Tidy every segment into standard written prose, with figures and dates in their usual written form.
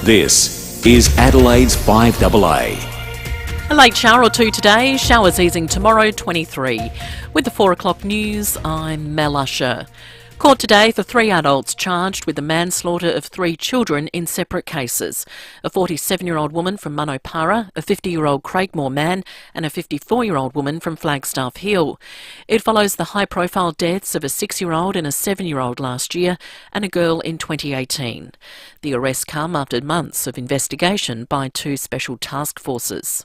This is Adelaide's FIVEAA. A late shower or two today, showers easing tomorrow, 23. With the 4 o'clock news, I'm Mel Usher. Court today for 3 adults charged with the manslaughter of 3 children in separate cases. A 47-year-old woman from Munopara, a 50-year-old Craigmore man and a 54-year-old woman from Flagstaff Hill. It follows the high-profile deaths of a 6-year-old and a 7-year-old last year and a girl in 2018. The arrests come after months of investigation by 2 special task forces.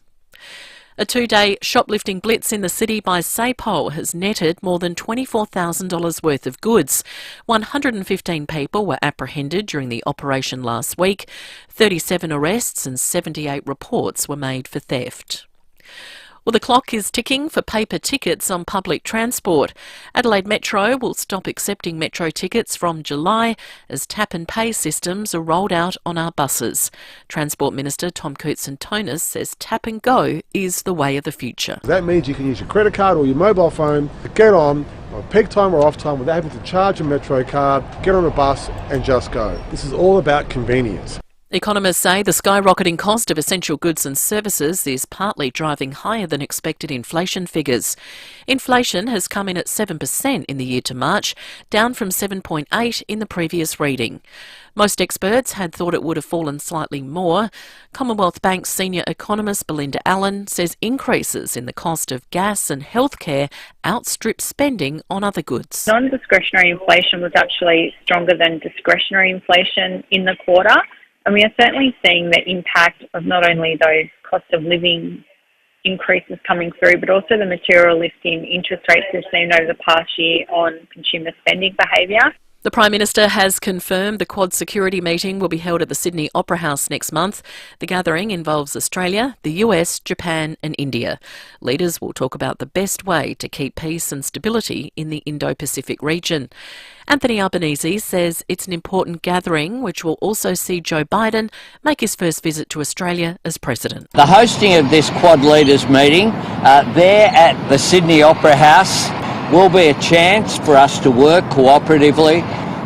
A 2-day shoplifting blitz in the city by SAPOL has netted more than $24,000 worth of goods. 115 people were apprehended during the operation last week. 37 arrests and 78 reports were made for theft. Well, the clock is ticking for paper tickets on public transport. Adelaide Metro will stop accepting metro tickets from July as tap and pay systems are rolled out on our buses. Transport Minister Tom Koutson-Tonis says tap and go is the way of the future. That means you can use your credit card or your mobile phone to get on peak time or off time without having to charge a metro card, get on a bus and just go. This is all about convenience. Economists say the skyrocketing cost of essential goods and services is partly driving higher than expected inflation figures. Inflation has come in at 7% in the year to March, down from 7.8% in the previous reading. Most experts had thought it would have fallen slightly more. Commonwealth Bank senior economist Belinda Allen says increases in the cost of gas and healthcare outstrip spending on other goods. Non-discretionary inflation was actually stronger than discretionary inflation in the quarter. And we are certainly seeing the impact of not only those cost of living increases coming through, but also the material lift in interest rates we've seen over the past year on consumer spending behaviour. The Prime Minister has confirmed the Quad Security meeting will be held at the Sydney Opera House next month. The gathering involves Australia, the US, Japan and India. Leaders will talk about the best way to keep peace and stability in the Indo-Pacific region. Anthony Albanese says it's an important gathering which will also see Joe Biden make his first visit to Australia as President. The hosting of this Quad Leaders meeting there at the Sydney Opera House will be a chance for us to work cooperatively,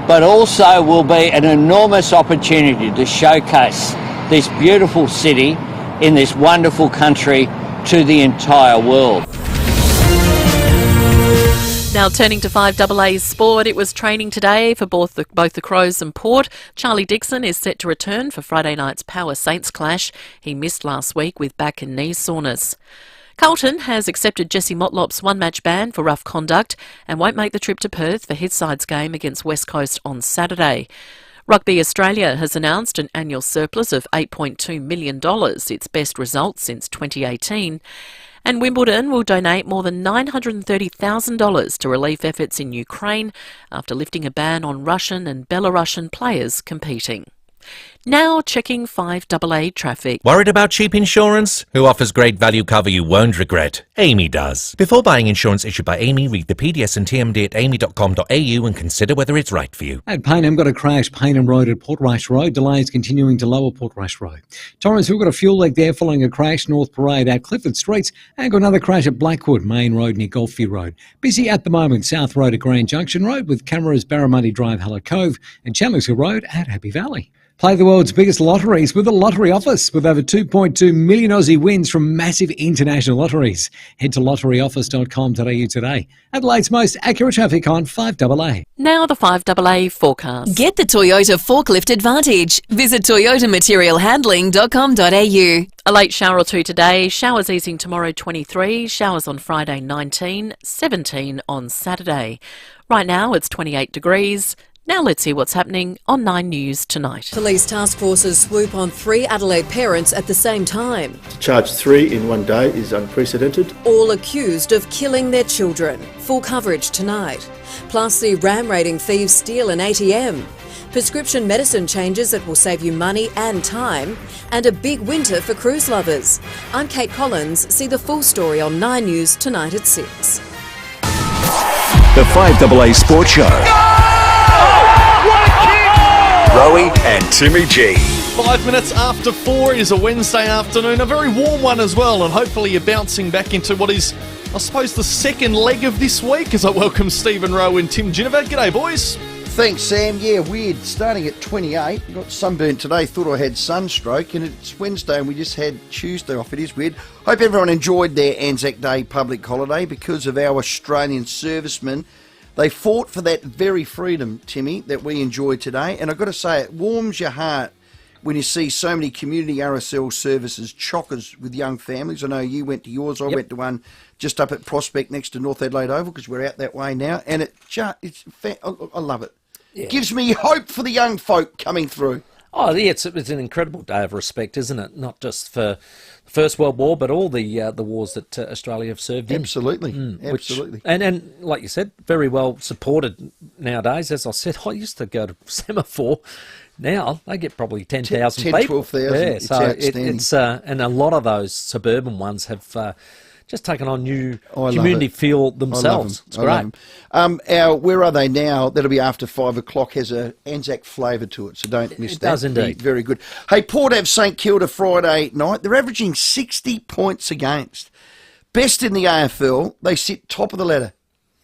but also will be an enormous opportunity to showcase this beautiful city in this wonderful country to the entire world. Now turning to 5AA's sport, it was training today for both the Crows and Port. Charlie Dixon is set to return for Friday night's Power Saints clash. He missed last week with back and knee soreness. Carlton has accepted Jesse Motlop's one-match ban for rough conduct and won't make the trip to Perth for his side's game against West Coast on Saturday. Rugby Australia has announced an annual surplus of $8.2 million, its best result since 2018. And Wimbledon will donate more than $930,000 to relief efforts in Ukraine after lifting a ban on Russian and Belarusian players competing. Now checking 5AA traffic. Worried about cheap insurance? Who offers great value cover you won't regret? Amy does. Before buying insurance issued by Amy, read the PDS and TMD at amy.com.au and consider whether it's right for you. At Payneham, got a crash, Payneham Road at Portrush Road. Delays continuing to Lower Portrush Road. Torrens, we've got a fuel leak there following a crash, North Parade at Clifford Streets. And got another crash at Blackwood, Main Road near Golfview Road. Busy at the moment, South Road at Grand Junction Road with cameras Barramundi Drive, Hello Cove and Chandler's Hill Road at Happy Valley. Play the world's biggest lotteries with the Lottery Office with over 2.2 million Aussie wins from massive international lotteries. Head to lotteryoffice.com.au today. Adelaide's most accurate traffic on 5AA. Now the 5AA forecast. Get the Toyota Forklift Advantage. Visit toyotamaterialhandling.com.au. A late shower or two today, showers easing tomorrow 23, showers on Friday 19, 17 on Saturday. Right now it's 28 degrees. Now let's hear what's happening on 9 News tonight. Police task forces swoop on 3 Adelaide parents at the same time. To charge 3 in one day is unprecedented. All accused of killing their children. Full coverage tonight. Plus the ram raiding thieves steal an ATM. Prescription medicine changes that will save you money and time. And a big winter for cruise lovers. I'm Kate Collins. See the full story on 9 News tonight at 6. The 5AA Sports Show. Rowey and Timmy G. 5 minutes after 4 is a Wednesday afternoon, a very warm one as well, and hopefully you're bouncing back into what is, I suppose, the second leg of this week as I welcome Stephen Rowe and Tim Ginnivan. G'day, boys. Thanks, Sam. Yeah, weird. Starting at 28. Got sunburnt today. Thought I had sunstroke, and it's Wednesday, and we just had Tuesday off. It is weird. Hope everyone enjoyed their Anzac Day public holiday because of our Australian servicemen. They fought for that very freedom, Timmy, that we enjoy today. And I've got to say, it warms your heart when you see so many community RSL services chockers with young families. I know you went to yours. I went to one just up at Prospect next to North Adelaide Oval because we're out that way now. And I love it. Yeah. Gives me hope for the young folk coming through. Oh, yeah, it's an incredible day of respect, isn't it? Not just for the First World War, but all the wars that Australia have served in. Absolutely, absolutely. And like you said, very well supported nowadays. As I said, I used to go to Semaphore. Now they get probably 10,000 people. 12,000. Yeah, it's so outstanding. and a lot of those suburban ones have just taken on new community feel themselves. It's great. Our Where Are They Now? That'll be after 5 o'clock. Has a Anzac flavour to it, so don't miss that. It does indeed. Very good. Hey, Port have St Kilda Friday night. They're averaging 60 points against. Best in the AFL. They sit top of the ladder.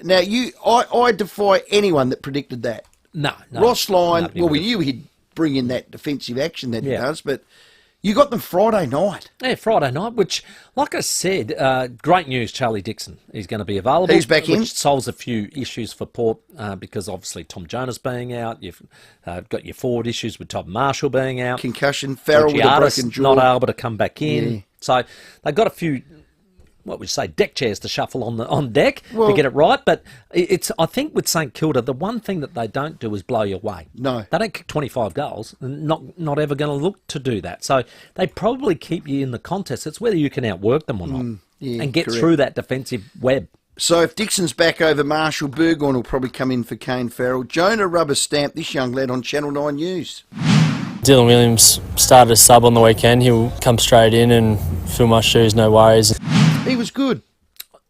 Now, I defy anyone that predicted that. No. Ross Lyon, we knew he'd bring in that defensive action that he does, but you got them Friday night. Yeah, Friday night, which, like I said, great news, Charlie Dixon. He's going to be available. He's back in. Which solves a few issues for Port because obviously Tom Jonas being out. You've got your forward issues with Tom Marshall being out. Concussion, Farrell with a broken jaw. Not able to come back in. Yeah. So they've got a few, what would you say, deck chairs to shuffle on deck to get it right. But I think with St Kilda, the one thing that they don't do is blow you away. No. They don't kick 25 goals. Not ever going to look to do that. So they probably keep you in the contest. It's whether you can outwork them or not and get through that defensive web. So if Dixon's back over Marshall, Burgoyne will probably come in for Kane Farrell. Jonah rubber stamped this young lad on Channel 9 News. Dylan Williams started a sub on the weekend. He'll come straight in and fill my shoes, no worries. He was good.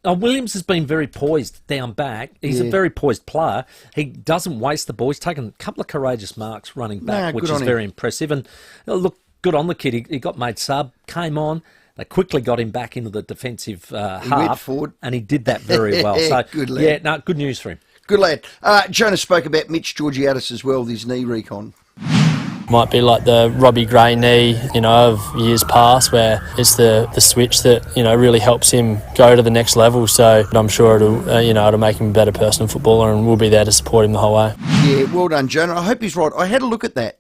Williams has been very poised down back. He's a very poised player. He doesn't waste the ball. He's taken a couple of courageous marks running back, which is very impressive. And look, good on the kid. He got made sub, came on. They quickly got him back into the defensive half, forward. And he did that very well. So good lad. Yeah, good news for him. Good lad. Jonah spoke about Mitch Georgiadis as well, with his knee recon. Might be like the Robbie Gray knee, of years past, where it's the switch that, really helps him go to the next level. So I'm sure it'll make him a better personal footballer, and we'll be there to support him the whole way. Yeah, well done, Jonah. I hope he's right. I had a look at that,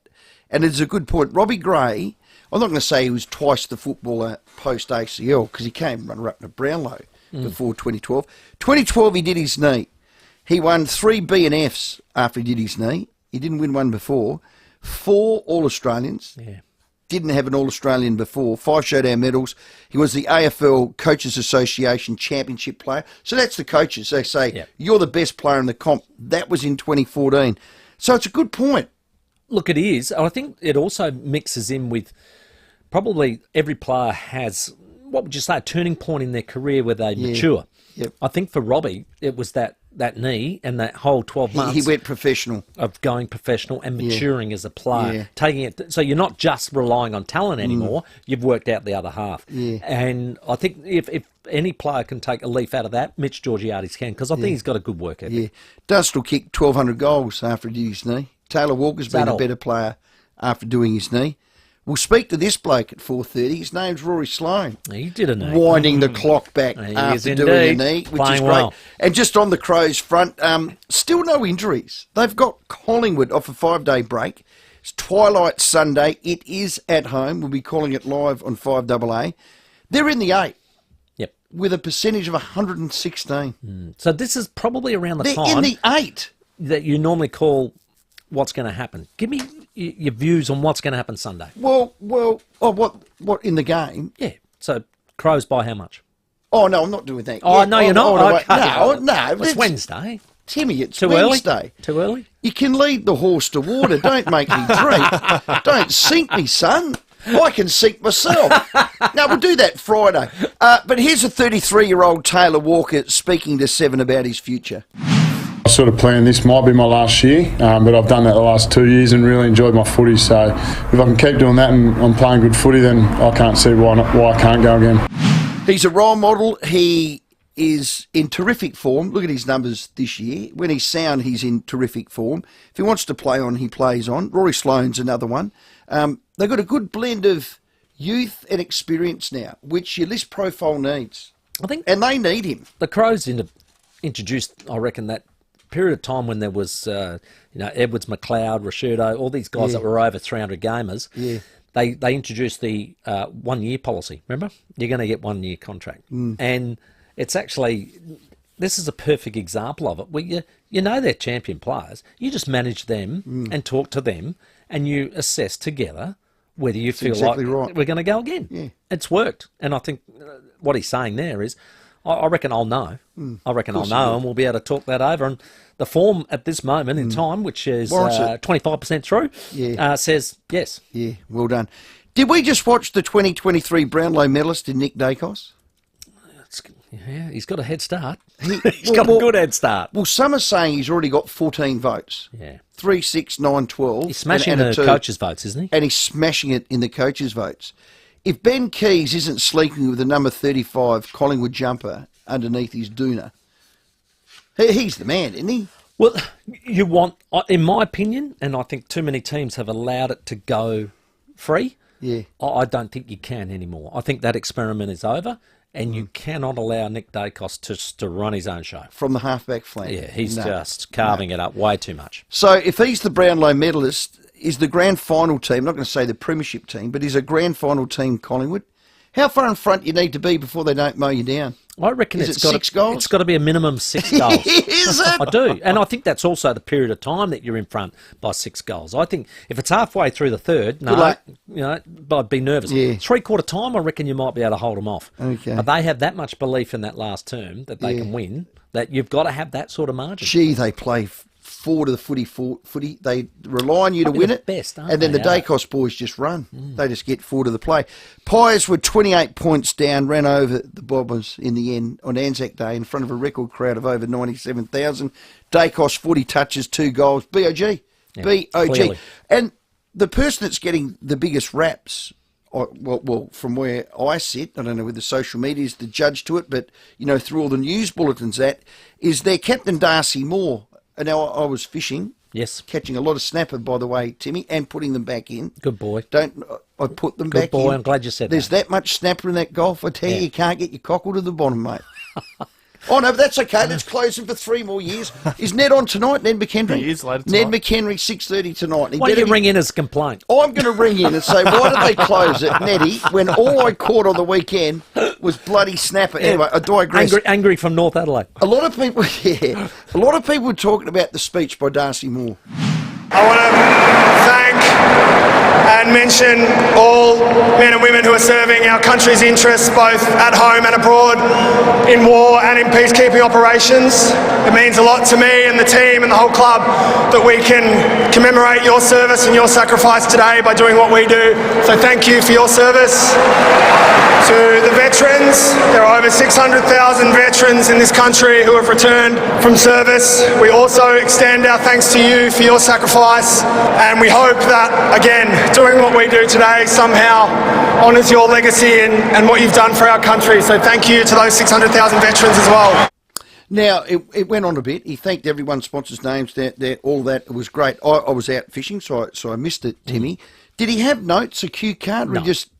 and it's a good point. Robbie Gray, I'm not going to say he was twice the footballer post ACL, because he came runner-up to Brownlow before 2012. 2012, he did his knee. He won 3 B and Fs after he did his knee. He didn't win one before. 4 All-Australians. Yeah. Didn't have an All-Australian before. 5 showdown medals. He was the AFL Coaches Association Championship player. So that's the coaches. They say, you're the best player in the comp. That was in 2014. So it's a good point. Look, it is. I think it also mixes in with probably every player has, what would you say, a turning point in their career where they mature. Yep. I think for Robbie, it was that knee and that whole 12 months. He went professional. Of going professional and maturing as a player. Taking it, so you're not just relying on talent anymore, you've worked out the other half. Yeah. And I think if any player can take a leaf out of that, Mitch Georgiadis can, because I think he's got a good work ethic. Yeah. Dunstall kicked 1,200 goals after he did his knee. Taylor Walker's been a better player after doing his knee. We'll speak to this bloke at 4:30. His name's Rory Sloane. He did a knee. Winding the clock back after doing a knee, which is great. Well. And just on the Crows front, still no injuries. They've got Collingwood off a 5-day break. It's Twilight Sunday. It is at home. We'll be calling it live on 5AA. They're in the 8. Yep. With a percentage of 116. So this is probably around the time. They're in the 8. That you normally call what's going to happen. Give me your views on what's going to happen Sunday. Well, what in the game? Yeah. So Crows by how much? Oh no, I'm not doing that. Oh no, you're not. No, it's Wednesday. Timmy, it's Too Wednesday. Early? Too early? You can lead the horse to water. Don't make me drink. Don't sink me, son. I can sink myself. No, we'll do that Friday. But here's a 33-year-old Taylor Walker speaking to Seven about his future. I sort of planned this might be my last year, but I've done that the last 2 years and really enjoyed my footy. So if I can keep doing that and I'm playing good footy, then I can't see why I can't go again. He's a role model. He is in terrific form. Look at his numbers this year. When he's sound, he's in terrific form. If he wants to play on, he plays on. Rory Sloane's another one. They've got a good blend of youth and experience now, which your list profile needs. I think, and they need him. The Crows introduced, I reckon, that period of time when there was, Edwards, McLeod, Rashudo, all these guys that were over 300 gamers. Yeah. They introduced the 1 year policy. Remember, you're going to get 1 year contract, and it's actually, this is a perfect example of it. Where you know they're champion players. You just manage them and talk to them, and you assess together whether you feel exactly like right. we're going to go again. Yeah. It's worked. And I think what he's saying there is, I reckon I'll know. I reckon I'll know, and we'll be able to talk that over. And the form at this moment in time, which is 25% through, says yes. Yeah, well done. Did we just watch the 2023 Brownlow medalist in Nick Dacos? Yeah, he's got a head start. He's got a good head start. Well, some are saying he's already got 14 votes. Yeah. 3, 6, 9, 12. He's smashing the coaches' votes, isn't he? And he's smashing it in the coaches' votes. If Ben Keys isn't sleeping with the number 35 Collingwood jumper underneath his doona, he's the man, isn't he? Well, you want, in my opinion, and I think too many teams have allowed it to go free. Yeah. I don't think you can anymore. I think that experiment is over. And you cannot allow Nick Dacos to run his own show. From the halfback flank. Yeah, he's just carving it up way too much. So if he's the Brownlow medalist, is the grand final team, I'm not going to say the premiership team, but is a grand final team Collingwood? How far in front you need to be before they don't mow you down? I reckon it's got 6 goals? It's got to be a minimum 6 goals. Is it? I do. And I think that's also the period of time that you're in front by 6 goals. I think if it's halfway through the third, I'd be nervous. Yeah. 3/4 time, I reckon you might be able to hold them off. Okay. But they have that much belief in that last term that they can win, that you've got to have that sort of margin. Gee, they play forward of the footy. They rely on you to win it. Best, and then the Dacos boys just run. They just get forward of the play. Pies were 28 points down, ran over the Bombers in the end on Anzac Day in front of a record crowd of over 97,000. Dacos 40 touches, 2 goals. B.O.G. Yeah, B.O.G. clearly. And the person that's getting the biggest raps, well, from where I sit, I don't know whether social media is the judge to it, but, through all the news bulletins, is their captain Darcy Moore. And now I was fishing. Yes. Catching a lot of snapper, by the way, Timmy, and putting them back in. Good boy. I put them back in. Good boy, I'm glad you said There's that much snapper in that golf. I tell you can't get your cockle to the bottom, mate. Oh, no, but that's okay. Let's close him for 3 more years. Is Ned on tonight, Ned McHenry? He is later tonight. Ned McHenry, 6:30 tonight. Why don't you ring in as a complaint? I'm going to ring in and say, why did they close it, Neddy, when all I caught on the weekend was bloody snapper? Anyway, I digress. Angry from North Adelaide. A lot of people were talking about the speech by Darcy Moore. I want to thank and mention all men and women who are serving our country's interests both at home and abroad in war and in peacekeeping operations. It means a lot to me and the team and the whole club that we can commemorate your service and your sacrifice today by doing what we do. So thank you for your service. To the veterans, there are over 600,000 veterans in this country who have returned from service. We also extend our thanks to you for your sacrifice, and we hope that, again, doing what we do today somehow honours your legacy and what you've done for our country. So thank you to those 600,000 veterans as well. Now, it went on a bit. He thanked everyone's sponsors' names, all that. It was great. I was out fishing, so I missed it, Timmy. Did he have notes, a cue card, or No. he just...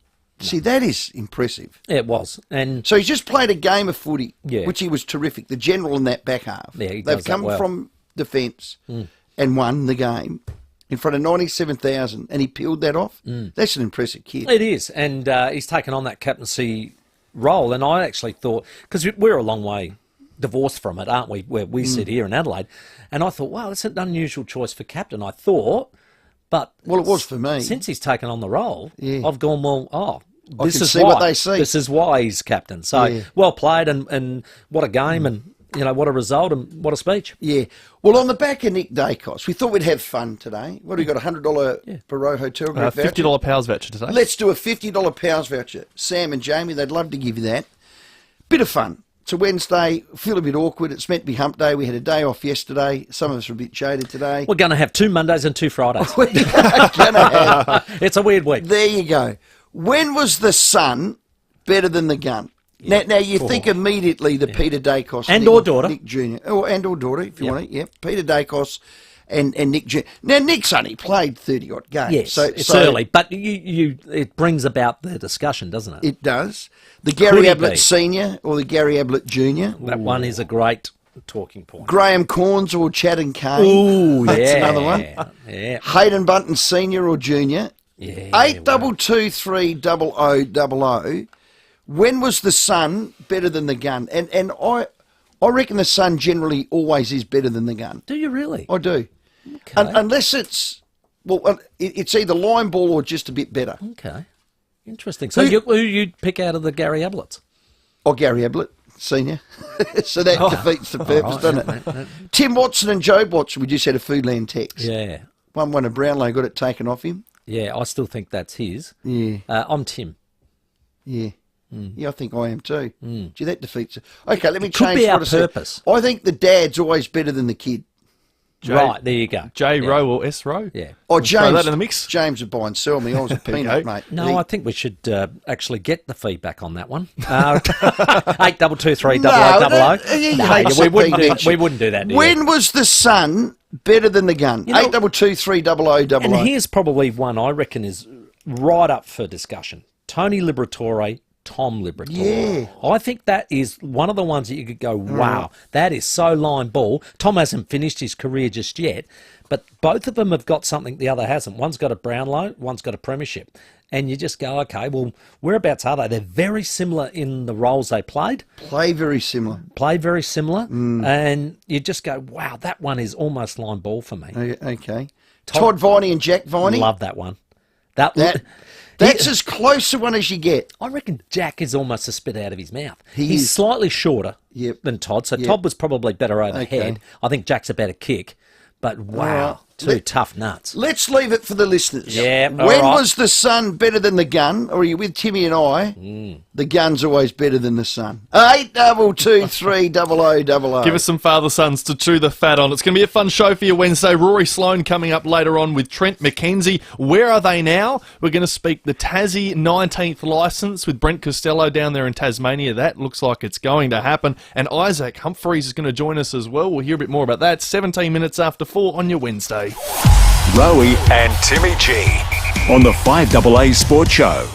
See, that is impressive. It was. And so he's just played a game of footy, Yeah. which he was terrific. The general in that back half. Yeah, he They've does that come well. from defence and won the game in front of 97,000, and he peeled that off. That's an impressive kid. It is, and he's taken on that captaincy role. And I actually thought, because we're a long way divorced from it, aren't we, where we sit here in Adelaide, and I thought, wow, that's an unusual choice for captain, I thought. But well, it was for me. Since he's taken on the role, Yeah. I've gone, well, I this can is see why. what they see. This is why he's captain. So Yeah. well played, and what a game, and what a result, and what a speech. Yeah. Well, on the back of Nick Dacos, we thought we'd have fun today. What have we got, $100 Barrow Hotel Group voucher? $50 Powers voucher today. Let's do a $50 Powers voucher. Sam and Jamie, they'd love to give you that. Bit of fun. It's a Wednesday, feel a bit awkward. It's meant to be hump day. We had a day off yesterday. Some of us are a bit jaded today. We're going to have 2 Mondays and 2 Fridays. We're gonna have. It's a weird week. There you go. When was the sun better than the gun? Now you think immediately the Peter Dacos and or daughter, Nick Jr. or daughter, if you want it. Yeah, Peter Dacos and Nick Jr. Now Nick's only played 30-odd games. Yes, so it's early, but it brings about the discussion, doesn't it? It does. The Gary Ablett Senior or the Gary Ablett Jr. That one is a great talking point. Graham Corns or Chadden Kane. Ooh, that's another one. Yeah. Hayden Bunton Senior or Junior. Yeah. 82230000. When was the sun better than the gun? And I reckon the sun generally always is better than the gun. Do you really? I do. Okay. Unless it's it's either line ball or just a bit better. Okay. Interesting. So who you'd pick out of the Gary Ablets? Oh, Gary Ablett Senior. So that defeats the purpose, doesn't it? Tim Watson and Joe Watson. We just had a Foodland text. Yeah. One won a Brownlow, got it taken off him. Yeah, I still think that's his. Yeah. I'm Tim. Yeah. Yeah, I think I am too. Gee, that defeats it. Okay, let me It could change be our what I said. purpose. I think the dad's always better than the kid. Right, there you go. J Rowe or S Rowe? Yeah. Oh, Throw James. that in the mix. James would buy and sell me. I was a peanut, mate. No, I think we should actually get the feedback on that one. 82230000. We wouldn't do that. When was the sun better than the gun? 82230000. And here's probably one I reckon is right up for discussion. Tony Liberatore, Tom Liberatore. Yeah. I think that is one of the ones that you could go, wow, that is so line ball. Tom hasn't finished his career just yet, but both of them have got something the other hasn't. One's got a Brownlow, one's got a premiership. And you just go, okay, well, whereabouts are they? They're very similar in the roles they played. Play very similar. And you just go, wow, that one is almost line ball for me. Okay. Todd Viney and Jack Viney. Love that one. That's as close a one as you get. I reckon Jack is almost a spit out of his mouth. He He's is. slightly shorter than Todd, so Todd was probably better overhead. Okay. I think Jack's a better kick. But wow, two tough nuts. Let's leave it for the listeners. Yeah, when was the sun better than the gun? Or are you with Timmy and I? The gun's always better than the sun. 82230000. Give us some father sons to chew the fat on. It's going to be a fun show for you Wednesday. Rory Sloane coming up later on with Trent McKenzie. Where are they now? We're going to speak the Tassie 19th licence with Brent Costello down there in Tasmania. That looks like it's going to happen. And Isaac Humphreys is going to join us as well. We'll hear a bit more about that 17 minutes after 4 on your Wednesday. Rowey and Timmy G on the 5AA Sports Show.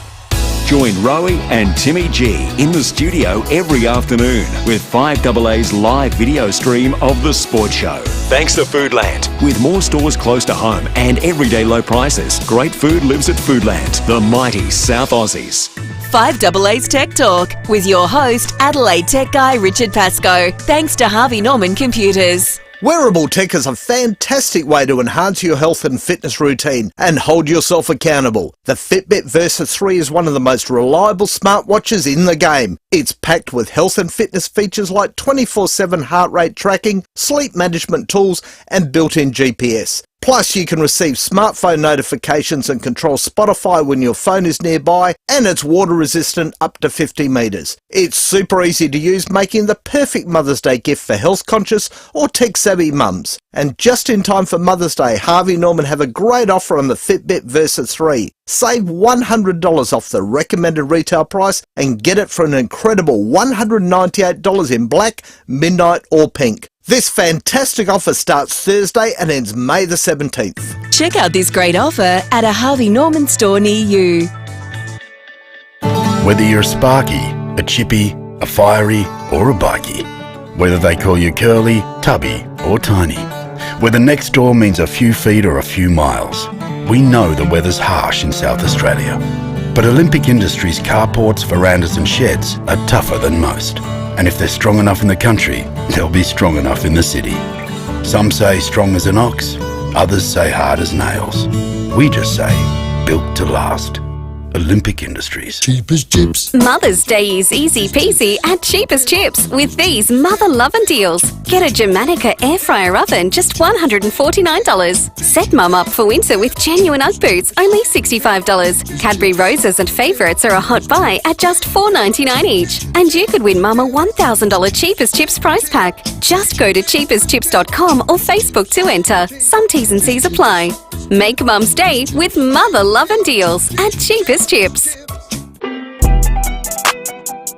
Join Rowey and Timmy G in the studio every afternoon with 5AA's live video stream of the Sports Show. Thanks to Foodland. With more stores close to home and everyday low prices, great food lives at Foodland, the mighty South Aussies. 5AA's Tech Talk with your host, Adelaide Tech guy Richard Pascoe. Thanks to Harvey Norman Computers. Wearable tech is a fantastic way to enhance your health and fitness routine and hold yourself accountable. The Fitbit Versa 3 is one of the most reliable smartwatches in the game. It's packed with health and fitness features like 24/7 heart rate tracking, sleep management tools, and built-in GPS. Plus, you can receive smartphone notifications and control Spotify when your phone is nearby, and it's water resistant up to 50 metres. It's super easy to use, making the perfect Mother's Day gift for health-conscious or tech-savvy mums. And just in time for Mother's Day, Harvey Norman have a great offer on the Fitbit Versa 3. Save $100 off the recommended retail price and get it for an incredible $198 in black, midnight or pink. This fantastic offer starts Thursday and ends May the 17th. Check out this great offer at a Harvey Norman store near you. Whether you're a Sparky, a Chippy, a Fiery or a Bikey. Whether they call you Curly, Tubby or Tiny. Whether next door means a few feet or a few miles. We know the weather's harsh in South Australia. But Olympic Industries carports, verandas and sheds are tougher than most. And if they're strong enough in the country, they'll be strong enough in the city. Some say strong as an ox, others say hard as nails. We just say built to last. Olympic Industries. Cheapest chips. Mother's Day is easy peasy at Cheapest Chips with these mother lovin' deals. Get a Germanica air fryer oven, just $149. Set mum up for winter with genuine Ugg boots, only $65. Cadbury Roses and Favourites are a hot buy at just $4.99 each. And you could win mum a $1,000 Cheapest Chips prize pack. Just go to cheapestchips.com or Facebook to enter. Some T's and C's apply. Make Mum's Day with mother lovin' deals at Cheapest Chips.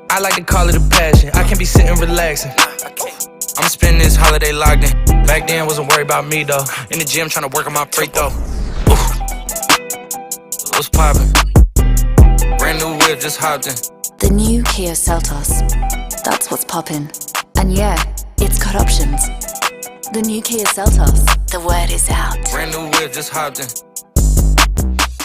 I like to call it a passion. I can be sitting relaxing. I'm spending this holiday locked in. Back then, wasn't worried about me though. In the gym, trying to work on my free throw. What's poppin'? Brand new whip, just hopped in. The new Kia Seltos. That's what's poppin'. And yeah, it's got options. The new Kia Seltos. The word is out. Brand new whip, just hopped in.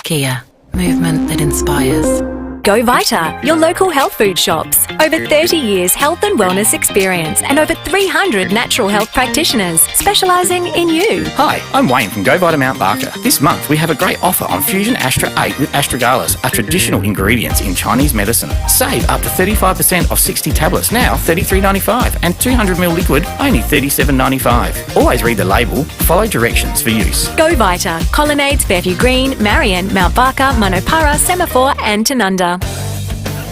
Kia. Movement that inspires. Go Vita, your local health food shops. Over 30 years health and wellness experience and over 300 natural health practitioners specialising in you. Hi, I'm Wayne from Go Vita Mount Barker. This month we have a great offer on Fusion Astra 8 with astragalus, a traditional ingredients in Chinese medicine. Save up to 35% off 60 tablets, now $33.95, and 200ml liquid, only $37.95. Always read the label, follow directions for use. Go Vita, Colonnades, Fairview Green, Marion, Mount Barker, Monopara, Semaphore and Tanunda.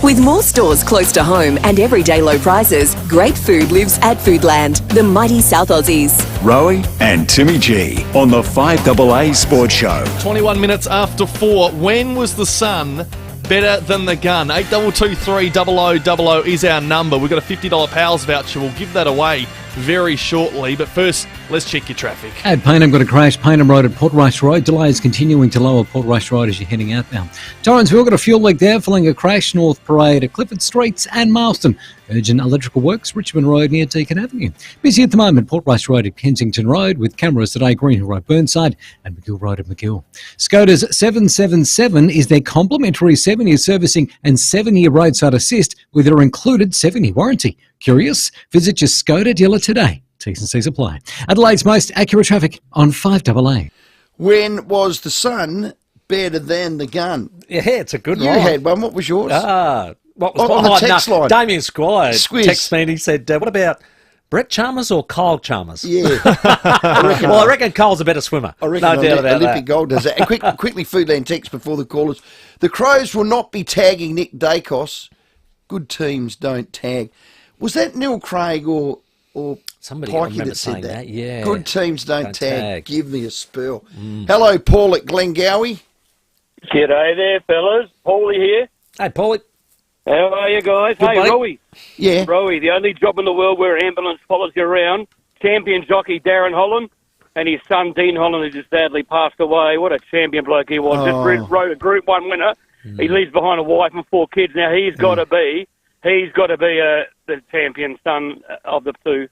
With more stores close to home and everyday low prices, great food lives at Foodland, the mighty South Aussies. Rowey and Timmy G on the 5AA Sports Show. 21 minutes after 4. When was the sun better than the gun? 8223 0000 is our number. We've got a $50 Pals voucher. We'll give that away very shortly. But first, let's check your traffic. At Payneham, got a crash. Payneham Road at Port Rice Road. Delays continuing to lower Port Rice Road as you're heading outbound. Torrensville got a fuel leak there following a crash. North Parade at Clifford Streets and Marston. Urgent electrical works, Richmond Road near Deakin Avenue. Busy at the moment, Port Rice Road at Kensington Road with cameras today, Greenhill Road, Burnside and McGill Road at McGill. Skoda's 777 is their complimentary 7-year servicing and 7-year roadside assist with their included 7-year warranty. Curious? Visit your Skoda dealer today. T's and C's apply. Adelaide's most accurate traffic on 5AA. When was the sun better than the gun? Yeah, it's a good one. You had one. What was yours? What was on the text line? Damien Squire Squiz. texted me and he said, what about Brett Chalmers or Kyle Chalmers? Yeah. I reckon Kyle's a better swimmer. I reckon no doubt about Olympic that. gold does that. And quickly, Foodland text before the callers. The Crows will not be tagging Nick Dacos. Good teams don't tag. Was that Neil Craig or Somebody Pikey that said saying that? Yeah. Good teams don't tag. tag. Give me a spell. Hello, Paul at Glengowie. G'day there, fellas. Paulie here. Hey, Paulie. How are you guys? Good, hey, mate. Rowey. Yeah. Rowey, the only job in the world where an ambulance follows you around. Champion jockey Darren Holland and his son Dean Holland, who just sadly passed away. What a champion bloke he was. Just rode a Group 1 winner. He leaves behind a wife and 4 kids. Now, he's got to be the champion son of the two.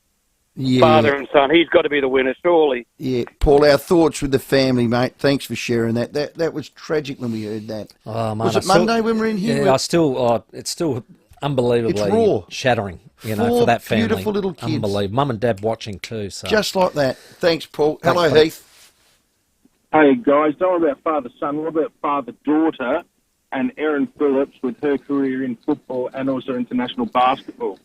Yeah. Father and son. He's got to be the winner, surely. Yeah, Paul, our thoughts with the family, mate. Thanks for sharing that. That was tragic when we heard that. Oh, man, was it Monday when we were in here? Yeah, it's still unbelievably It's raw. shattering, Four for that family. beautiful little kids. Unbelievable. Mum and Dad watching too. So Just like that. Thanks, Paul. Thanks, Hello, mate. Heath. Hey guys, don't worry about father-son, what about father-daughter and Erin Phillips with her career in football and also international basketball?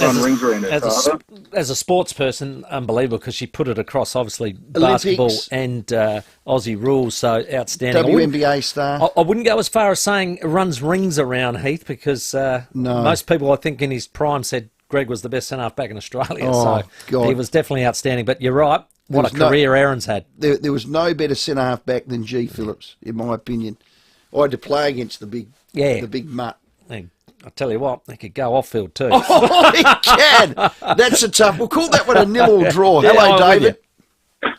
Run rings around her father. As a sports person, unbelievable because she put it across, obviously, basketball Olympics. and Aussie rules, so outstanding. WNBA star. I wouldn't go as far as saying runs rings around Heath because most people, I think, in his prime said Greg was the best centre-half back in Australia, Oh, so God. he was definitely outstanding. But you're right. What a career Aaron's had. There was no better centre-half back than G. Phillips, in my opinion. I had to play against the big mutt. I tell you what, they could go off-field too. Oh, he can. That's a tough. We'll call that one a nil or draw. Yeah, Hello, I'm with David.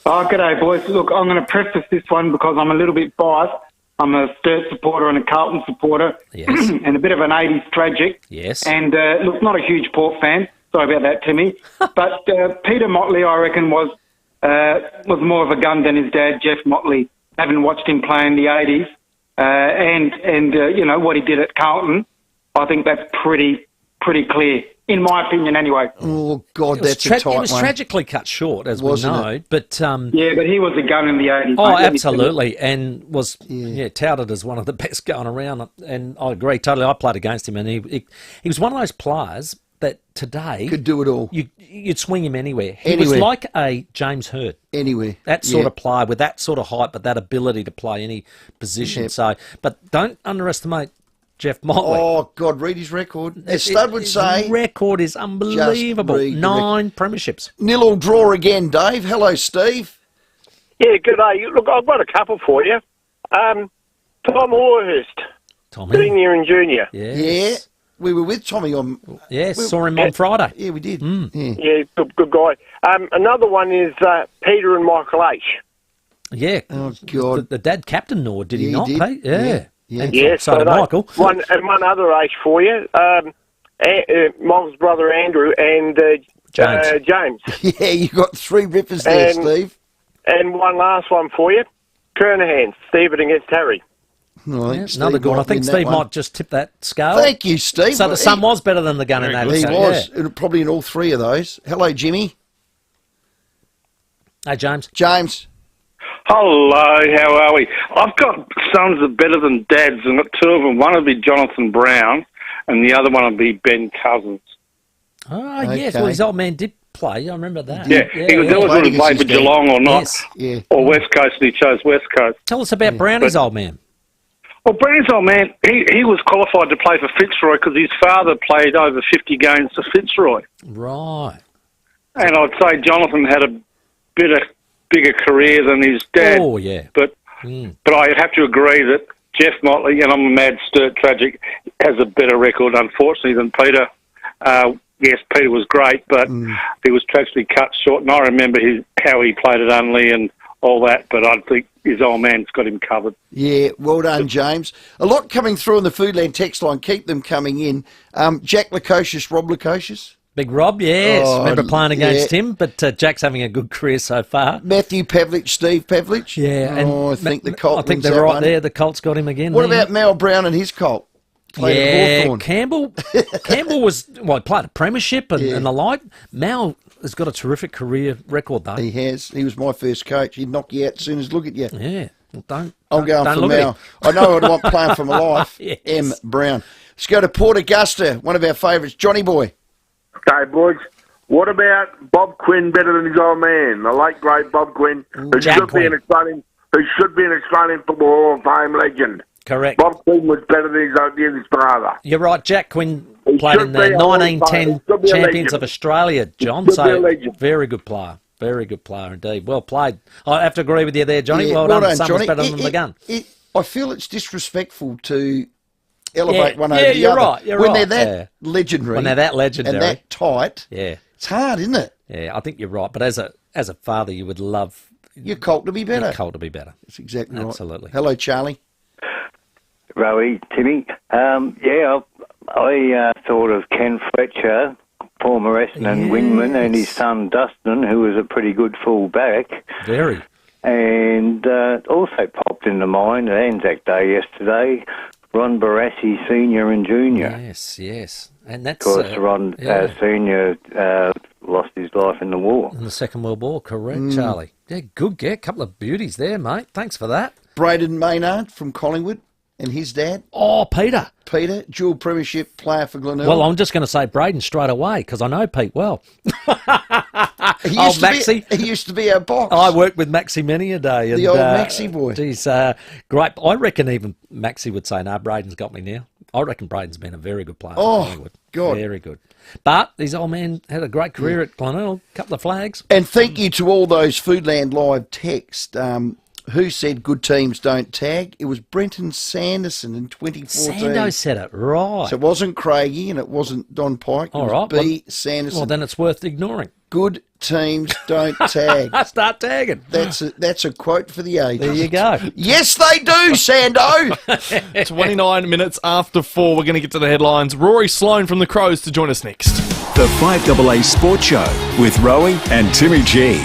Oh, g'day, boys. Look, I'm going to preface this one because I'm a little bit biased. I'm a Sturt supporter and a Carlton supporter, and a bit of an 80s tragic. Yes. And, look, not a huge Port fan. Sorry about that, Timmy. But Peter Motley, I reckon, was more of a gun than his dad, Jeff Motley. Having watched him play in the 80s and you know, what he did at Carlton, I think that's pretty clear, in my opinion anyway. Oh, God, that's a tight It was one. tragically cut short, as Wasn't we know. it? But yeah, but he was a gun in the 80s. Oh, mate, let me tell you. absolutely, and was touted as one of the best going around. And I agree totally. I played against him, and he was one of those players that today could do it all. You'd swing him anywhere. He was like a James Hurd. Anywhere. That sort of player with that sort of height, but that ability to play any position. Yep. So, but don't underestimate Jeff Motley. Oh, God, read his record. As Stud would say. His record is unbelievable. read the 9 premierships. Nil or draw again, Dave. Hello, Steve. Yeah, good day. Look, I've got a couple for you. Tom Horhurst, Tommy. senior and junior. Yes. we were with Tommy on... Saw him on Friday. Yeah, we did. Yeah, good guy. Another one is Peter and Michael H. Yeah. Oh, God. The dad captain, or did he Yeah, not, he did. Pete? Yeah. Yes, so did Michael. One other H for you. Michael's brother Andrew and James. Yeah, you got 3 rippers there, Steve. And one last one for you. Kernahan, Stephen against Harry. No, Another good one. I think Steve might just tip that scale. Thank you, Steve. So the son was better than the gun in that. He so, was. yeah. Probably in all 3 of those. Hello, Jimmy. Hey, James. James. Hello, how are we? I've got sons that are better than dads, and I've got 2 of them. One will be Jonathan Brown, and the other one will be Ben Cousins. Oh, yes. Well, his old man did play. I remember that. Yeah, he was always whether he played for Geelong or not, or West Coast, and he chose West Coast. Tell us about Brownie's old man. Well, Brownie's old man, he was qualified to play for Fitzroy because his father played over 50 games for Fitzroy. Right. And I'd say Jonathan had a bigger career than his dad. Oh, yeah. But I have to agree that Jeff Motley, and I'm a mad Sturt tragic, has a better record, unfortunately, than Peter. Yes, Peter was great, but he was tragically cut short. And I remember how he played at Unley and all that, but I think his old man's got him covered. Yeah, well done, James. A lot coming through on the Foodland text line. Keep them coming in. Jack Lukosius, Rob Lukosius. Big Rob, yes. Remember playing against him, but Jack's having a good career so far. Matthew Pavlich, Steve Pavlich. Yeah. I think the Colt. I think they're right there. The Colts got him again. What about Mal Brown and his Colt? Campbell was, he played a premiership and the like. Mal has got a terrific career record, though. He has. He was my first coach. He'd knock you out as soon as look at you. Yeah. Well, I'm going for Mal. I know I'd want playing for my life. Yes. M. Brown. Let's go to Port Augusta, one of our favourites, Johnny Boy. Okay, boys. What about Bob Quinn better than his old man, the late great Bob Quinn, who should be an Australian Football Hall of Fame legend? Correct. Bob Quinn was better than his father. You're right. Jack Quinn played in the 1910 Champions of Australia, John. So very good player. Very good player indeed. Well played. I have to agree with you there, Johnny. Yeah, well done. Johnny. Better than the gun. I feel it's disrespectful to elevate one over the you're other. Right, you're when right. they're that legendary. When they're that legendary. And that tight. Yeah. It's hard, isn't it? Yeah, I think you're right. But as a father, you would love your Colt to be better. Your Colt to be better. That's exactly right. Absolutely. Hello, Charlie. Rowey, Timmy. I thought of Ken Fletcher, former Essendon wingman, and his son Dustin, who was a pretty good full-back. Very. And also popped into mind at Anzac Day yesterday, Ron Barassi Senior and Junior. Yes. And that's... Of course, Ron Senior lost his life in the war. In the Second World War, correct, Charlie. Yeah, good. Yeah, a couple of beauties there, mate. Thanks for that. Braden Maynard from Collingwood and his dad. Oh, Peter, dual premiership player for Glenelg. Well, I'm just going to say Braden straight away because I know Pete well. He used to be our boss. I worked with Maxie many a day. The old Maxie boy. Geez, great. I reckon even Maxie would say, no, Braden's got me now. I reckon Braden's been a very good player. Oh, God. Very good. But his old man had a great career at Glenelg, a couple of flags. And thank you to all those Foodland Live text. Who said good teams don't tag? It was Brenton Sanderson in 2014. Sando said it, right. So it wasn't Craigie and it wasn't Don Pike. It was B. Sanderson. Well, then it's worth ignoring. Good teams don't tag. Start tagging. That's a quote for the ages. There you go. Yes, they do, Sando. 29 minutes after 4, we're going to get to the headlines. Rory Sloane from the Crows to join us next. The 5AA Sports Show with Rowey and Timmy G.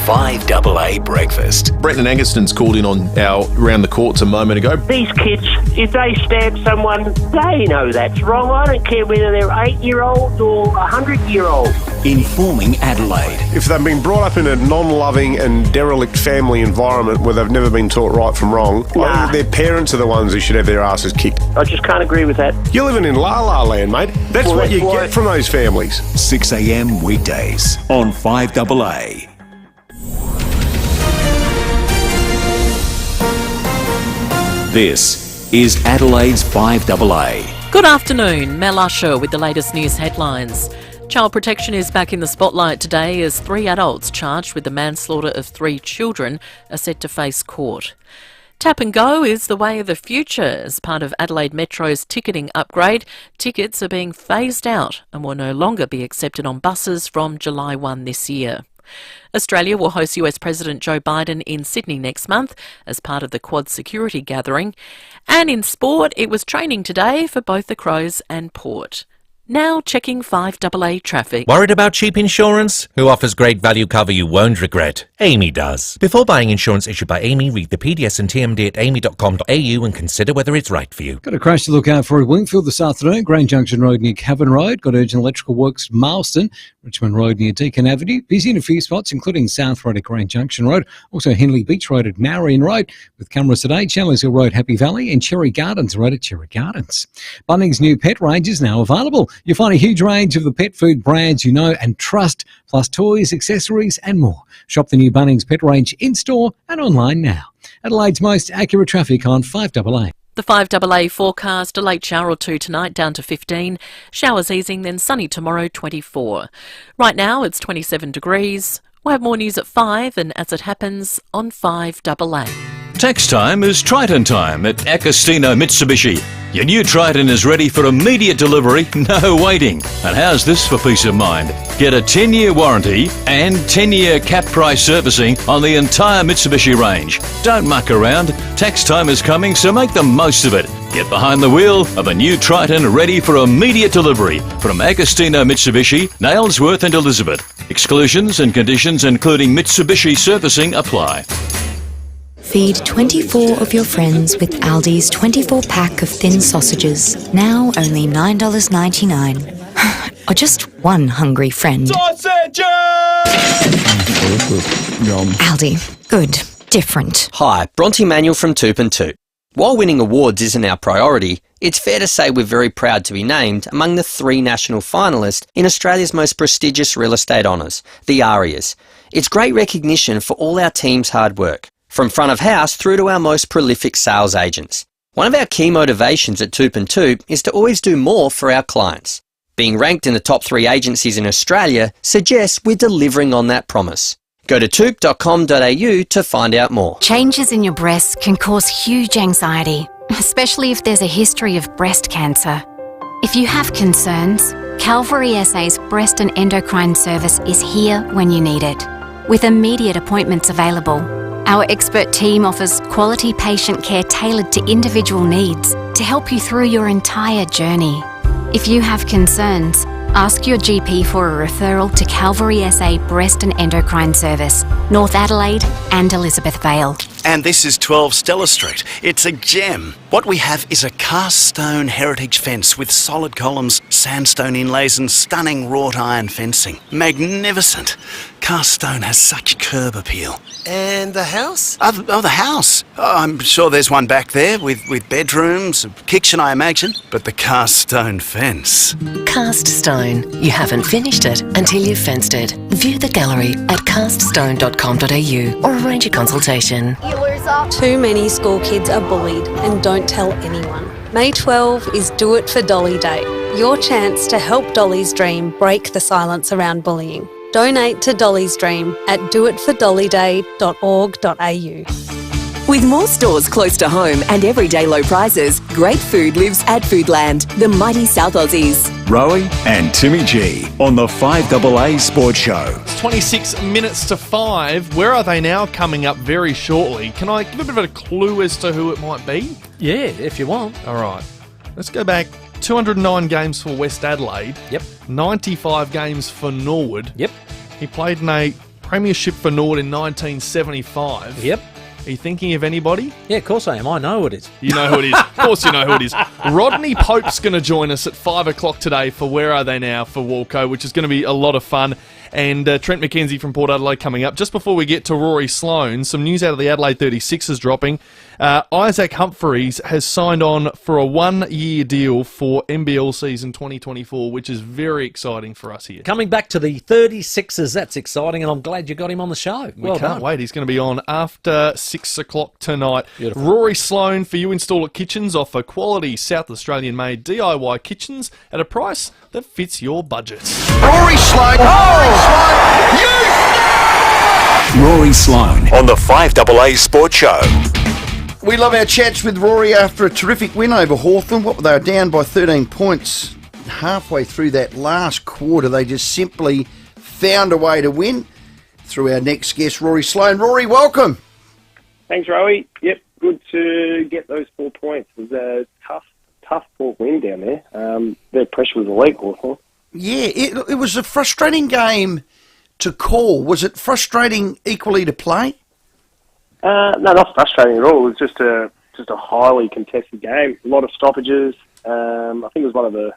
5AA Breakfast. Brenton Anguston's called in on our Round the Courts a moment ago. These kids, if they stab someone, they know that's wrong. I don't care whether they're 8-year-olds or 100-year-olds. Informing Adelaide. If they've been brought up in a non-loving and derelict family environment where they've never been taught right from wrong, I think their parents are the ones who should have their asses kicked. I just can't agree with that. You're living in la-la land, mate. That's what you get from those families. 6 a.m. weekdays on 5AA. This is Adelaide's 5AA. Good afternoon, Mel Usher with the latest news headlines. Child protection is back in the spotlight today as 3 adults charged with the manslaughter of 3 children are set to face court. Tap and Go is the way of the future. As part of Adelaide Metro's ticketing upgrade, tickets are being phased out and will no longer be accepted on buses from July 1 this year. Australia will host US President Joe Biden in Sydney next month as part of the Quad security gathering. And in sport, it was training today for both the Crows and Port. Now checking 5AA traffic. Worried about cheap insurance? Who offers great value cover you won't regret? Amy does. Before buying insurance issued by Amy, read the PDS and TMD at amy.com.au and consider whether it's right for you. Got a crash to look out for at Wingfield this afternoon. Grand Junction Road near Cavan Road. Got urgent electrical works at Marston. Richmond Road near Deakin Avenue. Busy in a few spots, including South Road at Grand Junction Road. Also Henley Beach Road at Marion Road. With cameras today, Chandler's Hill Road, Happy Valley, and Cherry Gardens Road at Cherry Gardens. Bunnings' new pet range is now available. You'll find a huge range of the pet food brands you know and trust, plus toys, accessories and more. Shop the new Bunnings pet range in-store and online now. Adelaide's most accurate traffic on 5AA. The 5AA forecast, a late shower or two tonight down to 15. Showers easing, then sunny tomorrow, 24. Right now it's 27 degrees. We'll have more news at 5 and as it happens on 5AA. Tax time is Triton time at Agostino Mitsubishi. Your new Triton is ready for immediate delivery, no waiting. And how's this for peace of mind? Get a 10-year warranty and 10-year cap price servicing on the entire Mitsubishi range. Don't muck around. Tax time is coming, so make the most of it. Get behind the wheel of a new Triton ready for immediate delivery from Agostino Mitsubishi, Nailsworth and Elizabeth. Exclusions and conditions including Mitsubishi servicing apply. Feed 24 of your friends with Aldi's 24-pack of thin sausages. Now only $9.99. Or just one hungry friend. Sausages! Aldi. Good. Different. Hi, Bronte Manuel from Toop and Toop. While winning awards isn't our priority, it's fair to say we're very proud to be named among the 3 national finalists in Australia's most prestigious real estate honours, the ARIAs. It's great recognition for all our team's hard work, from front of house through to our most prolific sales agents. One of our key motivations at Toop and Toop is to always do more for our clients. Being ranked in the top 3 agencies in Australia suggests we're delivering on that promise. Go to toop.com.au to find out more. Changes in your breasts can cause huge anxiety, especially if there's a history of breast cancer. If you have concerns, Calvary SA's Breast and Endocrine Service is here when you need it, with immediate appointments available. Our expert team offers quality patient care tailored to individual needs to help you through your entire journey. If you have concerns, ask your GP for a referral to Calvary SA Breast and Endocrine Service, North Adelaide and Elizabeth Vale. And this is 12 Stella Street. It's a gem. What we have is a cast stone heritage fence with solid columns, sandstone inlays and stunning wrought iron fencing. Magnificent. Cast stone has such curb appeal. And the house? The house. Oh, I'm sure there's one back there with bedrooms, a kitchen I imagine, but the cast stone fence. Cast stone. You haven't finished it until you've fenced it. View the gallery at caststone.com.au or arrange a consultation. Too many school kids are bullied and don't tell anyone. May 12 is Do It for Dolly Day. Your chance to help Dolly's Dream break the silence around bullying. Donate to Dolly's Dream at doitfordollyday.org.au. With more stores close to home and everyday low prices, great food lives at Foodland, the mighty South Aussies. Rowey and Timmy G on the 5AA Sports Show. It's 26 minutes to 5. Where are they now? Coming up very shortly. Can I give a bit of a clue as to who it might be? Yeah, if you want. All right. Let's go back. 209 games for West Adelaide. Yep. 95 games for Norwood. Yep. He played in a premiership for Norwood in 1975. Yep. Are you thinking of anybody? Yeah, of course I am. I know who it is. You know who it is. Of course you know who it is. Rodney Pope's going to join us at 5 o'clock today for Where Are They Now for Walco, which is going to be a lot of fun. And Trent McKenzie from Port Adelaide coming up. Just before we get to Rory Sloane, some news out of the Adelaide 36ers dropping. Isaac Humphries has signed on for a 1-year deal for NBL season 2024, which is very exciting for us here. Coming back to the 36ers, that's exciting, and I'm glad you got him on the show. We can't wait. He's going to be on after 6 o'clock tonight. Beautiful. Rory Sloane for You Installer Kitchens offer quality South Australian-made DIY kitchens at a price that fits your budget. Rory Sloane! Rory Sloane on the 5AA Sports Show. We love our chats with Rory after a terrific win over Hawthorn. What were they down by 13 points halfway through that last quarter? They just simply found a way to win. Through our next guest, Rory Sloane. Rory, welcome. Thanks, Rowey. Yep, good to get those 4 points. It was a tough Port win down there. Their pressure was elite, Hawthorn. Yeah, it was a frustrating game to call. Was it frustrating equally to play? No, not frustrating at all. It was just a highly contested game. A lot of stoppages. I think it was one of the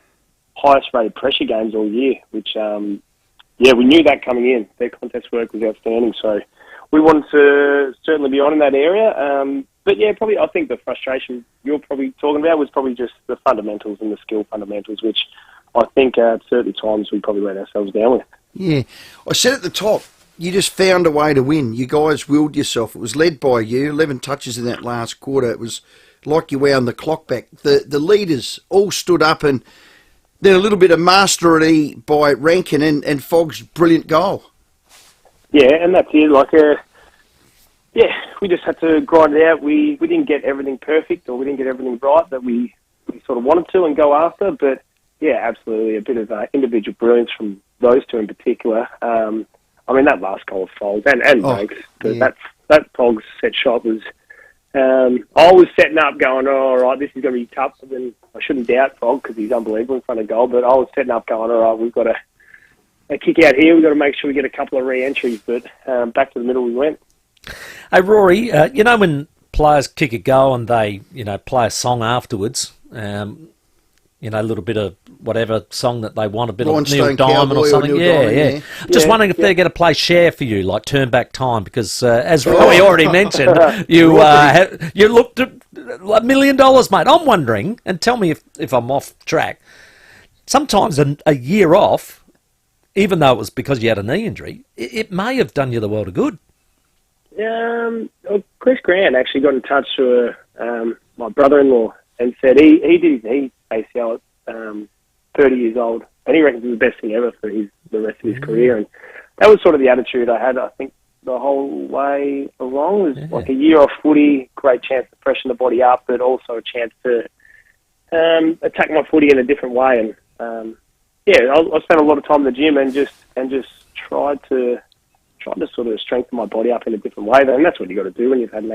highest rated pressure games all year, which, we knew that coming in. Their contest work was outstanding, so we wanted to certainly be on in that area. But yeah, probably I think the frustration you're probably talking about was probably just the fundamentals and the skill fundamentals, which I think at certain times we probably let ourselves down with. Yeah. I said at the top, you just found a way to win. You guys willed yourself. It was led by you. 11 touches in that last quarter. It was like you wound the clock back. The leaders all stood up, and then a little bit of mastery by Rankin and Fogg's brilliant goal. Yeah, and that's it. We just had to grind it out. We didn't get everything perfect, or we didn't get everything right that we sort of wanted to and go after. But yeah, absolutely a bit of individual brilliance from those two in particular. That last goal of Fogg's and Banks, but that Fogg's set shot was. I was setting up going, all right, this is going to be tough. And then I shouldn't doubt Fogg because he's unbelievable in front of goal. But I was setting up going, all right, we've got a kick out here. We've got to make sure we get a couple of re-entries. But back to the middle we went. Hey, Rory, when players kick a goal and they, play a song afterwards, a little bit of whatever song that they want, a bit of Neil Diamond or something. Yeah. Just wondering if they're going to play Share for you, like Turn Back Time, because as Roy already mentioned, you looked at $1 million, mate. I'm wondering, and tell me if I'm off track, sometimes a year off, even though it was because you had a knee injury, it may have done you the world of good. Chris Grant actually got in touch to my brother-in-law and said he did his ACL at 30 years old, and he reckons it was the best thing ever for the rest of his career. And that was sort of the attitude I had, I think, the whole way along. Was like a year off footy, great chance to freshen the body up, but also a chance to attack my footy in a different way. And I spent a lot of time in the gym and just tried to sort of strengthen my body up in a different way. And that's what you got to do when you've had an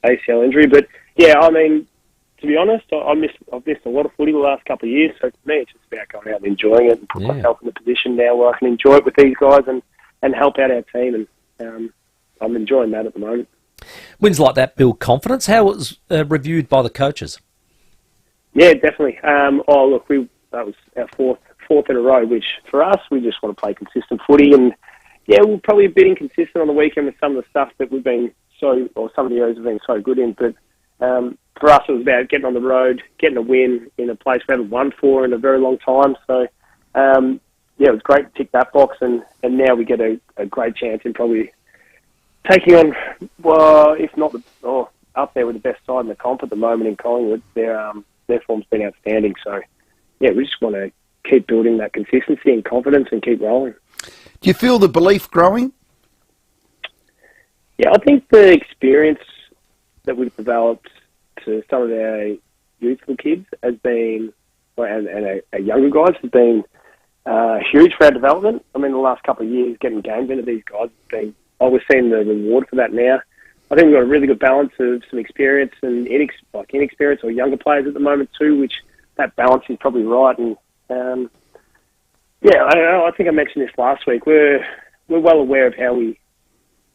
ACL injury. But yeah, to be honest, I've missed a lot of footy the last couple of years. So for me, it's just about going out and enjoying it and put myself in a position now where I can enjoy it with these guys and help out our team. And I'm enjoying that at the moment. Wins like that build confidence. How was reviewed by the coaches? Yeah, definitely. That was our fourth in a row, which for us, we just want to play consistent footy. And yeah, we're probably a bit inconsistent on the weekend with some of the stuff that we've been some of the areas have been so good in. But for us, it was about getting on the road, getting a win in a place we haven't won for in a very long time. So, it was great to tick that box, and now we get a great chance in probably taking on, if not up there with the best side in the comp at the moment in Collingwood. Their form's been outstanding. So, yeah, we just want to keep building that consistency and confidence and keep rolling. Do you feel the belief growing? Yeah, I think the experience that we've developed to some of our youthful kids has been, and our younger guys, has been huge for our development. the last couple of years, getting games into these guys has been, we're seeing the reward for that now. I think we've got a really good balance of some experience and inexperienced or younger players at the moment too, which that balance is probably right. And I think I mentioned this last week. We're well aware of how we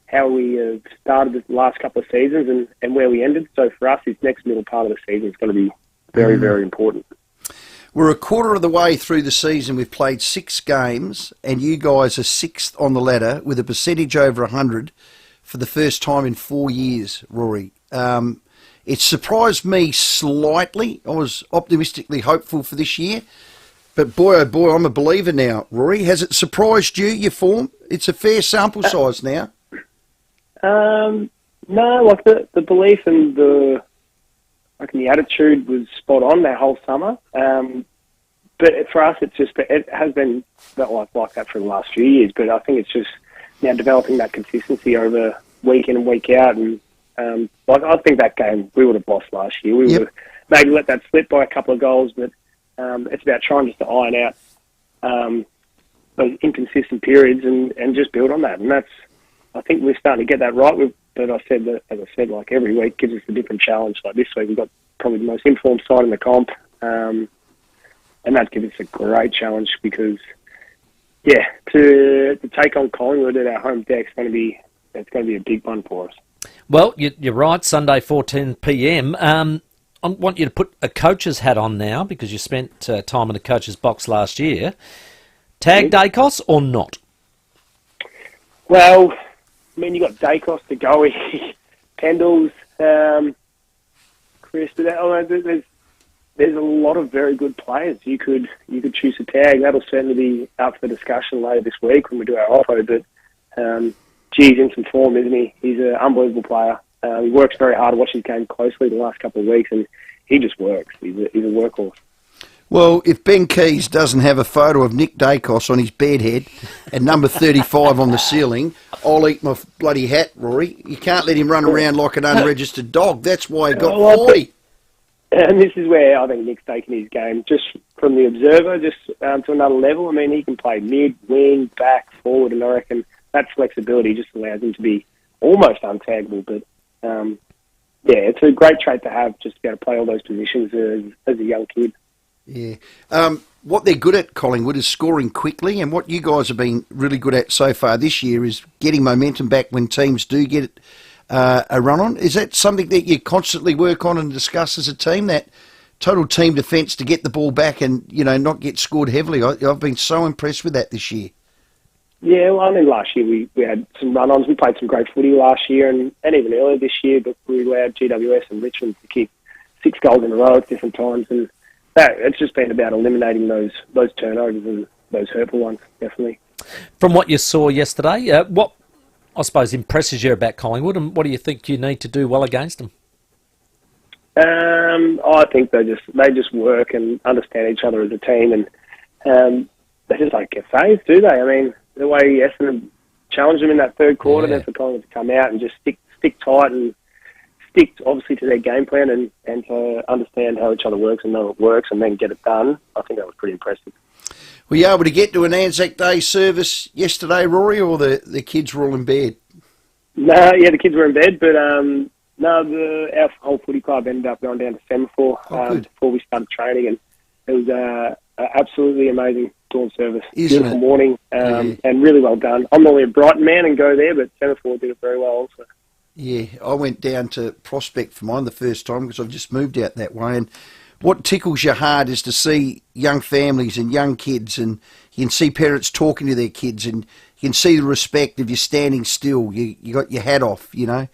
have started the last couple of seasons and where we ended. So for us, this next middle part of the season is going to be very, very important. We're a quarter of the way through the season. We've played 6 games, and you guys are 6th on the ladder with a percentage over 100 for the first time in 4 years, Rory. It surprised me slightly. I was optimistically hopeful for this year. But boy, oh boy, I'm a believer now, Rory. Has it surprised you, your form? It's a fair sample size now. No, the belief and the attitude was spot on that whole summer. But for us, it has been like that for the last few years. But I think it's just now developing that consistency over week in and week out, and I think that game we would have lost last year. We would have maybe let that slip by a couple of goals, but it's about trying just to iron out those inconsistent periods and just build on that. And I think we're starting to get that right. But as I said, like every week gives us a different challenge. Like this week, we've got probably the most informed side in the comp, and that gives us a great challenge because, to take on Collingwood at our home deck it's going to be a big one for us. Well, you're right. Sunday, 4:10 p.m. I want you to put a coach's hat on now because you spent time in the coach's box last year. Tag Dacos or not? Well, I mean, you got Dacos, Degoe, Pendles, Chris. There's a lot of very good players. You could choose a tag. That'll certainly be up for discussion later this week when we do our offer. But he's in some form, isn't he? He's an unbelievable player. He works very hard. I watched his game closely the last couple of weeks, and he just works. He's a workhorse. Well, if Ben Keys doesn't have a photo of Nick Dacos on his bedhead and number 35 on the ceiling, I'll eat my bloody hat, Rory. You can't let him run around like an unregistered dog. That's why he got 40. And this is where I think Nick's taken his game, just from the observer, just to another level. I mean, he can play mid, wing, back, forward, and I reckon that flexibility just allows him to be almost untaggable. But, it's a great trait to have, just to be able to play all those positions as a young kid. Yeah. What they're good at, Collingwood, is scoring quickly, and what you guys have been really good at so far this year is getting momentum back when teams do get a run on. Is that something that you constantly work on and discuss as a team, that total team defence to get the ball back and, not get scored heavily? I've been so impressed with that this year. Yeah, well, I mean, last year we had some run-ons. We played some great footy last year and even earlier this year, but we allowed GWS and Richmond to kick 6 goals in a row at different times, and it's just been about eliminating those turnovers and those hurtful ones, definitely. From what you saw yesterday, what I suppose impresses you about Collingwood, and what do you think you need to do well against them? I think they just work and understand each other as a team, and they just don't get phased, do they? I mean, the way Essendon challenged them in that third quarter, then for Collingwood to come out and just stick tight and stick obviously to their game plan and to understand how each other works and know it works and then get it done. I think that was pretty impressive. Were you able to get to an Anzac Day service yesterday, Rory, or the kids were all in bed? No, the kids were in bed, but our whole footy club ended up going down to Semaphore before we started training, and it was absolutely amazing dawn service. Beautiful morning, and really well done. I'm normally a Brighton man and go there, but Semaphore did it very well also. Yeah, I went down to Prospect for mine the first time because I've just moved out that way, and what tickles your heart is to see young families and young kids, and you can see parents talking to their kids, and you can see the respect of you standing still. You got your hat off, You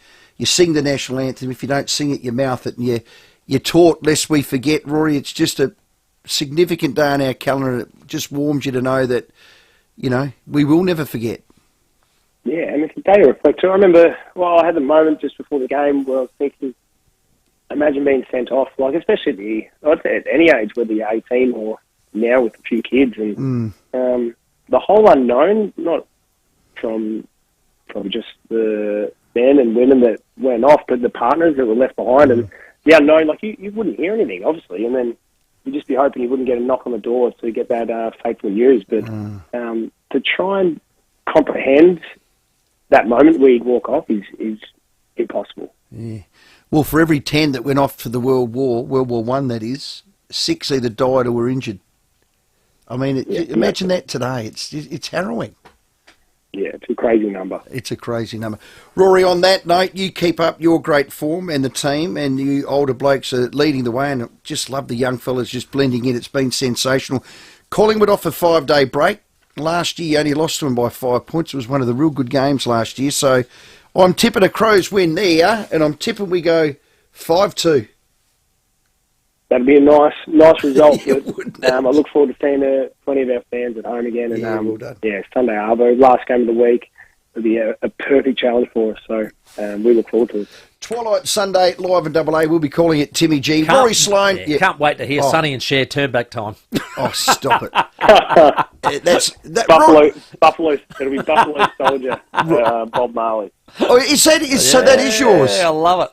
sing the national anthem. If you don't sing it, you mouth it, and you're taught lest we forget, Rory. It's just a significant day on our calendar. It just warms you to know that, we will never forget. Yeah, and it's a day to reflect too. I remember, I had the moment just before the game where I was thinking, imagine being sent off, like especially at any age, whether you're 18 or now with a few kids, and the whole unknown, not from probably just the men and women that went off, but the partners that were left behind, and the unknown, like you wouldn't hear anything, obviously, and then you'd just be hoping you wouldn't get a knock on the door to get that fateful news, but to try and comprehend that moment where you'd walk off is impossible. Yeah. Well, for every 10 that went off to the World War I, that is, 6 either died or were injured. I mean, imagine that today. It's harrowing. Yeah, it's a crazy number. It's a crazy number. Rory, on that note, you keep up your great form and the team, and you older blokes are leading the way, and I just love the young fellas just blending in. It's been sensational. Collingwood off a 5-day break. Last year, you only lost to them by 5 points. It was one of the real good games last year. So I'm tipping a Crows win there, and I'm tipping we go 5-2. That'd be a nice result. I look forward to seeing plenty of our fans at home again. And, well done. Sunday Arvo, last game of the week. It'll be a perfect challenge for us. So we look forward to it. Twilight Sunday, live in AA. We'll be calling it Timmy G. Rory Sloane. Yeah, can't wait to hear Sonny and Cher turn back time. Oh, stop it. Buffalo. It'll be Buffalo Soldier, Bob Marley. Oh, so that is yours? Yeah, I love it.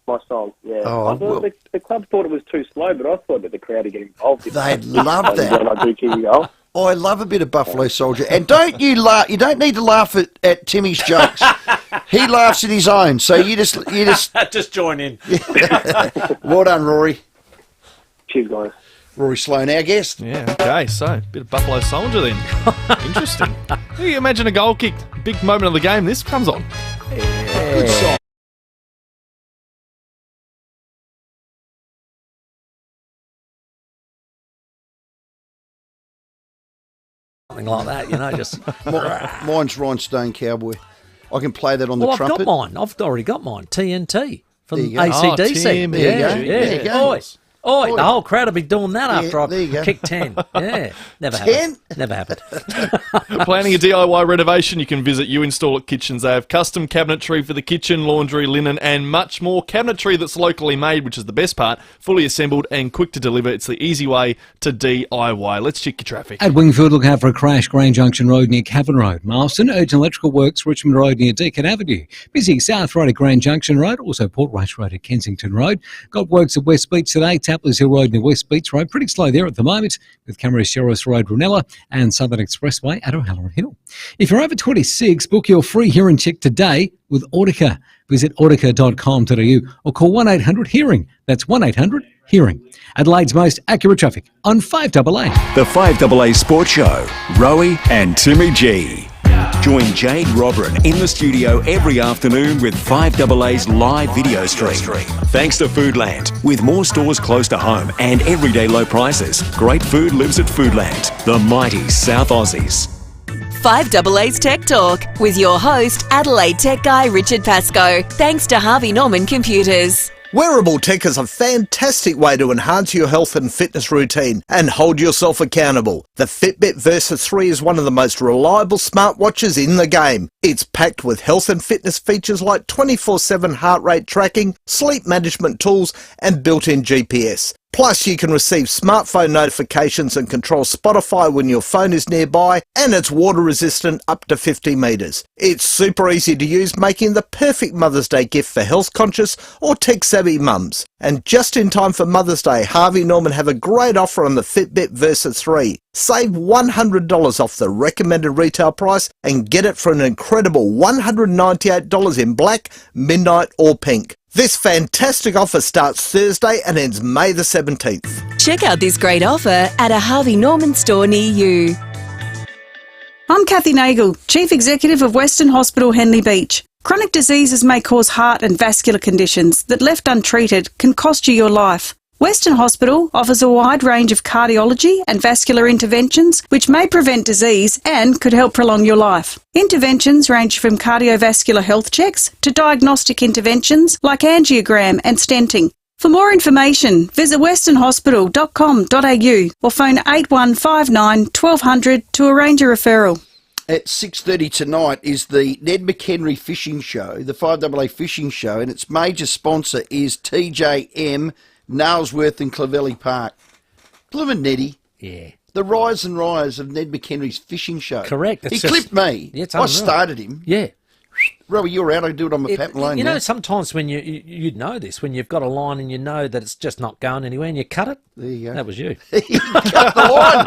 My song, yeah. Oh, the club thought it was too slow, but I thought that the crowd would get involved. They'd love that. When I do Kiwi Goal. Oh, I love a bit of Buffalo Soldier. And don't you laugh? You don't need to laugh at Timmy's jokes. He laughs at his own, so you just just join in. Well done, Rory. Cheers, guys. Rory Sloane, our guest. Yeah, okay, so a bit of Buffalo Soldier then. Interesting. You imagine a goal kick, big moment of the game, this comes on. Yeah. Good song. Something like that, just... Mine's Rhinestone Cowboy. I can play that on the trumpet. I've got mine. I've already got mine. TNT from AC/DC. AC/DC. There you go. Oi, the whole crowd will be doing that after I kick 10. Yeah, never 10? happened. Never happened. Planning a DIY renovation, you can visit You Install It Kitchens. They have custom cabinetry for the kitchen, laundry, linen, and much more. Cabinetry that's locally made, which is the best part, fully assembled and quick to deliver. It's the easy way to DIY. Let's check your traffic. At Wingfield, look out for a crash, Grand Junction Road near Cavan Road. Marston, urgent electrical works, Richmond Road near Deakin Avenue. Busy South Road at Grand Junction Road, also Port Rice Road at Kensington Road. Got works at West Beach today, Taplers Hill Road near West Beach Road. Pretty slow there at the moment with Camaroceros Road, Runella, and Southern Expressway at O'Halloran Hill. If you're over 26, book your free hearing check today with Audica. Visit audica.com.au or call 1-800-HEARING. That's 1-800-HEARING. Adelaide's most accurate traffic on 5AA. The 5AA Sports Show, Rowey and Timmy G. Join Jade Robrin in the studio every afternoon with 5AA's live video stream. Thanks to Foodland. With more stores close to home and everyday low prices, great food lives at Foodland, the mighty South Aussies. 5AA's Tech Talk with your host, Adelaide tech guy Richard Pascoe. Thanks to Harvey Norman Computers. Wearable tech is a fantastic way to enhance your health and fitness routine and hold yourself accountable. The Fitbit Versa 3 is one of the most reliable smartwatches in the game. It's packed with health and fitness features like 24/7 heart rate tracking, sleep management tools, and built-in GPS. Plus, you can receive smartphone notifications and control Spotify when your phone is nearby, and it's water resistant up to 50 metres. It's super easy to use, making the perfect Mother's Day gift for health-conscious or tech-savvy mums. And just in time for Mother's Day, Harvey Norman have a great offer on the Fitbit Versa 3. Save $100 off the recommended retail price and get it for an incredible $198 in black, midnight or pink. This fantastic offer starts Thursday and ends May the 17th. Check out this great offer at a Harvey Norman store near you. I'm Kathy Nagel, Chief Executive of Western Hospital Henley Beach. Chronic diseases may cause heart and vascular conditions that, left untreated, can cost you your life. Western Hospital offers a wide range of cardiology and vascular interventions which may prevent disease and could help prolong your life. Interventions range from cardiovascular health checks to diagnostic interventions like angiogram and stenting. For more information, visit westernhospital.com.au or phone 8159 1200 to arrange a referral. At 6:30 tonight is the Ned McHenry Fishing Show, the 5AA Fishing Show, and its major sponsor is TJM, Nailsworth and Clavelli Park. Bloomin' Neddy. Yeah. The rise and rise of Ned McHenry's Fishing Show. Correct. He clipped me. Yeah, it's I unreal. started him. Yeah. Rowie, you're out. I do it on my Pat Malone. You know, sometimes when you'd know this, when you've got a line and you know that it's just not going anywhere and you cut it. There you go. That was you. He cut the line.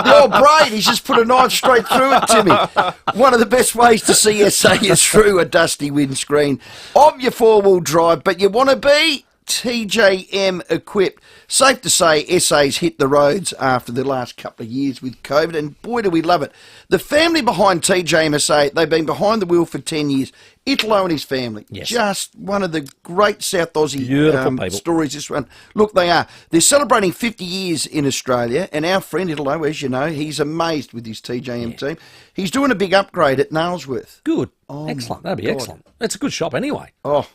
The old brain, he's just put a knife straight through it to me. One of the best ways to see SA is through a dusty windscreen of your four-wheel drive, but you want to be TJM equipped. Safe to say SA's hit the roads after the last couple of years with COVID, and boy do we love it. The family behind TJM SA, they've been behind the wheel for 10 years. Italo and his family. Yes. Just one of the great South Aussie Beautiful stories this one. Look, they are. They're celebrating 50 years in Australia, and our friend Italo, as you know, he's amazed with his TJM team. He's doing a big upgrade at Nailsworth. Good. Oh, excellent. That'd be God. excellent. It's a good shop anyway. Oh.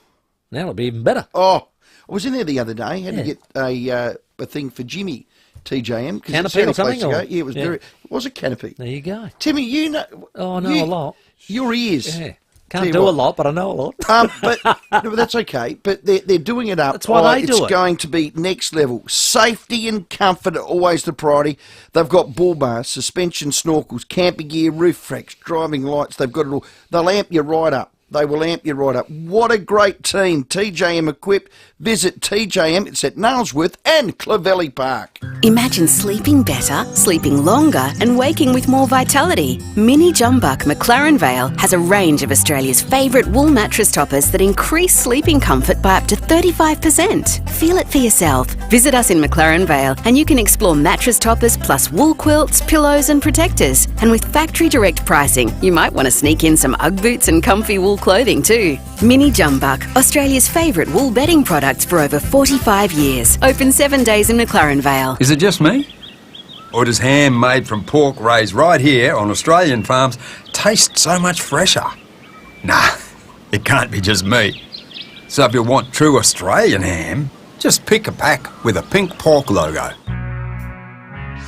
Now it'll be even better. Oh. I was in there the other day. Had to get a thing for Jimmy, TJM. Canopy or something? Yeah, it was very. It was a canopy. There you go. Timmy, you know. Oh, I know a lot. Your ears. Yeah. Can't do a lot, but I know a lot. But that's okay. But they're doing it up. That's why they do it. It's going to be next level. Safety and comfort are always the priority. They've got bull bars, suspension, snorkels, camping gear, roof racks, driving lights. They've got it all. They'll amp you right up. They will amp you right up. What a great team. TJM equipped. Visit TJM. It's at Nailsworth and Clovelly Park. Imagine sleeping better, sleeping longer, and waking with more vitality. Mini Jumbuck McLaren Vale has a range of Australia's favourite wool mattress toppers that increase sleeping comfort by up to 35%. Feel it for yourself. Visit us in McLaren Vale and you can explore mattress toppers plus wool quilts, pillows and protectors. And with factory direct pricing, you might want to sneak in some Ugg boots and comfy wool clothing too. Mini Jumbuck, Australia's favourite wool bedding products for over 45 years. Open 7 days in McLaren Vale. Is it just me? Or does ham made from pork raised right here on Australian farms taste so much fresher? Nah, it can't be just me. So if you want true Australian ham, just pick a pack with a pink pork logo.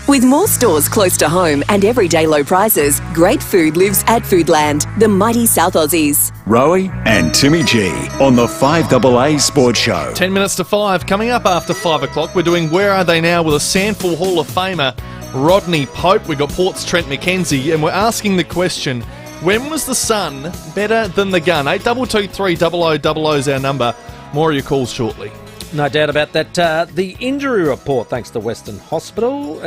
With more stores close to home and everyday low prices, great food lives at Foodland, the mighty South Aussies. Rowey and Timmy G on the 5AA Sports Show. 10 minutes to 5. Coming up after 5 o'clock, we're doing Where Are They Now with a Sandful Hall of Famer, Rodney Pope. We've got Port's Trent McKenzie, and we're asking the question, when was the sun better than the gun? 8223 0000 is our number. More of your calls shortly. No doubt about that. The injury report, thanks to Western Hospital.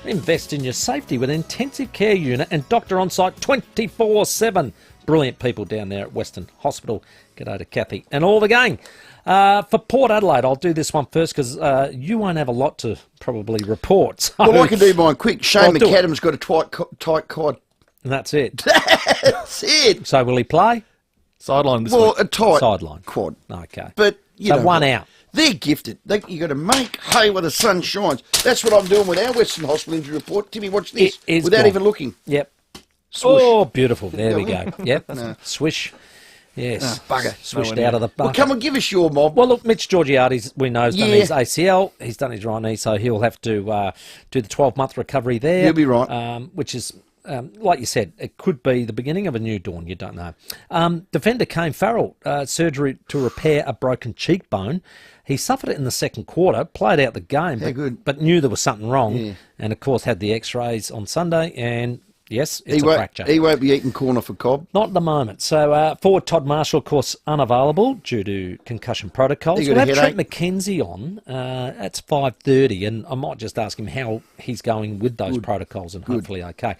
Invest in your safety with an intensive care unit and doctor on site 24/7. Brilliant people down there at Western Hospital. G'day to Kathy and all the gang. For Port Adelaide, I'll do this one first because you won't have a lot to probably report. So well, I can do mine quick. Shane McAdams got a tight cod. And that's it. That's it. So will he play? Sideline this well, week. a tight sideline quad. Okay. But, you know, one out. They're gifted. You got to make hay where the sun shines. That's what I'm doing with our Western Hospital injury report. Timmy, watch this. Without even looking. Yep. Swoosh. Oh, beautiful. There we go. Yep. No. Swish. Yes. Bugger. Swished out of the bucket. Well, come on, give us your mob. Well, look, Mitch Georgiades, we know, has done his ACL. He's done his right knee, so he'll have to do the 12-month recovery there. You'll be right. Which is, like you said, it could be the beginning of a new dawn. You don't know. Defender Kane Farrell, surgery to repair a broken cheekbone. He suffered it in the second quarter, played out the game, but knew there was something wrong. Yeah. And, of course, had the x-rays on Sunday and... Yes, it's a fracture. He won't be eating corner for Cobb. Not at the moment. So forward Todd Marshall, of course, unavailable due to concussion protocols. We'll have Trent McKenzie on. That's 5:30, and I might just ask him how he's going with those protocols, and hopefully okay.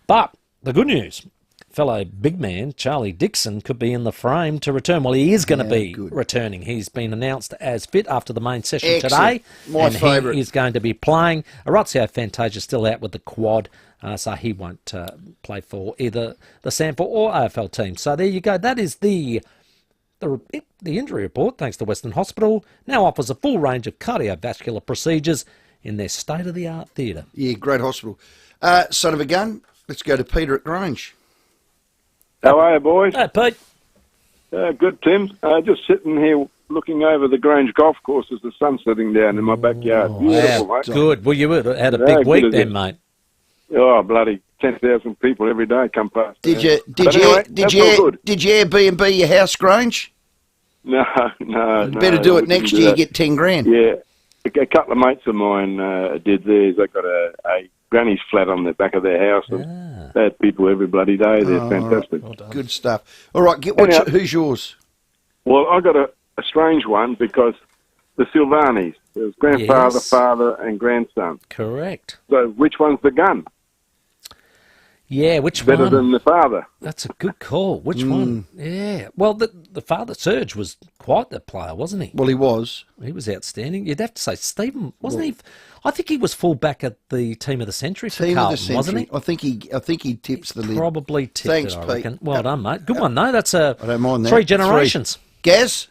But the good news, fellow big man Charlie Dixon could be in the frame to return. Well, he is going to be returning. He's been announced as fit after the main session today. My favourite. He is going to be playing. Orazio Fantasia still out with the quad. So he won't play for either the Sanford or AFL team. So there you go. That is the injury report, thanks to Western Hospital. Now offers a full range of cardiovascular procedures in their state-of-the-art theatre. Yeah, great hospital. Son of a gun, let's go to Peter at Grange. How are you, boys? Hey, Pete. Good, Tim. Just sitting here looking over the Grange golf course as the sun's setting down in my backyard. Beautiful, mate. Good. Well, you had a big week then, mate. Oh, bloody 10,000 people every day come past. Did you Airbnb your house, Grange? No. Better do it next year. Get 10 grand. Yeah, a couple of mates of mine did theirs. They got a granny's flat on the back of their house. And they had people every bloody day. They're fantastic. Well good stuff. All right, who's yours? Well, I got a strange one because the Silvanis. There's grandfather, father, and grandson. Correct. So which one's the gun? Yeah, which Better one? than the father. That's a good call. Which one? Yeah. Well, the father, Serge, was quite the player, wasn't he? Well, he was. He was outstanding. You'd have to say Stephen, wasn't he? I think he was full back at the team of the century for Carlton, wasn't he? I think he tips the lid. Probably tipped Thanks, it, I Pete. reckon. Well done, mate. Good one, though. That's I don't mind that. 3 generations. Gaz?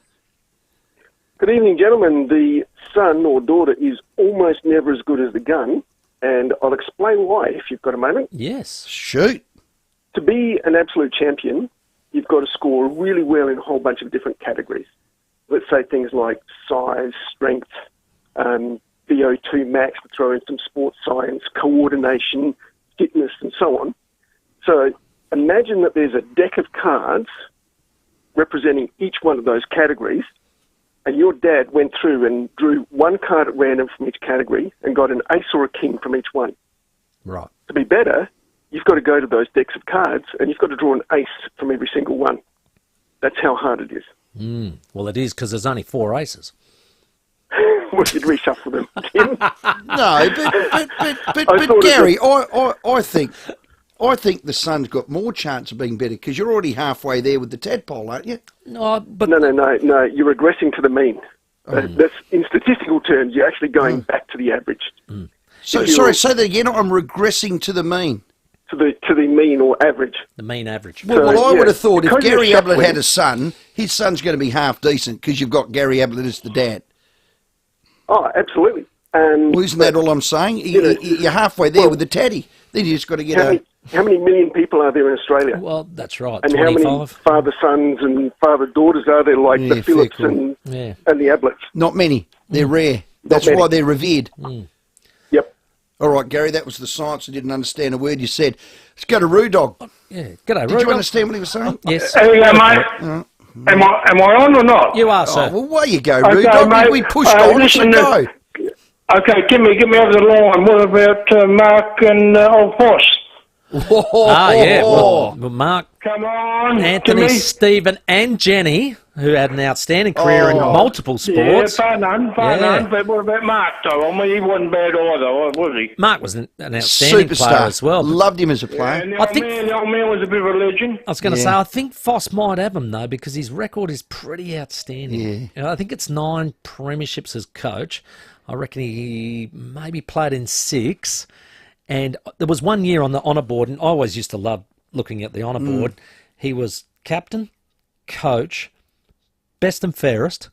Good evening, gentlemen. The son or daughter is almost never as good as the gun, and I'll explain why if you've got a moment. Yes. Shoot. To be an absolute champion, you've got to score really well in a whole bunch of different categories. Let's say things like size, strength, VO2 max, to throw in some sports science, coordination, fitness, and so on. So imagine that there's a deck of cards representing each one of those categories, and your dad went through and drew one card at random from each category and got an ace or a king from each one. Right. To be better, you've got to go to those decks of cards and you've got to draw an ace from every single one. That's how hard it is. Well, it is because there's only 4 aces. Well, you'd reshuffle them, Tim. but Gary, I think the Sun's got more chance of being better because you're already halfway there with the tadpole, aren't you? No, but No. You're regressing to the mean. That's in statistical terms. You're actually going back to the average. So sorry, say that again. I'm regressing to the mean. To the mean or average. The mean average. Well, I would have thought if because Gary you're Ablett had shuffling- a son, his son's going to be half decent because you've got Gary Ablett as the dad. Oh, absolutely. Well, isn't that all I'm saying? You're halfway there with the taddy. Then you just got to get how many million people are there in Australia? Well, that's right. And 25. how many father-sons and father-daughters are there like the Phillips and the Ablets? Not many. They're rare. That's many. why they're revered. Yep. All right, Gary, that was the science. I didn't understand a word you said. Let's go to Rudog. Yeah, g'day, Did you understand what he was saying? Yes. There we go, mate. Am I on or not? You are, sir. Well, where you go, Okay, Rudog? mate. We pushed on, listen, so go. Okay, Timmy, get me over the line. What about Mark and Old Foss? Yeah. Well, Mark, Come on, Anthony, Timmy. Stephen, and Jenny, who had an outstanding career in multiple sports. Yeah, none. But what about Mark, though? I mean, he wasn't bad either, was he? Mark was an outstanding player as well. Loved him as a player. And the old man was a bit of a legend. I was going to say, I think Foss might have him, though, because his record is pretty outstanding. I think it's 9 premierships as coach. I reckon he maybe played in 6. And there was one year on the honour board, and I always used to love looking at the honour board. He was captain, coach, best and fairest,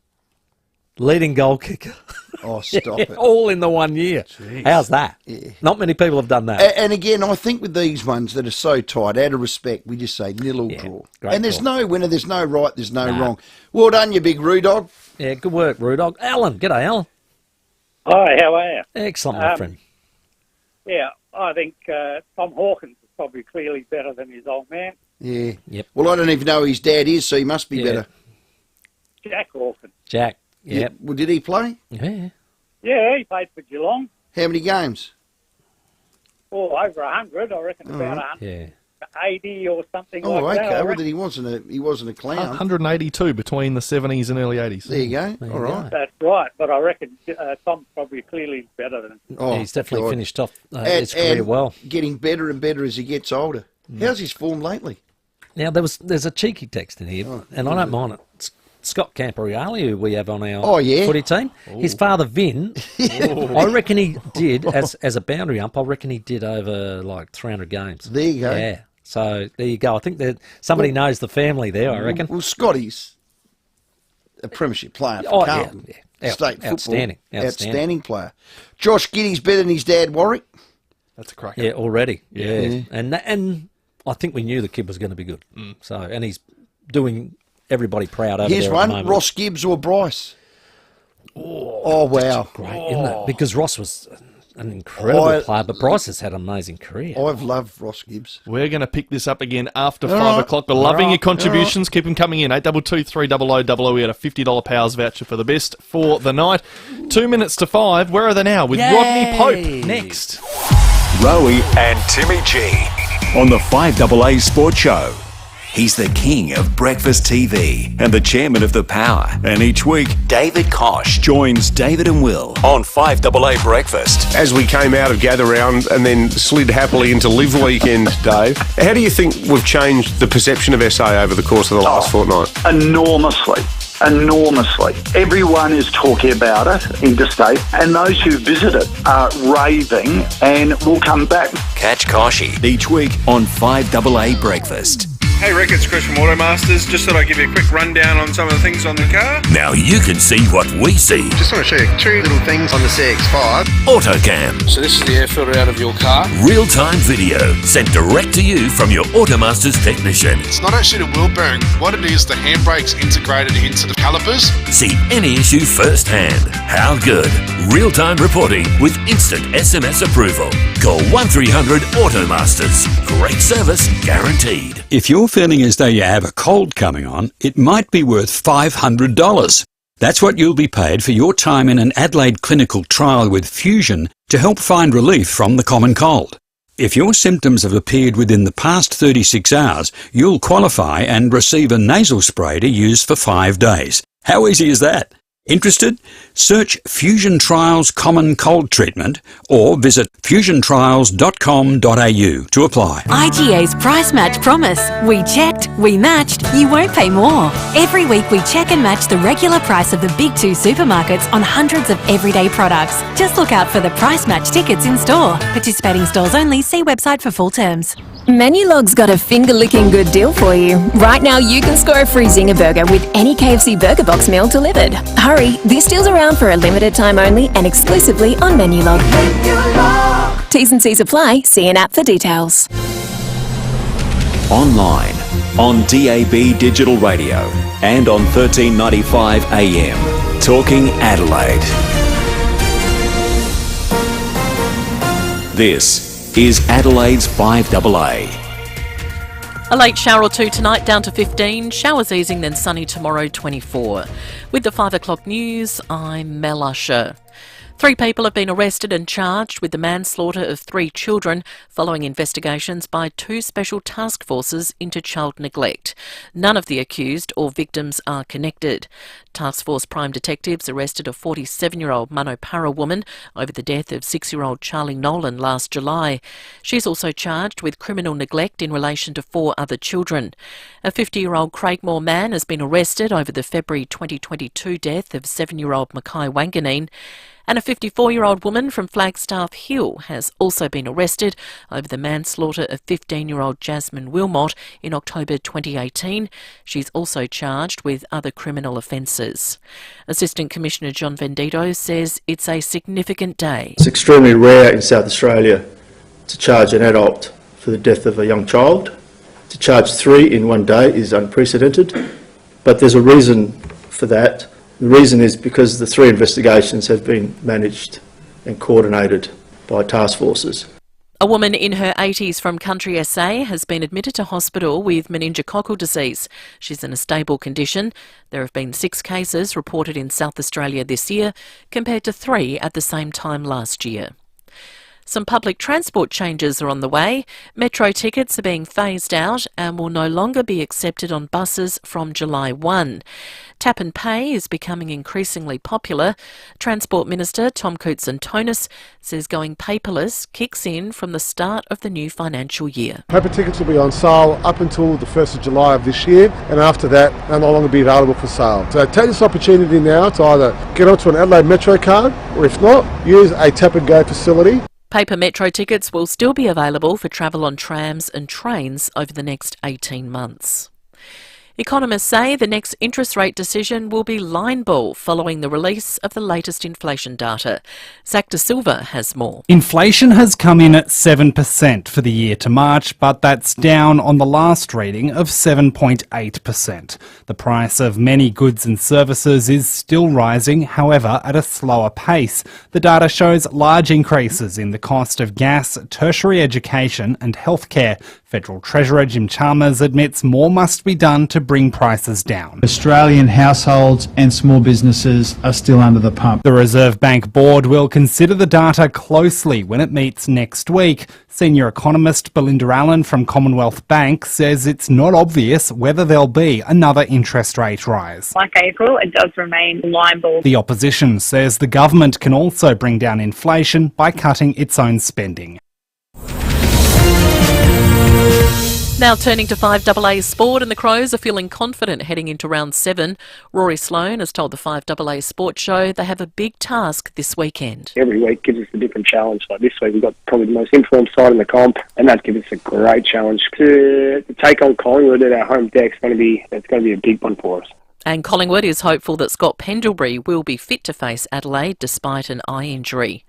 leading goal kicker. Oh, stop it. All in the 1 year. Jeez. How's that? Yeah. Not many people have done that. And again, I think with these ones that are so tight, out of respect, we just say nil or draw. And there's no winner, there's no right, there's no wrong. Well done, you big Rudog. Yeah, good work, Rudog. Alan, g'day, Alan. Hi, how are you? Excellent, my friend. Yeah, I think Tom Hawkins is probably clearly better than his old man. Yeah. Yep. Well, I don't even know who his dad is, so he must be better. Jack Hawkins. Jack, yep. Well, did he play? Yeah. Yeah, he played for Geelong. How many games? Oh, over 100, I reckon, about 180 or something Oh, like okay. that. Well, then he wasn't a clown. 182 between the 70s and early 80s. There you go. All right. That's right, but I reckon Tom's probably clearly better than Oh, he's definitely God. finished off his career well. Getting better and better as he gets older. How's his form lately? Now, there's a cheeky text in here, and I don't mind it. It's Scott Camporeale, who we have on our footy team. His father, Vin, I reckon he did, as a boundary ump, I reckon he did over like 300 games. There you go. Yeah. So there you go. I think that somebody knows the family there, I reckon. Well, Scotty's a premiership player for Carlton. Yeah. State Outstanding. football. Outstanding player. Josh Giddey's better than his dad, Warwick. That's a cracker. Yeah, already. Yeah. And I think we knew the kid was going to be good. So, and he's doing everybody proud over Here's there at one, the moment. Ross Gibbs or Bryce. Oh, wow. Great, isn't it? Because Ross was an incredible player, but Bryce has had an amazing career. I've loved Ross Gibbs. We're going to pick this up again after 5 right. o'clock. We're loving your contributions. Keep them coming in. 8223 0000. We had a $50 Powers voucher for the best for the night. 2 minutes to 5. Where are they now? With Rodney Pope next. Rowey and Timmy G on the 5AA Sports Show. He's the king of breakfast TV and the chairman of the Power. And each week, David Kosh joins David and Will on 5AA Breakfast. As we came out of Gather Round and then slid happily into Live Weekend, Dave, how do you think we've changed the perception of SA over the course of the last fortnight? Enormously. Everyone is talking about it interstate, and those who visit it are raving and will come back. Catch Koshy each week on 5AA Breakfast. Hey Rick, it's Chris from Automasters. Just thought I'd give you a quick rundown on some of the things on the car. Now you can see what we see. Just want to show you 2 little things on the CX-5. AutoCam. So this is the air filter out of your car. Real-time video sent direct to you from your Automasters technician. It's not actually the wheel bearing. What it is, the handbrake's integrated into the calipers. See any issue firsthand. How good? Real-time reporting with instant SMS approval. Call 1300 Automasters. Great service guaranteed. If you're feeling as though you have a cold coming on, it might be worth $500. That's what you'll be paid for your time in an Adelaide clinical trial with Fusion to help find relief from the common cold. If your symptoms have appeared within the past 36 hours, you'll qualify and receive a nasal spray to use for 5 days. How easy is that? Interested? Search Fusion Trials Common Cold Treatment or visit fusiontrials.com.au to apply. IGA's Price Match Promise. We checked, we matched, you won't pay more. Every week we check and match the regular price of the big 2 supermarkets on hundreds of everyday products. Just look out for the Price Match tickets in store. Participating stores only. See website for full terms. Menulog's got a finger-licking good deal for you. Right now you can score a free Zinger burger with any KFC Burger Box meal delivered. Hurry, this deal's around for a limited time only and exclusively on Menulog. T's and C's apply. See an app for details. Online, on DAB Digital Radio and on 1395 AM. Talking Adelaide. This is Adelaide's 5AA. A late shower or two tonight, down to 15. Showers easing, then sunny tomorrow, 24. With the 5 o'clock news, I'm Mel Usher. 3 people have been arrested and charged with the manslaughter of 3 children following investigations by 2 special task forces into child neglect. None of the accused or victims are connected. Task Force Prime Detectives arrested a 47-year-old Manopara woman over the death of 6-year-old Charlie Nolan last July. She's also charged with criminal neglect in relation to 4 other children. A 50-year-old Craigmore man has been arrested over the February 2022 death of 7-year-old Mackay Wanganeen. And a 54-year-old woman from Flagstaff Hill has also been arrested over the manslaughter of 15-year-old Jasmine Wilmot in October 2018. She's also charged with other criminal offences. Assistant Commissioner John Vendito says it's a significant day. It's extremely rare in South Australia to charge an adult for the death of a young child. To charge 3 in one day is unprecedented, but there's a reason for that. The reason is because the 3 investigations have been managed and coordinated by task forces. A woman in her 80s from Country SA has been admitted to hospital with meningococcal disease. She's in a stable condition. There have been 6 cases reported in South Australia this year, compared to 3 at the same time last year. Some public transport changes are on the way. Metro tickets are being phased out and will no longer be accepted on buses from July 1. Tap and pay is becoming increasingly popular. Transport Minister Tom Koutson-Tonis says going paperless kicks in from the start of the new financial year. Paper tickets will be on sale up until the 1st of July of this year, and after that they'll no longer be available for sale. So take this opportunity now to either get onto an Adelaide Metro card, or if not, use a tap and go facility. Paper Metro tickets will still be available for travel on trams and trains over the next 18 months. Economists say the next interest rate decision will be line ball following the release of the latest inflation data. Zach De Silva has more. Inflation has come in at 7% for the year to March, but that's down on the last reading of 7.8%. The price of many goods and services is still rising, however, at a slower pace. The data shows large increases in the cost of gas, tertiary education and healthcare. Federal Treasurer Jim Chalmers admits more must be done to bring prices down. Australian households and small businesses are still under the pump. The Reserve Bank Board will consider the data closely when it meets next week. Senior economist Belinda Allen from Commonwealth Bank says it's not obvious whether there'll be another interest rate rise. Like April, it does remain line ball. The opposition says the government can also bring down inflation by cutting its own spending. Now turning to 5AA Sport, and the Crows are feeling confident heading into round 7. Rory Sloane has told the 5AA Sport Show they have a big task this weekend. Every week gives us a different challenge. Like this week we've got probably the most informed side in the comp, and that gives us a great challenge. To take on Collingwood at our home deck, it's going to be a big one for us. And Collingwood is hopeful that Scott Pendlebury will be fit to face Adelaide despite an eye injury.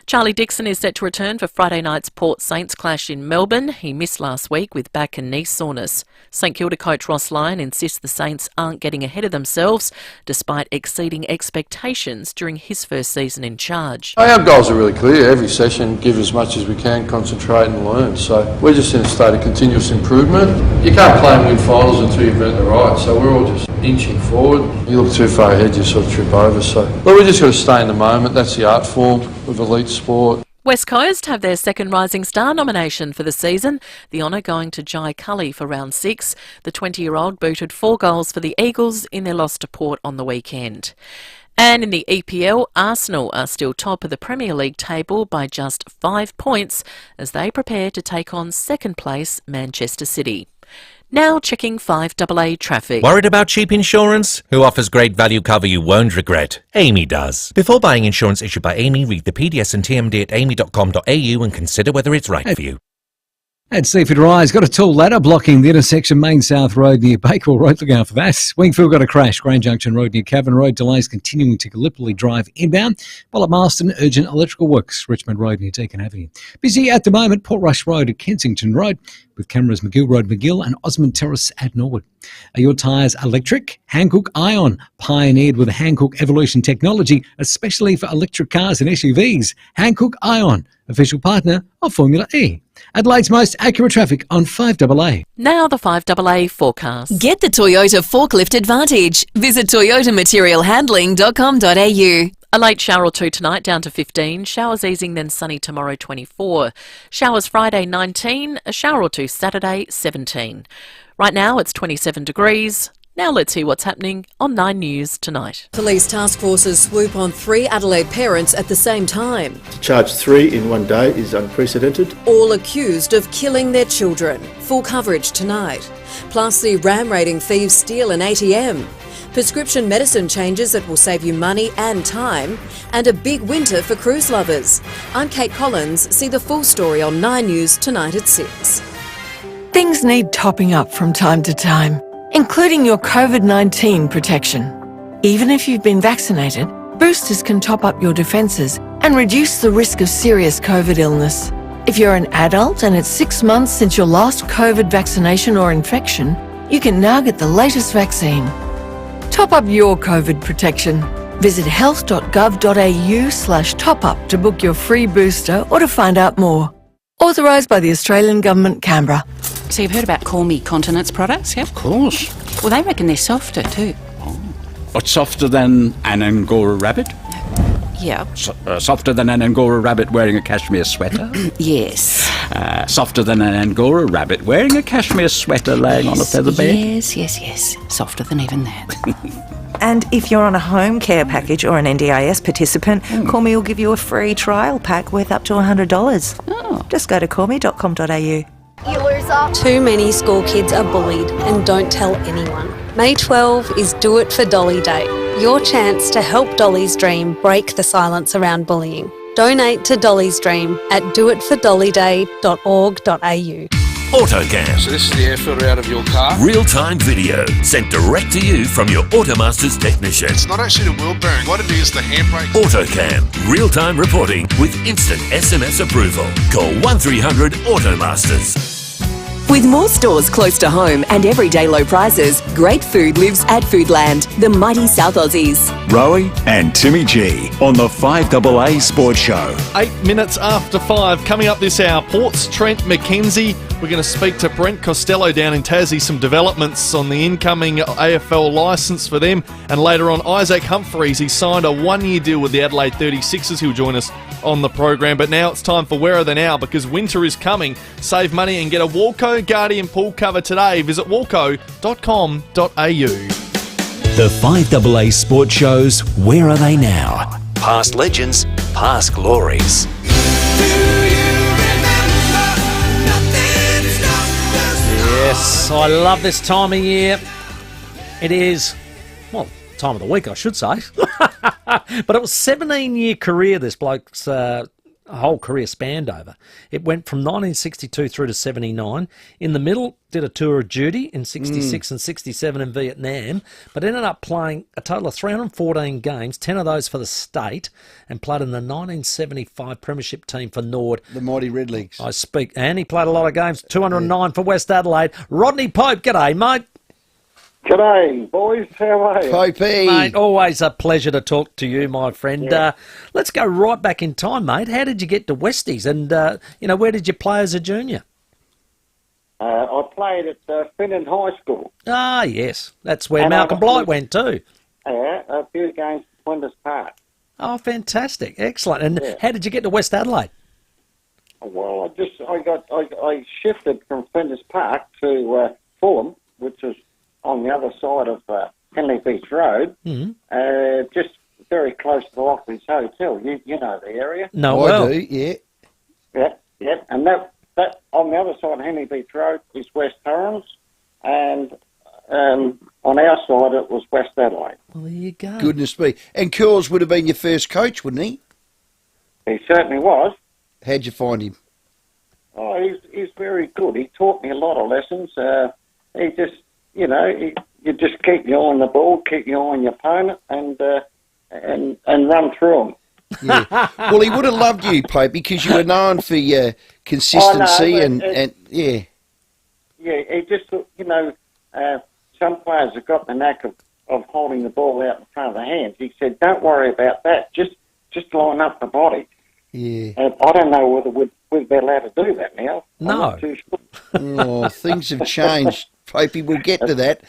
Charlie Dixon is set to return for Friday night's Port Saints clash in Melbourne. He missed last week with back and knee soreness. St Kilda coach Ross Lyon insists the Saints aren't getting ahead of themselves despite exceeding expectations during his first season in charge. Our goals are really clear. Every session, give as much as we can, concentrate and learn. So we're just in a state of continuous improvement. You can't play and win finals until you've earned the right. So we're all just inching forward. You look too far ahead, you sort of trip over. So but we just got to stay in the moment. That's the art form of elite sport. West Coast have their second Rising Star nomination for the season, the honour going to Jai Cully for round 6. The 20-year-old booted 4 goals for the Eagles in their loss to Port on the weekend. And in the EPL, Arsenal are still top of the Premier League table by just 5 points as they prepare to take on second place Manchester City. Now checking 5AA traffic. Worried about cheap insurance? Who offers great value cover you won't regret? Amy does. Before buying insurance issued by Amy, read the PDS and TMD at amy.com.au and consider whether it's right for you. At Seaford Rise, got a tall ladder blocking the intersection Main South Road near Bakewell Road. Look out for that. Wingfield got a crash. Grand Junction Road near Cavan Road. Delays continuing to Gallipoli Drive inbound. While at Marston, urgent electrical works. Richmond Road near Deakin Avenue. Busy at the moment, Portrush Road at Kensington Road, with cameras McGill Road, McGill, and Osmond Terrace at Norwood. Are your tyres electric? Hankook Ion, pioneered with Hankook Evolution technology, especially for electric cars and SUVs. Hankook Ion, official partner of Formula E. Adelaide's most accurate traffic on 5AA. Now the 5AA forecast. Get the Toyota Forklift Advantage. Visit toyotamaterialhandling.com.au. A late shower or two tonight, down to 15. Showers easing, then sunny tomorrow, 24. Showers Friday, 19. A shower or two Saturday, 17. Right now, it's 27 degrees. Now let's hear what's happening on 9 News tonight. Police task forces swoop on 3 Adelaide parents at the same time. To charge 3 in one day is unprecedented. All accused of killing their children. Full coverage tonight. Plus the ram raiding thieves steal an ATM. Prescription medicine changes that will save you money and time, and a big winter for cruise lovers. I'm Kate Collins. See the full story on 9 News tonight at 6. Things need topping up from time to time, including your COVID-19 protection. Even if you've been vaccinated, boosters can top up your defences and reduce the risk of serious COVID illness. If you're an adult and it's 6 months since your last COVID vaccination or infection, you can now get the latest vaccine. Top up your COVID protection. Visit health.gov.au/top-up to book your free booster or to find out more. Authorised by the Australian Government, Canberra. So you've heard about Call Me Continence products, yeah? Of course. Well, they reckon they're softer too. What's softer than an Angora rabbit? Yeah. Softer than an Angora rabbit wearing a cashmere sweater? Yes. Softer than an Angora rabbit wearing a cashmere sweater laying on a feather bed? Yes. Softer than even that. And if you're on a home care package or an NDIS participant, Call Me will give you a free trial pack worth up to $100. Oh. Just go to callme.com.au. You loser. Too many school kids are bullied and don't tell anyone. May 12 is Do It for Dolly Day. Your chance to help Dolly's Dream break the silence around bullying. Donate to Dolly's Dream at doitfordollyday.org.au. AutoCam. So this is the air filter out of your car. Real-time video sent direct to you from your Automasters technician. It's not actually the wheel bearing. What it is, the handbrake. AutoCam. Real-time reporting with instant SMS approval. Call 1300 Automasters. With more stores close to home and everyday low prices, great food lives at Foodland, the mighty South Aussies. Rowey and Timmy G on the 5AA Sports Show. 8 minutes after 5. Coming up this hour, Port's Trent Mackenzie. We're going to speak to Brent Costello down in Tassie. Some developments on the incoming AFL licence for them. And later on, Isaac Humphries. He signed a 1-year deal with the Adelaide 36ers. He'll join us on the program. But now it's time for Where Are They Now? Because winter is coming. Save money and get a Walco Guardian pool cover today. Visit walco.com.au. The 5AA Sports Show's Where Are They Now? Past legends, past glories. Yes, I love this time of year. It is, well, time of the week, I should say. But it was a 17-year career this bloke's whole career spanned over. It went from 1962 through to 79. In the middle, did a tour of duty in 66 and 67 in Vietnam, but ended up playing a total of 314 games, 10 of those for the state, and played in the 1975 Premiership team for Nord. The mighty Redlegs. And he played a lot of games, 209 for West Adelaide. Rodney Pope, g'day, mate. G'day, boys. How are you? Popey. Mate, always a pleasure to talk to you, my friend. Yeah. Let's go right back in time, mate. How did you get to Westies? And, where did you play as a junior? I played at Finnan High School. Ah, yes. That's where And Malcolm Blight went too. Yeah, a few games at Flinders Park. Oh, fantastic. Excellent. And how did you get to West Adelaide? Well, I shifted from Flinders Park to Fulham, which is on the other side of Henley Beach Road, just very close to the Lockleys Hotel. You know the area? No, well. I do, yeah. Yeah. And that on the other side of Henley Beach Road is West Torrens, and on our side it was West Adelaide. Well, there you go. Goodness me. And Coors would have been your first coach, wouldn't he? He certainly was. How'd you find him? Oh, he's very good. He taught me a lot of lessons. He just, you just keep your eye on the ball, keep your eye on your opponent, and run through them. Yeah. Well, he would have loved you, Pope, because you were known for your consistency and yeah. Yeah, he just, some players have got the knack of holding the ball out in front of the hands. He said, don't worry about that, just line up the body. Yeah. I don't know whether we'd be allowed to do that now. No. I'm not too sure. Oh, things have changed, Popey. We'll get to that.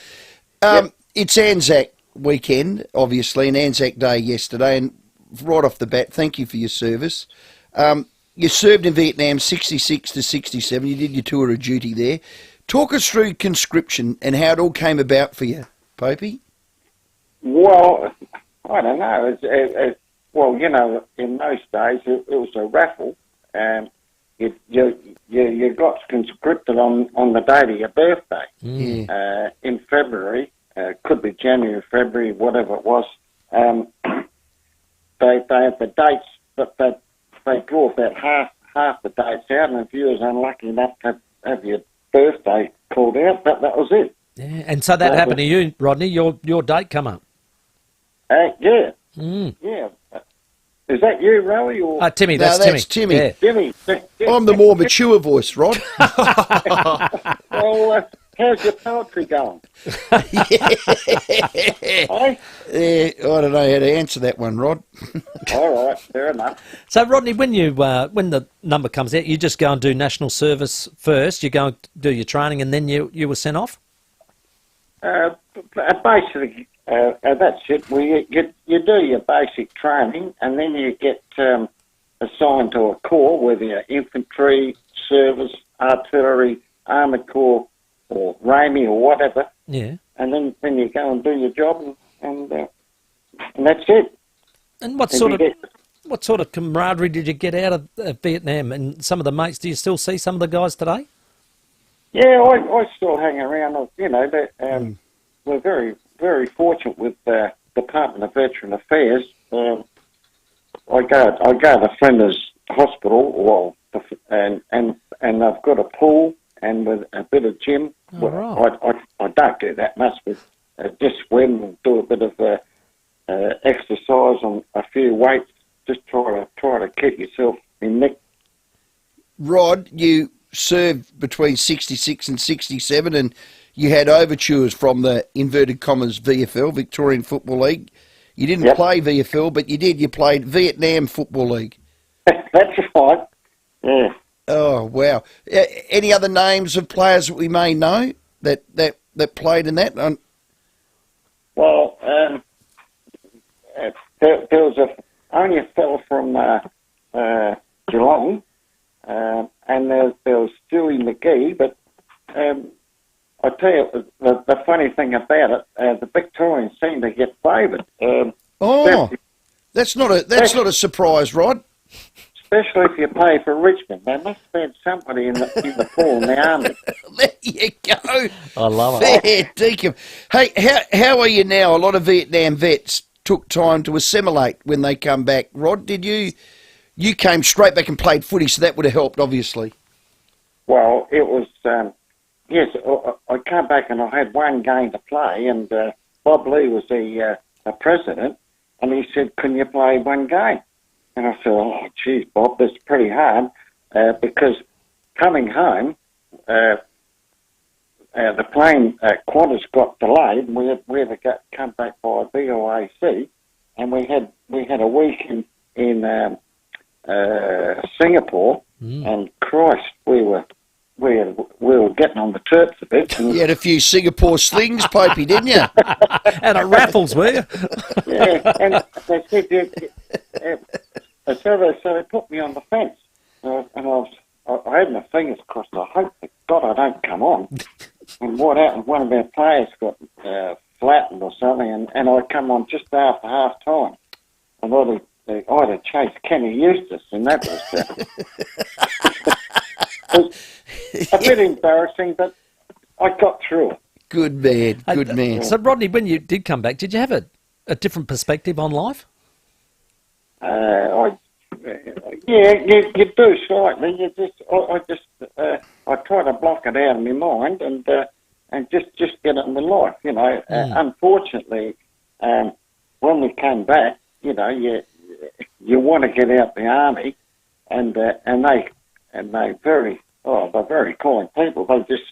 It's Anzac weekend, obviously, and Anzac Day yesterday, and right off the bat, thank you for your service. You served in Vietnam 66 to 67. You did your tour of duty there. Talk us through conscription and how it all came about for you, Popey. Well, I don't know. Well, in those days it was a raffle, and you got conscripted on the date of your birthday. In February, could be January, February, whatever it was. They have the dates, but they draw about half the dates out, and if you was unlucky enough to have your birthday called out, that was it. Yeah, and so that happened to you, Rodney. Your date come up. Yeah. Yeah. Is that you, Rowey? Or Timmy, that's Timmy. Yeah. Timmy. I'm the more mature voice, Rod. Well, how's your poetry going? I don't know how to answer that one, Rod. All right, fair enough. So, Rodney, when the number comes out, you just go and do national service first. You go and do your training, and then you were sent off. Basically, that's it. Well, you do your basic training, and then you get assigned to a corps, whether you're infantry, service, artillery, armoured corps, or Rowey, or whatever. Yeah. And then you go and do your job, and that's it. And what sort of camaraderie did you get out of Vietnam? And some of the mates, do you still see some of the guys today? Yeah, I still hang around. We're very, very fortunate with the Department of Veteran Affairs. I go to Flinders Hospital, and I've got a pool and with a bit of gym. Oh, right. I don't do that much, but just swim and do a bit of exercise on a few weights. Just try to keep yourself in nick. Rod, you served between 66 and 67, and you had overtures from the inverted commas VFL, Victorian Football League. You didn't play VFL, but you did. You played Vietnam Football League. That's right. Yeah. Oh, wow. Any other names of players that we may know that played in that? Well, there was only a fellow from Geelong, and there was Stewie McGee, but I tell you, the funny thing about it, the Victorians seem to get favoured. That's not a surprise, Rod. Especially if you play for Richmond. There must have been somebody in the pool in the army. There you go. I love it. Fair dinkum. Hey, how are you now? A lot of Vietnam vets took time to assimilate when they come back. Rod, did you You came straight back and played footy, so that would have helped, obviously. Well, it was, yes, I came back and I had one game to play, and Bob Lee was the president, and he said, can you play one game? And I said, oh, geez, Bob, that's pretty hard, because coming home, the plane Qantas got delayed, and we had to come back by VOAC, and we had a week in Singapore, and Christ, we were getting on the terps a bit. You had a few Singapore slings, Popey, didn't you? And a raffles, were you? Yeah, and they said, so they put me on the fence, and I had my fingers crossed. I hope to God I don't come on. And what happened? One of our players got flattened or something, and I come on just after half time, and I had to chase Kenny Eustace, and that was a bit embarrassing, but I got through it. Good man, good man. So, Rodney, when you did come back, did you have a different perspective on life? You do slightly. I try to block it out of my mind and just get on with life. You know, unfortunately, when we came back, you know, you want to get out the army, and they're very kind people. They just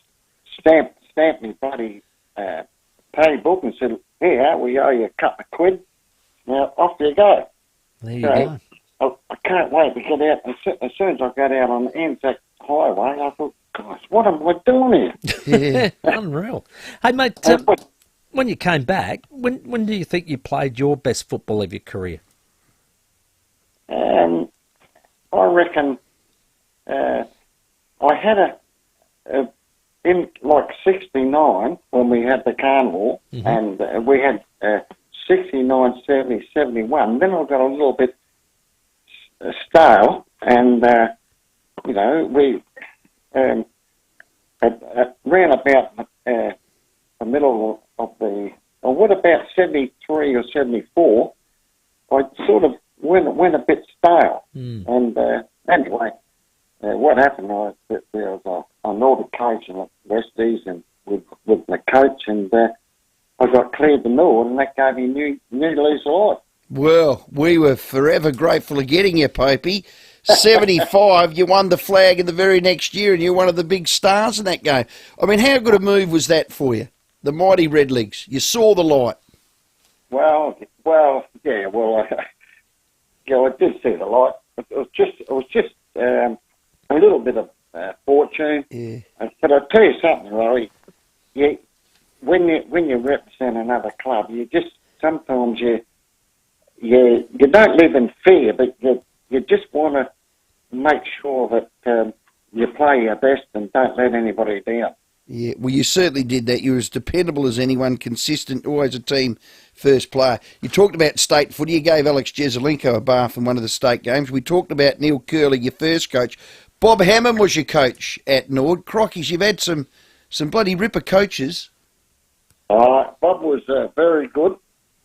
stamped me bloody pay book and said, "Here, we owe you a couple of quid. Now off you go." There you go. I can't wait to get out. As soon as I got out on the Anzac Highway, I thought, gosh, what am I doing here? Unreal. Hey, mate, when you came back, when do you think you played your best football of your career? I reckon I had in like 69 when we had the carnival, and we had 69, 70, 71. Then I got a little bit stale, and you know, we ran about the middle of what about 73 or 74? I sort of went a bit stale, and anyway, what happened was that there was an order coach in Westies and with my coach, and I got cleared the Nord, and that gave me new lease of life. Well, we were forever grateful of getting you, Popey. 75, you won the flag in the very next year, and you're one of the big stars in that game. I mean, how good a move was that for you? The mighty Redlegs. You saw the light. Well, yeah. I did see the light. It was just a little bit of fortune. Yeah. But I'll tell you something, Rowey. When you represent another club, you just sometimes you don't live in fear, but you just want to make sure that you play your best and don't let anybody down. Yeah, well, you certainly did that. You were as dependable as anyone, consistent, always a team first player. You talked about state footy. You gave Alex Jezelenko a bath in one of the state games. We talked about Neil Curley, your first coach. Bob Hammond was your coach at Nord. Crockies, you've had some bloody ripper coaches. Bob was very good,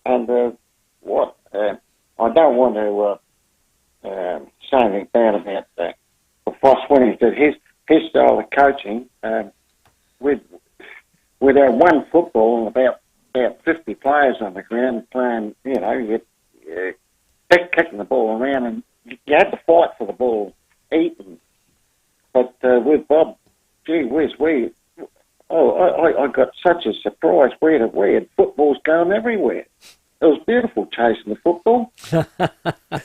and I don't want to say anything bad about the Foss when he did his style of coaching. With our one football and about 50 players on the ground playing, you know, you kicking the ball around, and you had to fight for the ball, eating. But with Bob, gee whiz, I got such a surprise. We had footballs going everywhere. It was beautiful chasing the football.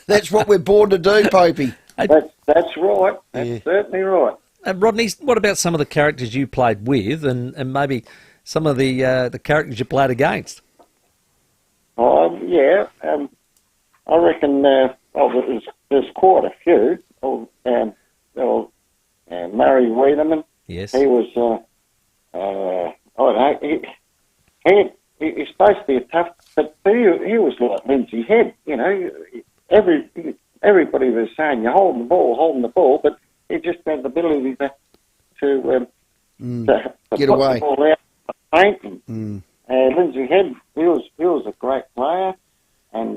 That's what we're born to do, Popey. That's right. That's certainly right. And Rodney, what about some of the characters you played with, and maybe some of the characters you played against? Yeah. I reckon there's quite a few. Murray Wiedemann. Yes. He was. I don't know. He's supposed to be a tough, but he was like Lindsay Head. You know, everybody was saying you're holding the ball, but he just had the ability to get away. The ball out paint. Lindsay Head, he was a great player, and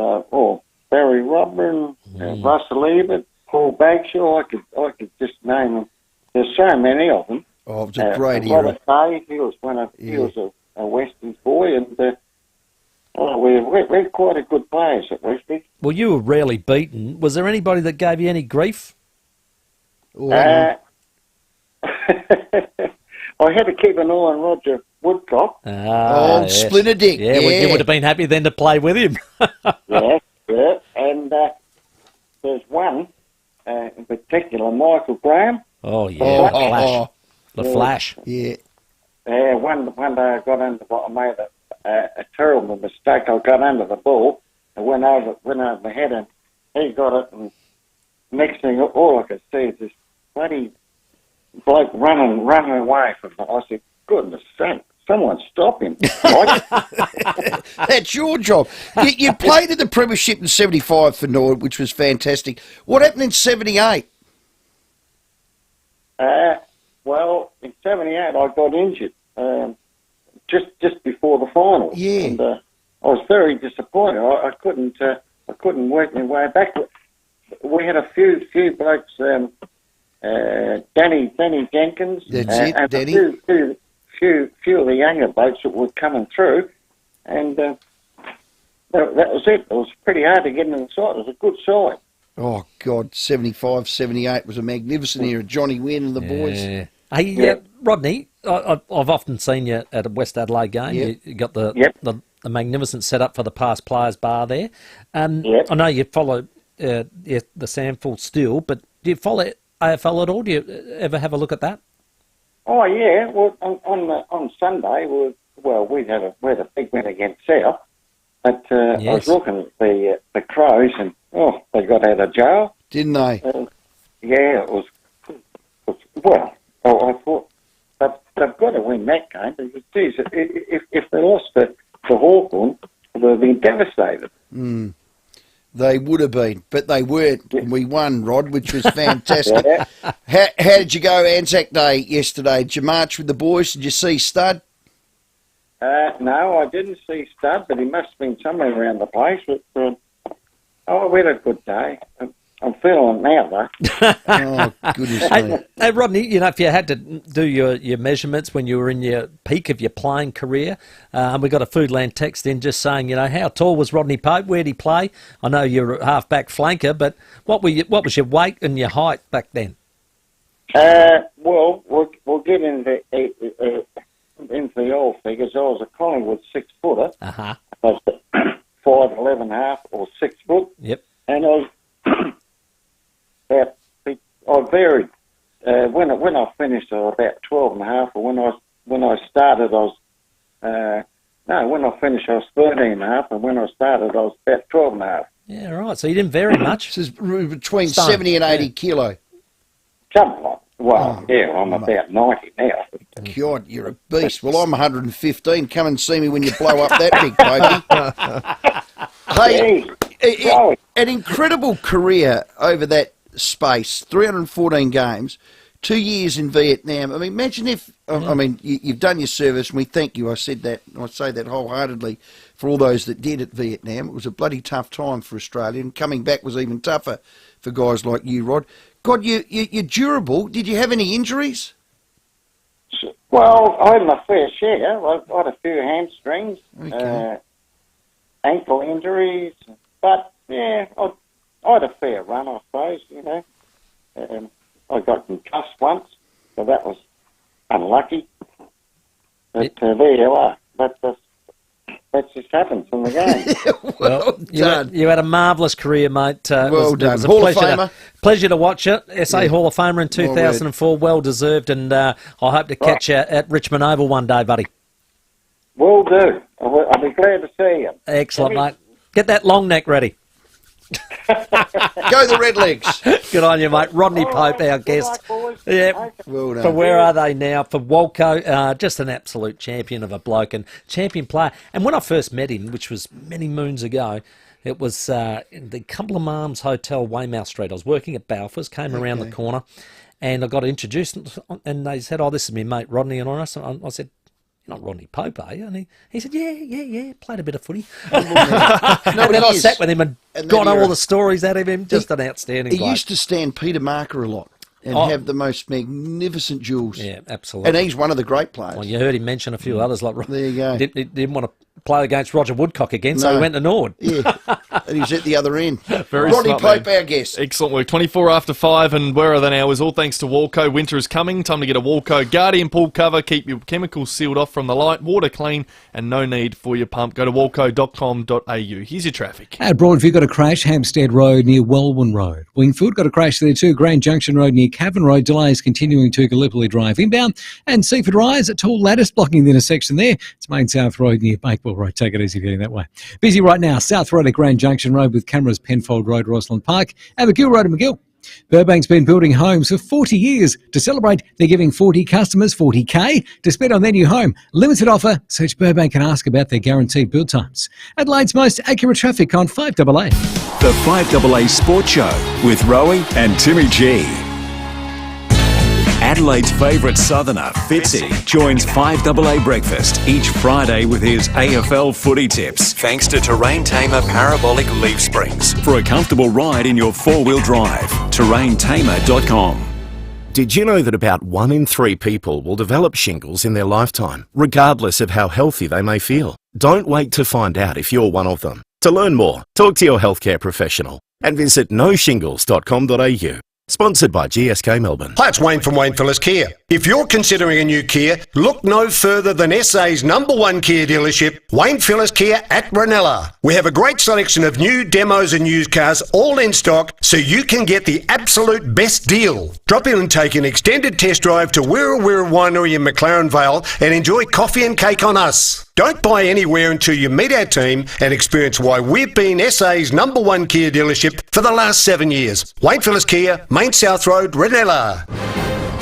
Barry Robin, Russell Ebert, Paul Bagshaw, I could just name them. There's so many of them. Oh, it was a great era. Robert Day, he was a Westies boy, and we're quite a good players at Westies. Well, you were rarely beaten. Was there anybody that gave you any grief? I had to keep an eye on Roger Woodcock. Yes. Splinter Dick. Yeah, well, you would have been happy then to play with him. Yeah. And there's one in particular, Michael Graham. Oh, yeah. Flash. The Yeah. Flash. Yeah. One day I got under, I made a terrible mistake. I got under the ball and went over my head, and he got it. And next thing, all I could see is this bloody bloke running away from me. I said, "Goodness sake, someone stop him!" That's your job. You played in the Premiership in '75 for Nord, which was fantastic. What happened in '78? Well, in '78 I got injured just before the final. Yeah. And I was very disappointed. I couldn't work my way back. We had a few blokes, Danny Jenkins. That's it, and Danny. A few of the younger blokes that were coming through, and that was it. It was pretty hard to get in the side. It was a good side. Oh, God, '75, '78 was a magnificent era. Johnny Wynn and the boys. Hey, Rodney, I've often seen you at a West Adelaide game. Yep. You got the magnificent setup for the past players bar there. I know you follow the Sandful still, but do you follow AFL at all? Do you ever have a look at that? Oh yeah. Well, on Sunday, we had a big win against South, but I was looking at the Crows, and they got out of jail, didn't they? Yeah, it was. Well, I thought they've got to win that game, because geez, if they lost to Hawthorn, they'd be devastated. They would have been, but they weren't. And we won, Rod, which was fantastic. How did you go Anzac Day yesterday? Did you march with the boys? Did you see Stud? No, I didn't see Stud, but he must have been somewhere around the place. But, we had a good day. I'm feeling it now, though. Oh, goodness me. Hey, Rodney, if you had to do your measurements when you were in your peak of your playing career, and we got a Foodland text in just saying, how tall was Rodney Pope? Where did he play? I know you're a half-back flanker, but what was your weight and your height back then? We'll get into the old figures. I was a Collingwood 6-footer. Uh-huh. I was 5'11.5" or 6 foot. Yep. And I was I varied. When I finished, I was about 12.5, or when I started, I was when I finished, I was 13.5, and when I started, I was about 12.5. Yeah, right. So you didn't vary much. This is between 70 and 80 kilo. Something like. Well, I'm about 90 now. God, you're a beast. Well, I'm 115. Come and see me when you blow up that big, Popey. Hey, an incredible career over that space, 314 games, 2 years in Vietnam. I mean, imagine if, you've done your service, and we thank you. I say that wholeheartedly for all those that did at Vietnam. It was a bloody tough time for Australia, and coming back was even tougher for guys like you, Rod. God, you're durable. Did you have any injuries? Well, I had my fair share. I had a few hamstrings, ankle injuries, but I had a fair run, I suppose. I got concussed once, so that was unlucky. But there you are. That just happens in the game. well done. You had a marvellous career, mate. Well done. It was a Hall of Famer. Pleasure to watch it. SA Hall of Famer in 2004, well deserved, and I hope to catch you at Richmond Oval one day, buddy. Will do. I'll be glad to see you. Excellent, mate. Get that long neck ready. Go the Redlegs. Good on you, mate. Rodney Pope, our guest. Yeah. Well done. For Where Are They Now? For Walco, just an absolute champion of a bloke and champion player. And when I first met him, which was many moons ago, it was in the Cumberland Arms Hotel, Weymouth Street. I was working at Balfour's, came around the corner, and I got introduced, and they said, "Oh, this is my mate Rodney," and I said, you're not Rodney Pope, are you? And he said, yeah, played a bit of footy. No, and then I sat with him and got all era. the stories out of him. Just an outstanding He bloke. used to stand Peter Marker a lot and have the most magnificent duels. Yeah, absolutely. And he's one of the great players. Well, you heard him mention a few others. Like There you go. He didn't want to play against Roger Woodcock again, so he went to Nord. Yeah, and he's at the other end. Very Rodney smart Pope, man. our guest. Excellent work. 24 after 5, and where are they now? Is all thanks to Walco. Winter is coming. Time to get a Walco Guardian pool cover. Keep your chemicals sealed off from the light, water clean, and no need for your pump. Go to walco.com.au. Here's your traffic. At Broadview, got a crash, Hampstead Road near Welwyn Road. Wingfield got a crash there too, Grand Junction Road near Cavan Road. Delays continuing to Gallipoli Drive inbound. And Seaford Rise, a tall lattice blocking the intersection there. It's Main South Road near Bakewell Road. Take it easy getting that way. Busy right now, South Road at Grand Junction Road with cameras Penfold Road, Rossland Park, and McGill Road at McGill. Burbank's been building homes for 40 years. To celebrate, they're giving 40 customers $40K to spend on their new home. Limited offer. Search Burbank and ask about their guaranteed build times. Adelaide's most accurate traffic on 5AA. The 5AA Sports Show with Rowey and Timmy G. Adelaide's favourite southerner, Fitzy, joins 5AA Breakfast each Friday with his AFL footy tips, thanks to Terrain Tamer Parabolic Leaf Springs. For a comfortable ride in your four-wheel drive, terraintamer.com. Did you know that about 1 in 3 people will develop shingles in their lifetime, regardless of how healthy they may feel? Don't wait to find out if you're one of them. To learn more, talk to your healthcare professional and visit noshingles.com.au. Sponsored by GSK Melbourne. Hi, it's Wayne from Wayne Phillips Kia. If you're considering a new Kia, look no further than SA's #1 Kia dealership, Wayne Phillips Kia at Ranella. We have a great selection of new demos and used cars, all in stock, so you can get the absolute best deal. Drop in and take an extended test drive to Wirra Wirra Winery in McLaren Vale and enjoy coffee and cake on us. Don't buy anywhere until you meet our team and experience why we've been SA's #1 Kia dealership for the last 7 years. Wayne Phillips Kia, Main South Road, Ranella.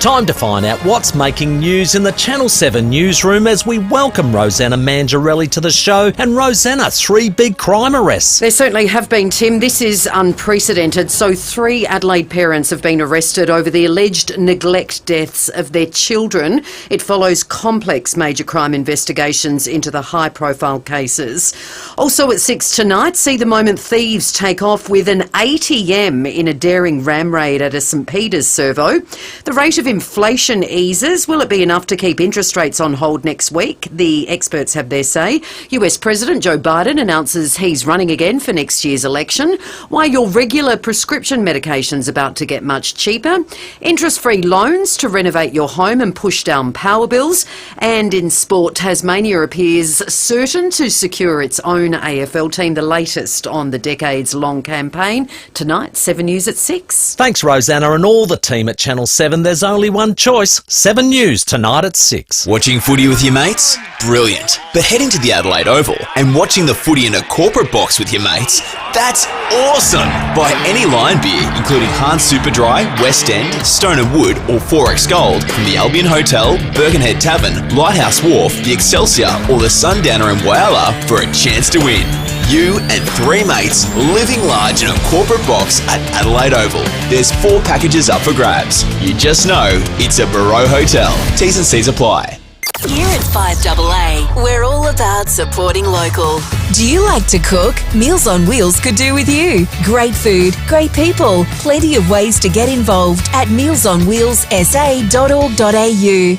Time to find out what's making news in the Channel 7 newsroom as we welcome Rosanna Mangiarelli to the show. And Rosanna, 3 big crime arrests. There certainly have been, Tim. This is unprecedented. So 3 Adelaide parents have been arrested over the alleged neglect deaths of their children. It follows complex major crime investigations into the high-profile cases. Also at 6 tonight, see the moment thieves take off with an ATM in a daring ram raid at a St Peter's servo. The rate of inflation eases. Will it be enough to keep interest rates on hold next week? The experts have their say. US President Joe Biden announces he's running again for next year's election. Why your regular prescription medication's about to get much cheaper. Interest-free loans to renovate your home and push down power bills. And in sport, Tasmania appears certain to secure its own AFL team, the latest on the decades-long campaign. Tonight, 7 News at 6. Thanks, Rosanna, and all the team at Channel 7. There's only one choice. 7 News tonight at 6. Watching footy with your mates? Brilliant. But heading to the Adelaide Oval and watching the footy in a corporate box with your mates? That's awesome! Buy any Lion beer, including Hans Superdry, West End, Stone and Wood or 4X Gold from the Albion Hotel, Birkenhead Tavern, Lighthouse Wharf, the Excelsior or the Sundowner in Whyalla for a chance to win. You and 3 mates living large in a corporate box at Adelaide Oval. There's 4 packages up for grabs. You just know it's a Barreau Hotel. T's and C's apply. Here at 5AA, we're all about supporting local. Do you like to cook? Meals on Wheels could do with you. Great food, great people, plenty of ways to get involved at mealsonwheelssa.org.au.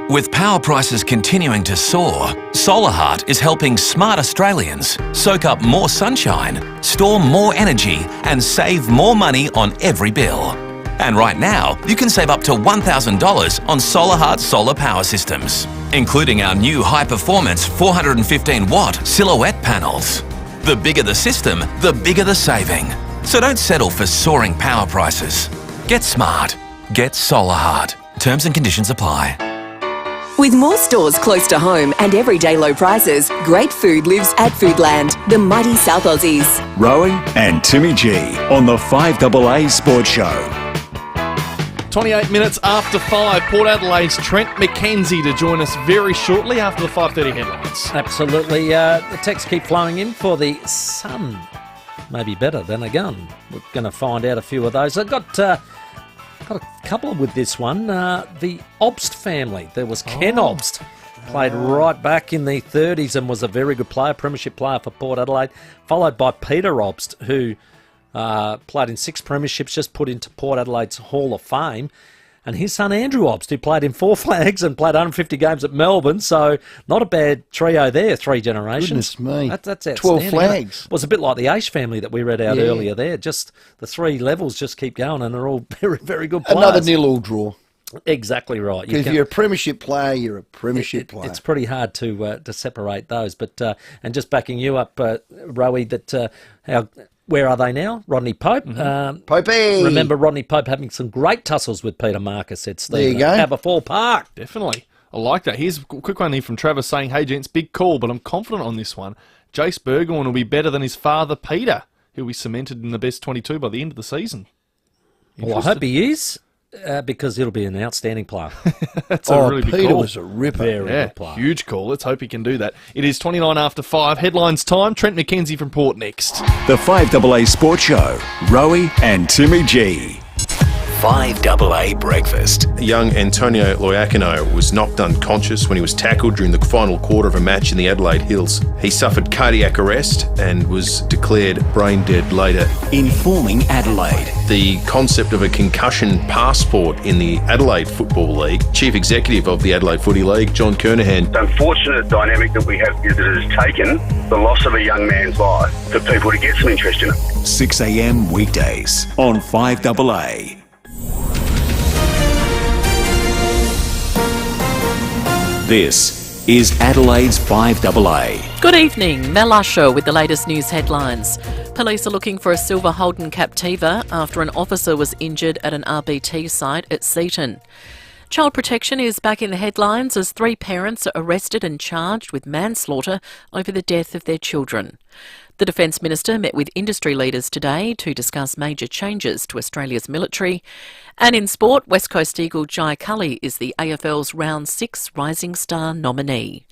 With power prices continuing to soar, Solar Heart is helping smart Australians soak up more sunshine, store more energy and save more money on every bill. And right now, you can save up to $1,000 on Solar Heart solar power systems, including our new high-performance 415-watt silhouette panels. The bigger the system, the bigger the saving. So don't settle for soaring power prices. Get smart. Get Solar Heart. Terms and conditions apply. With more stores close to home and everyday low prices, great food lives at Foodland, the mighty South Aussies. Rowey and Timmy G on the 5AA Sports Show. 28 minutes after 5, Port Adelaide's Trent McKenzie to join us very shortly after the 5:30 headlines. Absolutely. The texts keep flowing in for the sun. Maybe better than a gun. We're going to find out a few of those. I've got a couple with this one. The Obst family. There was Ken Obst, Played right back in the 30s and was a very good player, premiership player for Port Adelaide, followed by Peter Obst, who played in 6 premierships, just put into Port Adelaide's Hall of Fame. And his son Andrew Obst, who played in 4 flags and played 150 games at Melbourne. So not a bad trio there, 3 generations. Goodness me. That's outstanding. 12 flags. It was a bit like the Aish family that we read out earlier there. Just the 3 levels just keep going and they're all very, very good players. Another 0-all draw. Exactly right. Because if you're a premiership player, you're a premiership player. It's pretty hard to separate those. But and just backing you up, Rowey, that where are they now? Rodney Pope. Popey! Remember Rodney Pope having some great tussles with Peter Marcus at There you go. Aberfoyle Park. Definitely. I like that. Here's a quick one here from Travis saying, "Hey, gents, big call, but I'm confident on this one. Jace Bergorn will be better than his father, Peter, who'll be cemented in the best 22 by the end of the season." Well, I hope he is. Because it'll be an outstanding player. That's a really big Peter call. was a ripper. Very good player. Huge call. Let's hope he can do that. It is 29 after 5. Headlines time. Trent McKenzie from Port next. The 5AA Sports Show. Rowey and Timmy G. 5AA Breakfast. Young Antonio Loiacono was knocked unconscious when he was tackled during the final quarter of a match in the Adelaide Hills. He suffered cardiac arrest and was declared brain dead later. Informing Adelaide. The concept of a concussion passport in the Adelaide Football League. Chief Executive of the Adelaide Footy League, John Kernahan. The unfortunate dynamic that we have is that it has taken the loss of a young man's life for people to get some interest in it. 6 a.m. weekdays on 5AA. This is Adelaide's 5AA. Good evening, Mel Usher with the latest news headlines. Police are looking for a silver Holden Captiva after an officer was injured at an RBT site at Seaton. Child protection is back in the headlines as 3 parents are arrested and charged with manslaughter over the death of their children. The Defence Minister met with industry leaders today to discuss major changes to Australia's military. And in sport, West Coast Eagle Jai Cully is the AFL's Round 6 Rising Star nominee.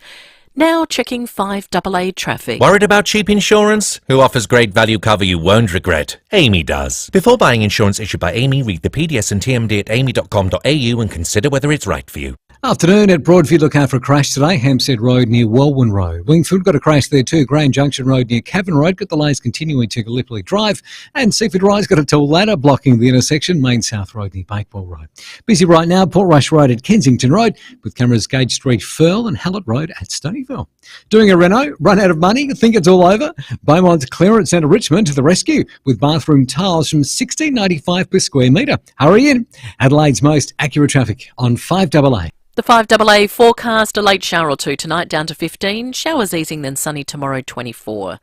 Now checking 5AA traffic. Worried about cheap insurance? Who offers great value cover you won't regret? Amy does. Before buying insurance issued by Amy, read the PDS and TMD at amy.com.au and consider whether it's right for you. Afternoon at Broadview, look out for a crash today. Hampstead Road near Walwyn Road. Wingfield got a crash there too. Grand Junction Road near Cavan Road. Got delays continuing to Gallipoli Drive. And Seaford Rise got a tall ladder blocking the intersection. Main South Road near Bakewell Road. Busy right now, Portrush Road at Kensington Road with cameras Gage Street, Firle and Hallett Road at Stonyville. Doing a reno, run out of money, think it's all over? Beaumont Clearance Centre Richmond to the rescue with bathroom tiles from $16.95 per square metre. Hurry in. Adelaide's most accurate traffic on 5AA. The 5AA forecast, a late shower or 2 tonight down to 15, showers easing then sunny tomorrow 24.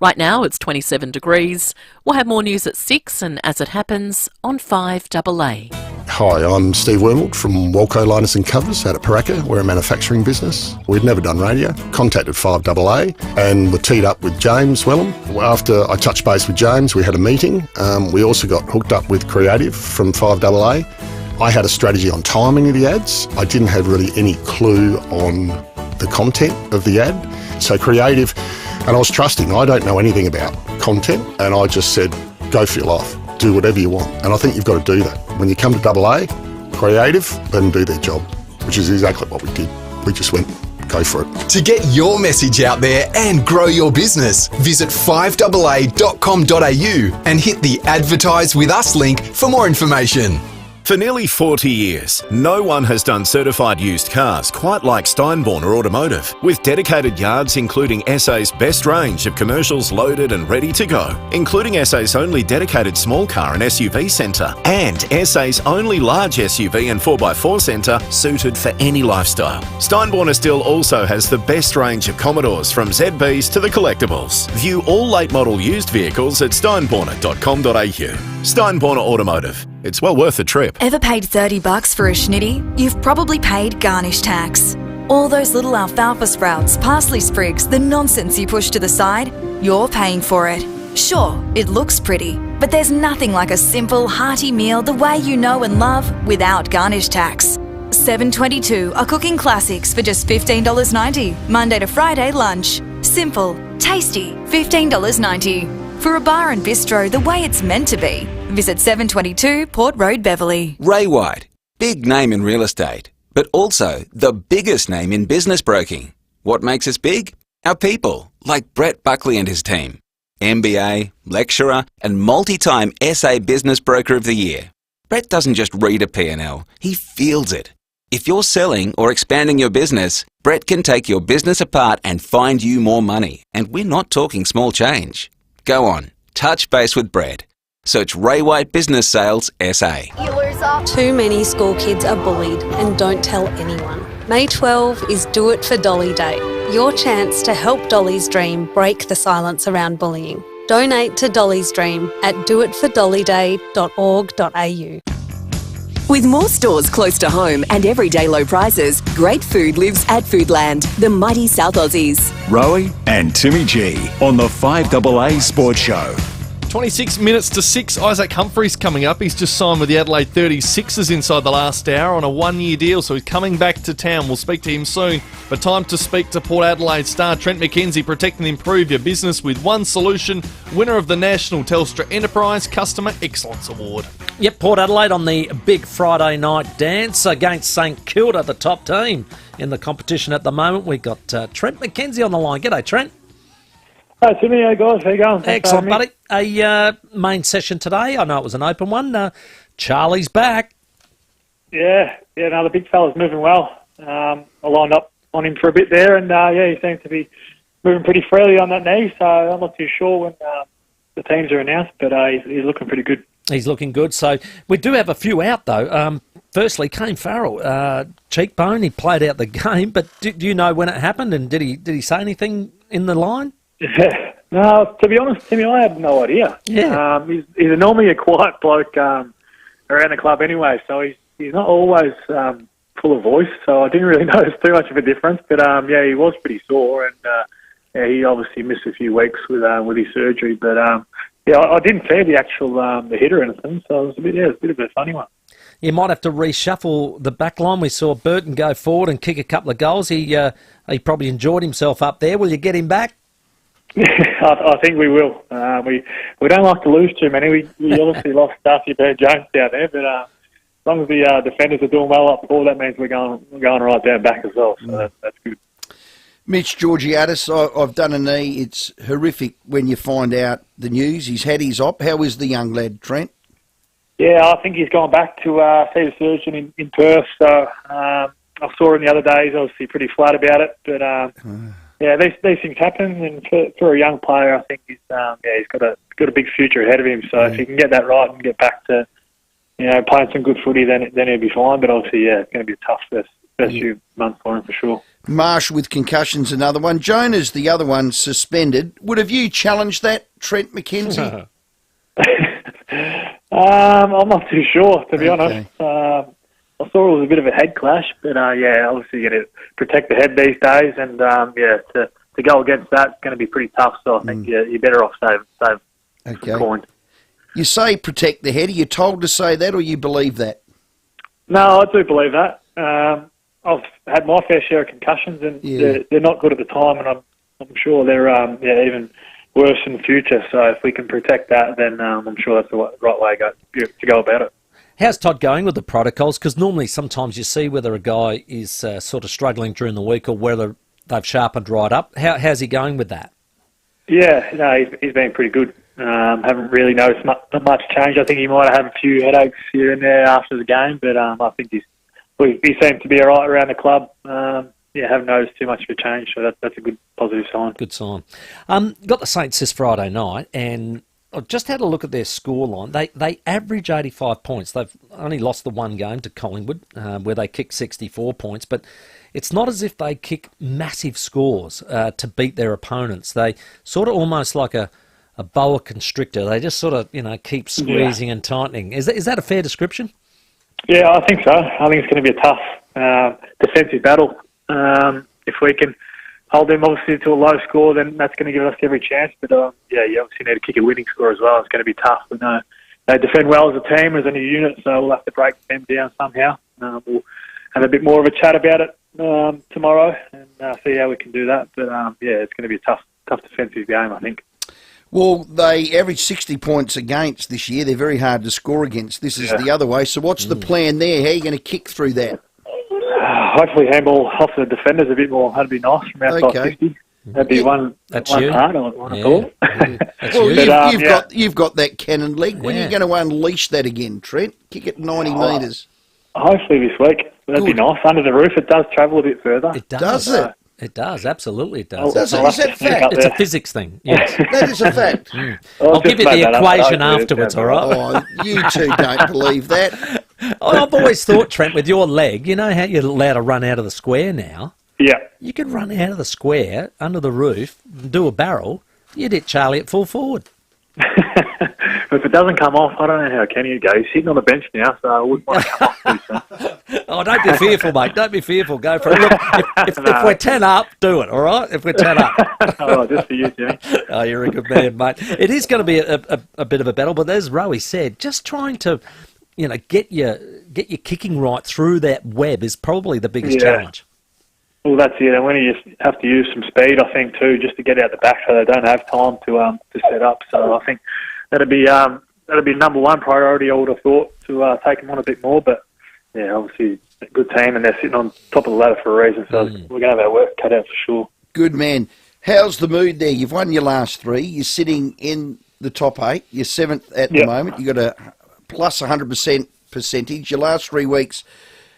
Right now it's 27 degrees. We'll have more news at 6 and as it happens on 5AA. Hi, I'm Steve Wormald from Walco Liners and Covers out at Paraka. We're a manufacturing business. We'd never done radio. Contacted 5AA and were teed up with James Wellham. After I touched base with James, we had a meeting. We also got hooked up with Creative from 5AA. I had a strategy on timing of the ads. I didn't have really any clue on the content of the ad. So Creative, and I was trusting. I don't know anything about content, and I just said, go for your life. Do whatever you want. And I think you've got to do that. When you come to AA, Creative, let them do their job, which is exactly what we did. We just went, go for it. To get your message out there and grow your business, visit 5AA.com.au and hit the Advertise With Us link for more information. For nearly 40 years, no one has done certified used cars quite like Steinborner Automotive, with dedicated yards including SA's best range of commercials loaded and ready to go, including SA's only dedicated small car and SUV centre, and SA's only large SUV and 4x4 centre suited for any lifestyle. Steinborner still also has the best range of Commodores from ZBs to the collectibles. View all late model used vehicles at steinborner.com.au. Steinborner Automotive. It's well worth the trip. Ever paid $30 for a schnitty? You've probably paid garnish tax. All those little alfalfa sprouts, parsley sprigs, the nonsense you push to the side, you're paying for it. Sure, it looks pretty, but there's nothing like a simple, hearty meal the way you know and love without garnish tax. 722 are cooking classics for just $15.90, Monday to Friday lunch. Simple, tasty, $15.90. For a bar and bistro the way it's meant to be, visit 722 Port Road, Beverley. Ray White, big name in real estate. but also the biggest name in business broking. What makes us big? Our people, like Brett Buckley and his team. MBA, lecturer, and multi-time SA Business Broker of the Year. Brett doesn't just read a P&L, he feels it. If you're selling or expanding your business, Brett can take your business apart and find you more money. And we're not talking small change. Go on, touch base with Brett. Search Ray White Business Sales SA. Too many school kids are bullied and don't tell anyone. May 12 is Do It for Dolly Day. Your chance to help Dolly's dream break the silence around bullying. Donate to Dolly's Dream at doitfordollyday.org.au. With more stores close to home and everyday low prices, great food lives at Foodland, the mighty South Aussies. Rowey and Timmy G on the 5AA Sports Show. 26 minutes to 6. Isaac Humphries coming up. He's just signed with the Adelaide 36ers inside the last hour on a one-year deal, so he's coming back to town. We'll speak to him soon. But time to speak to Port Adelaide star Trent McKenzie. Protect and improve your business with one solution. Winner of the National Telstra Enterprise Customer Excellence Award. Yep, Port Adelaide on the big Friday night dance against St Kilda, the top team in the competition at the moment. We've got Trent McKenzie on the line. G'day, Trent. Hi, Timmy. How guys? How you going? Excellent, buddy. A main session today. I know it was an open one. Charlie's back. Yeah. No, the big fella's moving well. I lined up on him for a bit there, and he seems to be moving pretty freely on that knee. So I'm not too sure when the teams are announced, but he's looking pretty good. He's looking good. So we do have a few out though. Firstly, Kane Farrell, cheekbone. He played out the game, but do you know when it happened? And did he say anything in the line? Yeah. No, to be honest, Timmy, I had no idea. Yeah. He's normally a quiet bloke around the club anyway, so he's not always full of voice, so I didn't really notice too much of a difference. But he was pretty sore, and he obviously missed a few weeks with his surgery. But I didn't see the actual the hit or anything, so it was a bit of a funny one. You might have to reshuffle the back line. We saw Burton go forward and kick a couple of goals. He probably enjoyed himself up there. Will you get him back? I think we will. We don't like to lose too many. We obviously lost Darcy Bear-Jones down there, but as long as the defenders are doing well up forward, that means we're going right down back as well. So that's good. Mitch Georgiadis, I've done a knee. It's horrific when you find out the news. He's had his op. How is the young lad, Trent? Yeah, I think he's gone back to see the surgeon in Perth. So I saw him the other day. He's obviously pretty flat about it, but. Yeah, these things happen, and for a young player, I think he's got a big future ahead of him. So if he can get that right and get back to playing some good footy, then he'll be fine. But obviously, it's going to be a tough first few months for him for sure. Marsh with concussions, another one. Jonah's the other one suspended. Would have you challenged that, Trent McKenzie? I'm not too sure, to be honest. I saw it was a bit of a head clash, but obviously you got to protect the head these days, and to go against that's going to be pretty tough. So I think you're better off save some coin. You say protect the head. Are you told to say that, or you believe that? No, I do believe that. I've had my fair share of concussions, and they're not good at the time, and I'm sure they're even worse in the future. So if we can protect that, then I'm sure that's the right way to go about it. How's Todd going with the protocols? Because normally sometimes you see whether a guy is sort of struggling during the week or whether they've sharpened right up. How's he going with that? Yeah, no, he's been pretty good. Haven't really noticed much change. I think he might have had a few headaches here and there after the game, but I think he seems to be all right around the club. Haven't noticed too much of a change, so that's a good positive sign. Good sign. Got the Saints this Friday night, and I've just had a look at their scoreline. They average 85 points. They've only lost the one game to Collingwood, where they kicked 64 points, but it's not as if they kick massive scores to beat their opponents. They sort of almost like a boa constrictor. They just sort of, keep squeezing and tightening. Is that a fair description? Yeah, I think so. I think it's going to be a tough defensive battle. If we can hold them obviously to a low score, then that's going to give us every chance. But you obviously need to kick a winning score as well. It's going to be tough. But they defend well as a team, as a new unit, so we'll have to break them down somehow. We'll have a bit more of a chat about it tomorrow and see how we can do that. But it's going to be a tough defensive game, I think. Well, they average 60 points against this year. They're very hard to score against. This is the other way. So what's the plan there? How are you going to kick through that? Hopefully handball off the defenders a bit more. That'd be nice from outside 50. That'd be one part, I would have thought. Well, you've got that cannon leg. When are you going to unleash that again, Trent? Kick it 90 metres. Hopefully this week. That'd be nice. Under the roof, it does travel a bit further. It does. Does it? It does, absolutely it does. Is that fact? It's a physics thing, yes. That is a fact. I'll give you the equation afterwards, all right? Oh, you two don't believe that. I've always thought, Trent, with your leg, you know how you're allowed to run out of the square now? Yeah. You could run out of the square, under the roof, do a barrel, you'd hit Charlie at full forward. If it doesn't come off, I don't know how Kenny would go. He's sitting on the bench now, so I wouldn't want to come off too soon. Oh, don't be fearful, mate. Don't be fearful. Go for it. Look, if we're 10 up, do it, all right? If we're 10 up. Oh, just for you, Jimmy. Oh, you're a good man, mate. It is going to be a bit of a battle, but as Rowey said, just trying to, get your kicking right through that web is probably the biggest challenge. Well, that's it. And when you just have to use some speed, I think, too, just to get out the back so they don't have time to set up. So I think that'd be number one priority, I would have thought, to take them on a bit more. But, yeah, obviously a good team, and they're sitting on top of the ladder for a reason. So we're going to have our work cut out for sure. Good man. How's the mood there? You've won your last three. You're sitting in the top 8. You're 7th at the moment. You've got a plus 100% percentage. Your last 3 weeks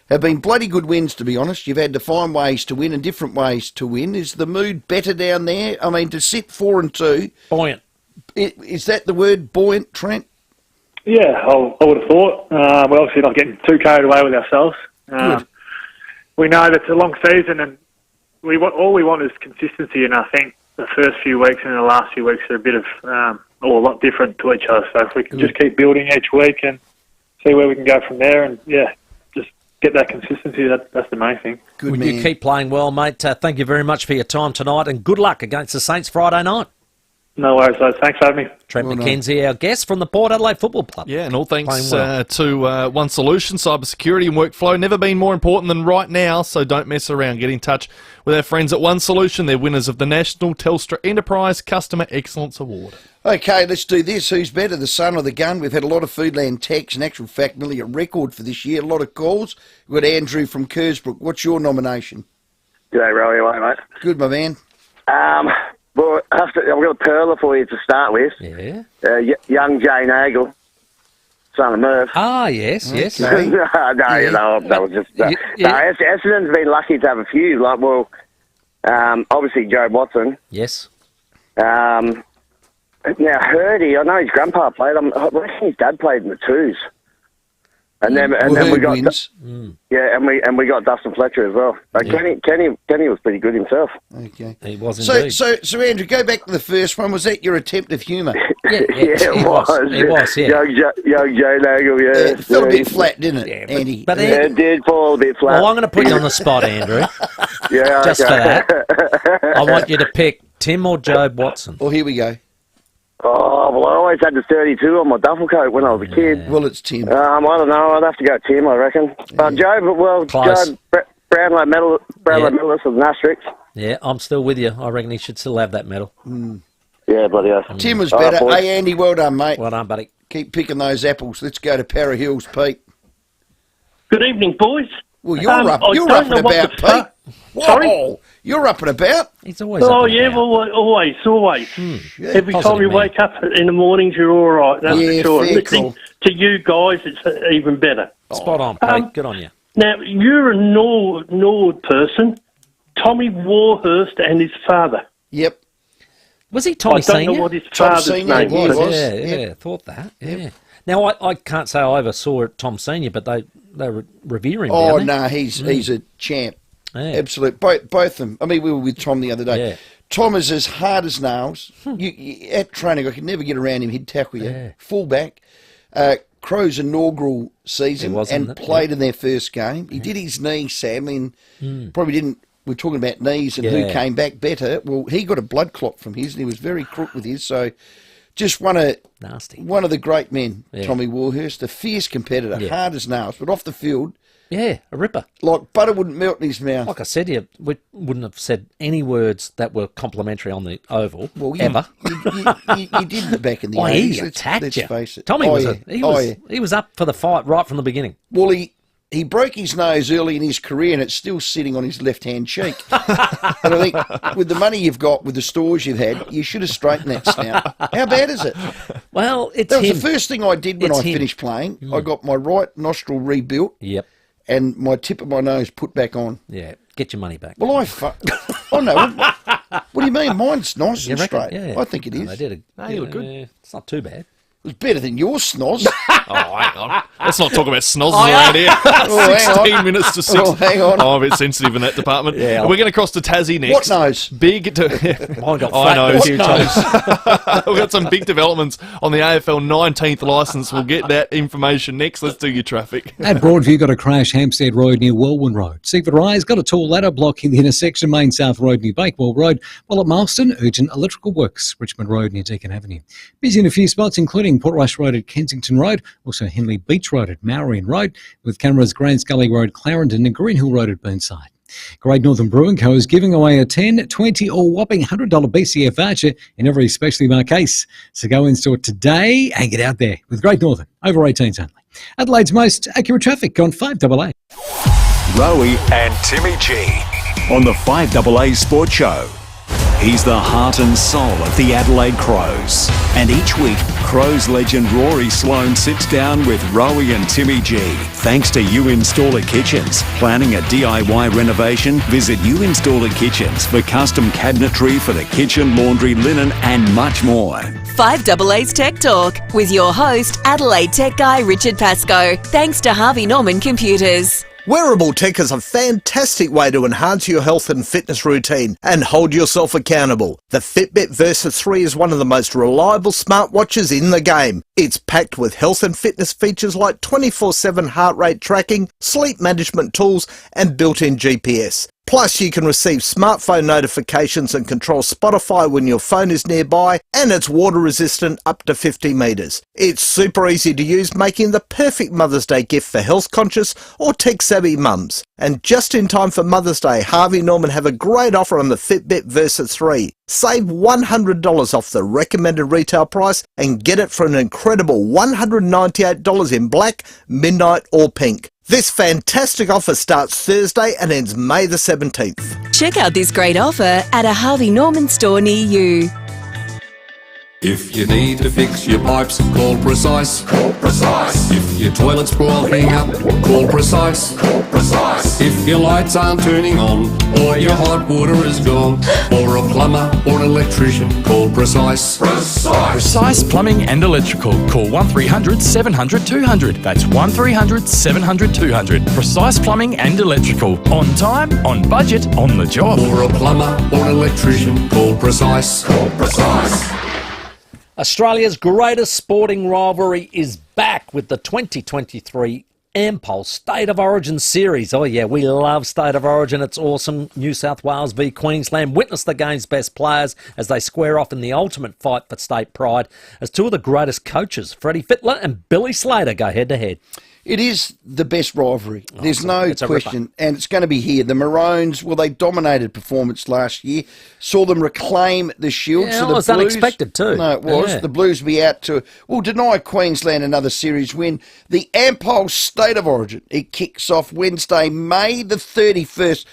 have been bloody good wins, to be honest. You've had to find ways to win and different ways to win. Is the mood better down there? I mean, to sit 4-2... Buoyant. Is that the word, buoyant, Trent? Yeah, I would have thought. We're obviously not getting too carried away with ourselves. We know that it's a long season, and all we want is consistency, and I think the first few weeks and the last few weeks are a bit of a lot different to each other. So if we can just keep building each week and see where we can go from there, and just get that consistency, that's the main thing. Good man. You keep playing well, mate. Thank you very much for your time tonight, and good luck against the Saints Friday night. No worries, guys. Thanks for having me. Trent McKenzie, our guest from the Port Adelaide Football Club. Yeah, and all thanks to One Solution, cybersecurity and workflow. Never been more important than right now, so don't mess around. Get in touch with our friends at One Solution. They're winners of the National Telstra Enterprise Customer Excellence Award. Okay, let's do this. Who's better, the son or the gun? We've had a lot of Foodland texts. In actual fact, nearly a record for this year. A lot of calls. We've got Andrew from Kersbrook. What's your nomination? G'day, Rowey, mate. Good, my man. Well, I've got a perler for you to start with. Yeah. Young Jay Nagle, son of Murph. Ah, yes. No, that was just... Essendon's been lucky to have a few. Obviously Joe Watson. Yes. Now, Hurdy, I know his grandpa played. I reckon his dad played in the twos. And then we got and we got Dustin Fletcher as well. Kenny was pretty good himself. Okay, he was indeed. So Andrew, go back to the first one. Was that your attempt of humour? It was. It was. Yeah. Young Joe Nagle. Yeah, it fell a bit flat, didn't it, Andy? But it did fall a bit flat. Well, I'm going to put you on the spot, Andrew. Just for that, I want you to pick Tim or Joe Watson. Well, here we go. Oh, well, I always had the 32 on my duffel coat when I was a kid. Well, it's Tim. I don't know. I'd have to go Tim, I reckon. Joe, Close. Brownlow medalist with an asterisk. Yeah, I'm still with you. I reckon he should still have that medal. Yeah, bloody hell. Tim was better. Hey, Andy, well done, mate. Well done, buddy. Keep picking those apples. Let's go to Para Hills, Pete. Good evening, boys. Well, you're up and about, Pete. Sorry? You're up and about. He's always always. Every time you wake up in the mornings, you're all right. That's for sure. Listening to you guys, it's even better. Spot on, Pete. Good on you. Now, you're a Nord person. Tommy Warhurst and his father. Yep. Was he Tommy Senior? I don't know what his father's name was. Yeah, thought that. Yeah. Now, I can't say I ever saw Tom Senior, but they revere him. Oh, no, he's a champ. Yeah. Absolute. Both of them. I mean, we were with Tom the other day. Yeah. Tom is as hard as nails. You, at training, I could never get around him. He'd tackle you. Yeah. Fullback. Crow's inaugural season and played in their first game. He did his knee, Sam, and probably didn't. We're talking about knees and who came back better. Well, he got a blood clot from his, and he was very crook with his. So, just one of the great men, Tommy Warhurst, a fierce competitor, hard as nails, but off the field. Yeah, a ripper. Like butter wouldn't melt in his mouth. Like I said, we wouldn't have said any words that were complimentary on the oval, ever. You did back in the 80s. He attacked you. Let's face it. Tommy he was up for the fight right from the beginning. Well, he he broke his nose early in his career and it's still sitting on his left-hand cheek. And I think with the money you've got, with the stores you've had, you should have straightened that snout. How bad is it? Well, that was the first thing I did when I finished playing. I got my right nostril rebuilt. Yep. And my tip of my nose put back on. Yeah, get your money back. Well, oh, no. What do you mean? Mine's nice and straight. Yeah. I think it is. They did you look good. It's not too bad. It was better than your snoz. Oh, hang on. Let's not talk about snozzes around here. 16 minutes to 6. Oh, hang on. Oh, I'm a bit sensitive in that department. Yeah. We're going to cross to Tassie next. What nose? Big. Mine got I know. a few times. We've got some big developments on the AFL 19th licence. We'll get that information next. Let's do your traffic. At Broadview, got a crash, Hampstead Road near Welwyn Road. Seaford Rise got a tall ladder blocking the intersection, Main South Road near Bakewell Road. While at Marston, urgent electrical works, Richmond Road near Deakin Avenue. Busy in a few spots, including Portrush Road at Kensington Road, also Henley Beach Road at Marion Road, with cameras Grand Scully Road, Clarendon and Greenhill Road at Burnside. Great Northern Brewing Co. is giving away a $10, $20 or whopping $100 BCF voucher in every specially marked case. So go in store today and get out there with Great Northern, over 18s only. Adelaide's most accurate traffic on 5AA. Rowey and Timmy G on the 5AA Sports Show. He's the heart and soul of the Adelaide Crows. And each week, Crows legend Rory Sloane sits down with Rowey and Timmy G. Thanks to You Installer Kitchens. Planning a DIY renovation? Visit You Installer Kitchens for custom cabinetry for the kitchen, laundry, linen and much more. 5AA's Tech Talk with your host, Adelaide tech guy Richard Pascoe. Thanks to Harvey Norman Computers. Wearable tech is a fantastic way to enhance your health and fitness routine and hold yourself accountable. The Fitbit Versa 3 is one of the most reliable smartwatches in the game. It's packed with health and fitness features like 24/7 heart rate tracking, sleep management tools and built-in GPS. Plus, you can receive smartphone notifications and control Spotify when your phone is nearby, and it's water resistant up to 50 metres. It's super easy to use, making the perfect Mother's Day gift for health-conscious or tech-savvy mums. And just in time for Mother's Day, Harvey Norman have a great offer on the Fitbit Versa 3. Save $100 off the recommended retail price and get it for an incredible $198 in black, midnight or pink. This fantastic offer starts Thursday and ends May the 17th. Check out this great offer at a Harvey Norman store near you. If you need to fix your pipes, call Precise. Call Precise. If your toilet's boiling up, call Precise. Call Precise. If your lights aren't turning on, or your hot water is gone, or a plumber or an electrician, call Precise. Precise. Precise Plumbing and Electrical. Call 1300 700 200. That's 1300 700 200. Precise Plumbing and Electrical. On time, on budget, on the job. Or a plumber or an electrician, call Precise. Call Precise. Australia's greatest sporting rivalry is back with the 2023 Ampol State of Origin Series. Oh yeah, we love State of Origin. It's awesome. New South Wales v Queensland. Witness the game's best players as they square off in the ultimate fight for state pride as two of the greatest coaches, Freddie Fittler and Billy Slater, go head to head. It is the best rivalry. There's no question. And it's going to be here. The Maroons, well, they dominated performance last year. Saw them reclaim the Shield. Yeah, so the it was Blues, unexpected too. No, it was. Yeah. The Blues will be out to, deny Queensland another series win. The Ampol State of Origin, it kicks off Wednesday, May the 31st.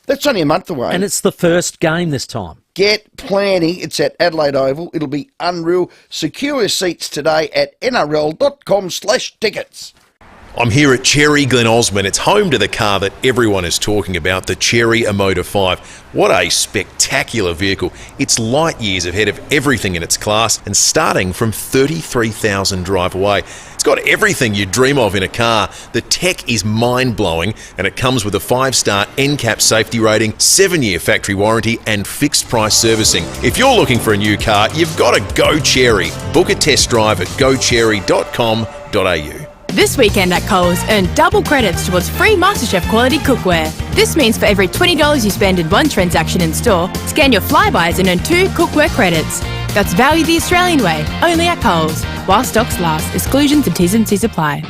That's only a month away. And it's the first game this time. Get planning. It's at Adelaide Oval. It'll be unreal. Secure your seats today at nrl.com/tickets. I'm here at Cherry Glen Osmond. It's home to the car that everyone is talking about, the Cherry Emotor 5. What a spectacular vehicle. It's light years ahead of everything in its class and starting from 33,000 drive away. It's got everything you dream of in a car. The tech is mind-blowing and it comes with a 5-star NCAP safety rating, 7-year factory warranty and fixed price servicing. If you're looking for a new car, you've got to go Cherry. Book a test drive at gocherry.com.au. This weekend at Coles, earn double credits towards free MasterChef quality cookware. This means for every $20 you spend in one transaction in store, scan your Flybuys and earn 2 cookware credits. That's value the Australian way, only at Coles. While stocks last, exclusions and T&Cs apply.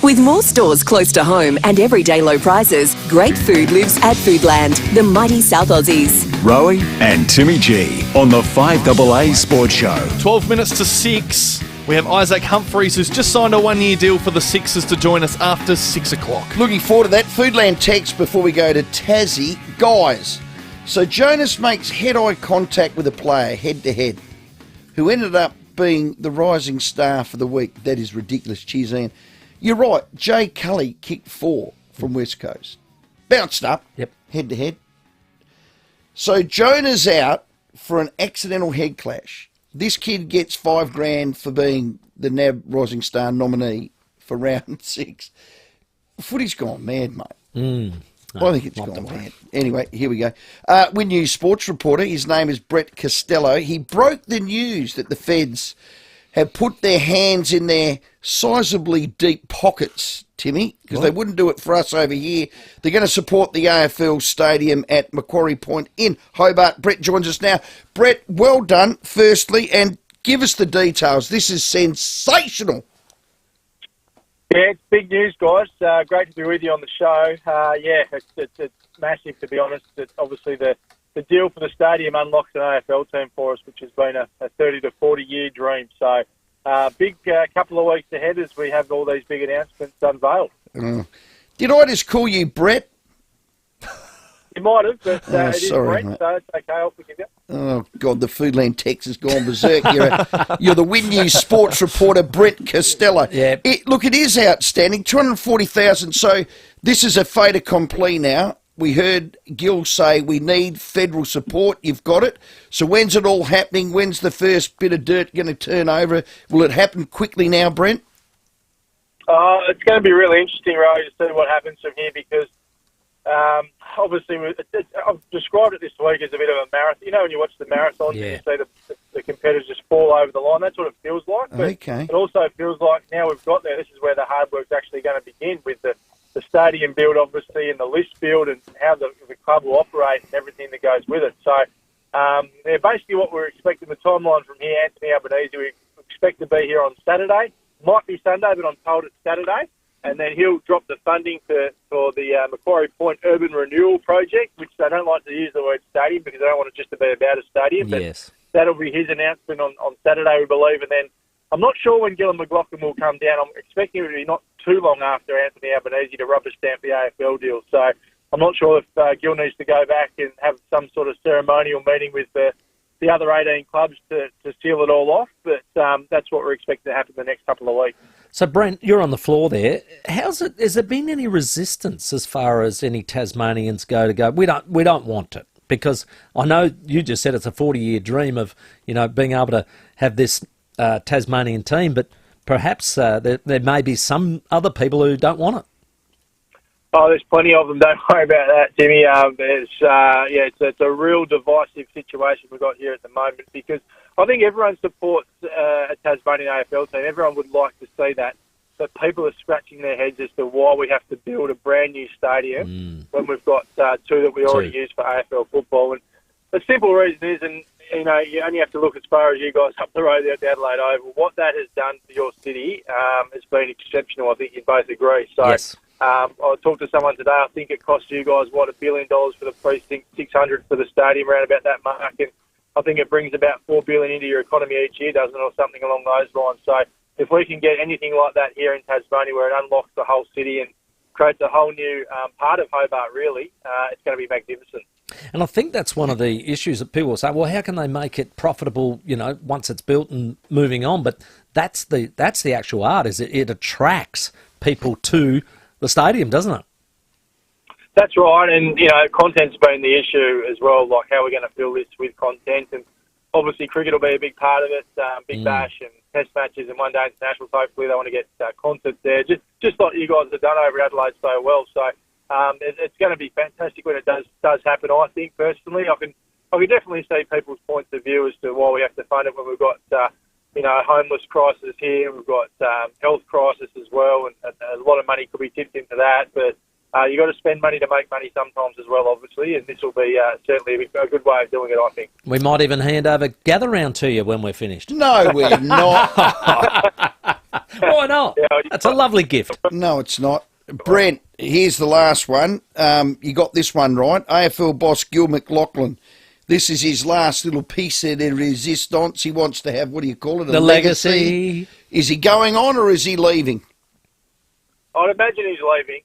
With more stores close to home and everyday low prices, great food lives at Foodland, the mighty South Aussies. Rowey and Timmy G on the 5AA Sports Show. 12 minutes to 6. We have Isaac Humphries, who's just signed a one-year deal for the Sixers, to join us after 6 o'clock. Looking forward to that. Foodland text before we go to Tassie. Guys, so Jonas makes head-eye contact with a player, head-to-head, who ended up being the rising star for the week. That is ridiculous. Cheers, Ian. You're right. Jay Cully kicked 4 from West Coast. Bounced up. Yep. Head-to-head. So Jonah's out for an accidental head clash. This kid gets $5,000 for being the NAB Rising Star nominee for round 6. Footy's gone mad, mate. I think it's gone mad. Anyway, here we go. Win News sports reporter, his name is Brett Costello. He broke the news that the Feds have put their hands in their sizably deep pockets, Timmy, because they wouldn't do it for us over here. They're going to support the AFL Stadium at Macquarie Point in Hobart. Brett joins us now. Brett, well done, firstly, and give us the details. This is sensational. Yeah, it's big news, guys. Great to be with you on the show. It's massive, to be honest. It's obviously the deal for the stadium unlocks an AFL team for us, which has been a 30 to 40-year dream. So big couple of weeks ahead as we have all these big announcements unveiled. Did I just call you Brett? You might have, but it is sorry, Brett, mate. so it's okay. I'll forgive you. Oh, God, the Foodland text has gone berserk. You're the Win News sports reporter, Brett Costello. Yeah. It is outstanding. 240,000. So this is a fait accompli now. We heard Gil say we need federal support. You've got it. So when's it all happening? When's the first bit of dirt going to turn over? Will it happen quickly now, Brent? It's going to be really interesting, Rowey, to see what happens from here because obviously I've described it this week as a bit of a marathon. You know when you watch the marathon, you see the competitors just fall over the line. That's what it feels like. But Okay. it also feels like now we've got there, this is where the hard work's actually going to begin with the stadium build, obviously, and the list build and how the club will operate and everything that goes with it. So basically what we're expecting, the timeline from here, Anthony Albanese, we expect to be here on Saturday. Might be Sunday, but I'm told it's Saturday. And then he'll drop the funding for the Macquarie Point Urban Renewal Project, which they don't like to use the word stadium because they don't want it just to be about a stadium. Yes. But that'll be his announcement on Saturday, we believe. And then I'm not sure when Gillon McLaughlin will come down. I'm expecting it to be not too long after Anthony Albanese to rubber stamp the AFL deal. So I'm not sure if Gil needs to go back and have some sort of ceremonial meeting with the other 18 clubs to seal it all off. But that's what we're expecting to happen the next couple of weeks. So, Brent, you're on the floor there. Has there been any resistance as far as any Tasmanians go? We don't want it because I know you just said it's a 40-year dream of being able to have this Tasmanian team, but perhaps there may be some other people who don't want it. Oh, there's plenty of them. Don't worry about that, Timmy. It's a real divisive situation we've got here at the moment because I think everyone supports a Tasmanian AFL team. Everyone would like to see that. But people are scratching their heads as to why we have to build a brand new stadium when we've got two that we already use for AFL football. And the simple reason is, and you only have to look as far as you guys up the road out to Adelaide Oval, what that has done for your city has been exceptional. I think you both agree. So. Yes. I talked to someone today. I think it costs you guys, $1 billion for the precinct, 600 for the stadium, around about that mark. And I think it brings about $4 billion into your economy each year, doesn't it, or something along those lines. So if we can get anything like that here in Tasmania where it unlocks the whole city and creates a whole new part of Hobart, really, it's going to be magnificent. And I think that's one of the issues that people say, well, how can they make it profitable, once it's built and moving on? But that's the actual art, is it attracts people to the stadium, doesn't it? That's right, and content's been the issue as well, like how we're going to fill this with content, and obviously cricket will be a big part of it, Big Bash and Test matches and one day internationals. Hopefully they want to get concerts there, just like you guys have done over at Adelaide so well. So it's going to be fantastic when it does happen. I think personally, I can definitely see people's points of view as to why we have to fund it when we've got homeless crisis here. We've got health crisis as well, and a lot of money could be tipped into that. But you got to spend money to make money sometimes as well, obviously, and this will be certainly a good way of doing it, I think. We might even hand over Gather Round to you when we're finished. No, we're not. Why not? That's a lovely gift. No, it's not. Brent, here's the last one. You got this one right. AFL boss Gil McLaughlin. This is his last little piece of the resistance. He wants to have, what do you call it? The legacy. Is he going on or is he leaving? I'd imagine he's leaving.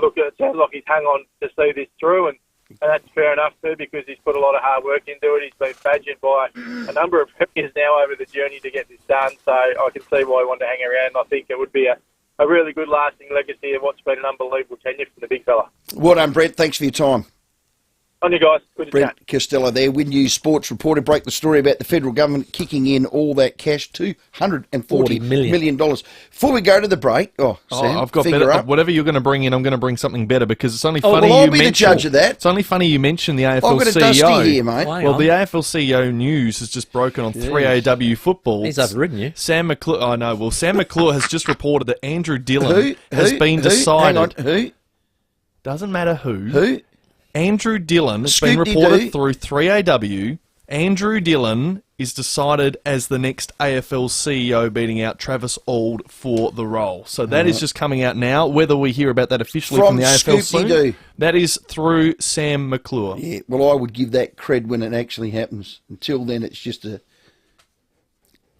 Look, it sounds like he's hung on to see this through, and that's fair enough too, because he's put a lot of hard work into it. He's been badgered by a number of premiers now over the journey to get this done, so I can see why he wanted to hang around. I think it would be a really good lasting legacy of what's been an unbelievable tenure from the big fella. Well done, Brett. Thanks for your time. On you guys. Good to Brent chat. Costello there, Win News Sports reporter, break the story about the federal government kicking in all that cash, $240 million. Before we go to the break, Sam, I've got figure better. up. Whatever you're going to bring in, I'm going to bring something better, because it's only funny I'll you be mention. the judge of that. It's only funny you mentioned the AFL I've got a CEO. dusty here, mate. Well, the AFL CEO news has just broken on 3AW football. He's overridden you. Sam McClure. I know. Well, Sam McClure has just reported that Andrew Dillon has been decided. Hang on, who? Doesn't matter who. Who? Andrew Dillon has been reported through 3AW. Andrew Dillon is decided as the next AFL CEO, beating out Travis Auld for the role. So that is just coming out now. Whether we hear about that officially from the AFL soon, that is through Sam McClure. Yeah, well, I would give that cred when it actually happens. Until then, it's just a...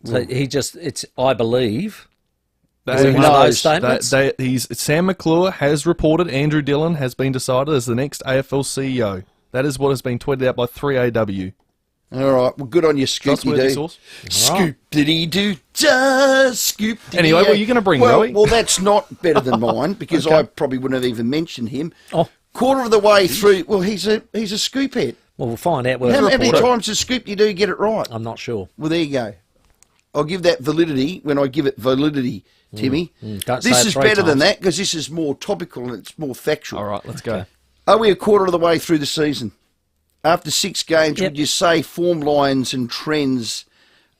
So it's I believe... Sam McClure has reported Andrew Dillon has been decided as the next AFL CEO. That is what has been tweeted out by 3AW. All right, well, good on you, Scoop-de-doo. Scoop-de-doo, scoop-de-doo. Anyway, what are you going to bring, Rowey? Well, that's not better than mine, because I probably wouldn't have even mentioned him. Quarter of the way through, well, he's a scoop head. Well, we'll find out. How many times does Scoop-de-doo get it right? I'm not sure. Well, there you go. I'll give that validity when I give it validity, Timmy. This is better than that, because this is more topical and it's more factual. All right, let's go. Are we a quarter of the way through the season? After 6 games, would you say form lines and trends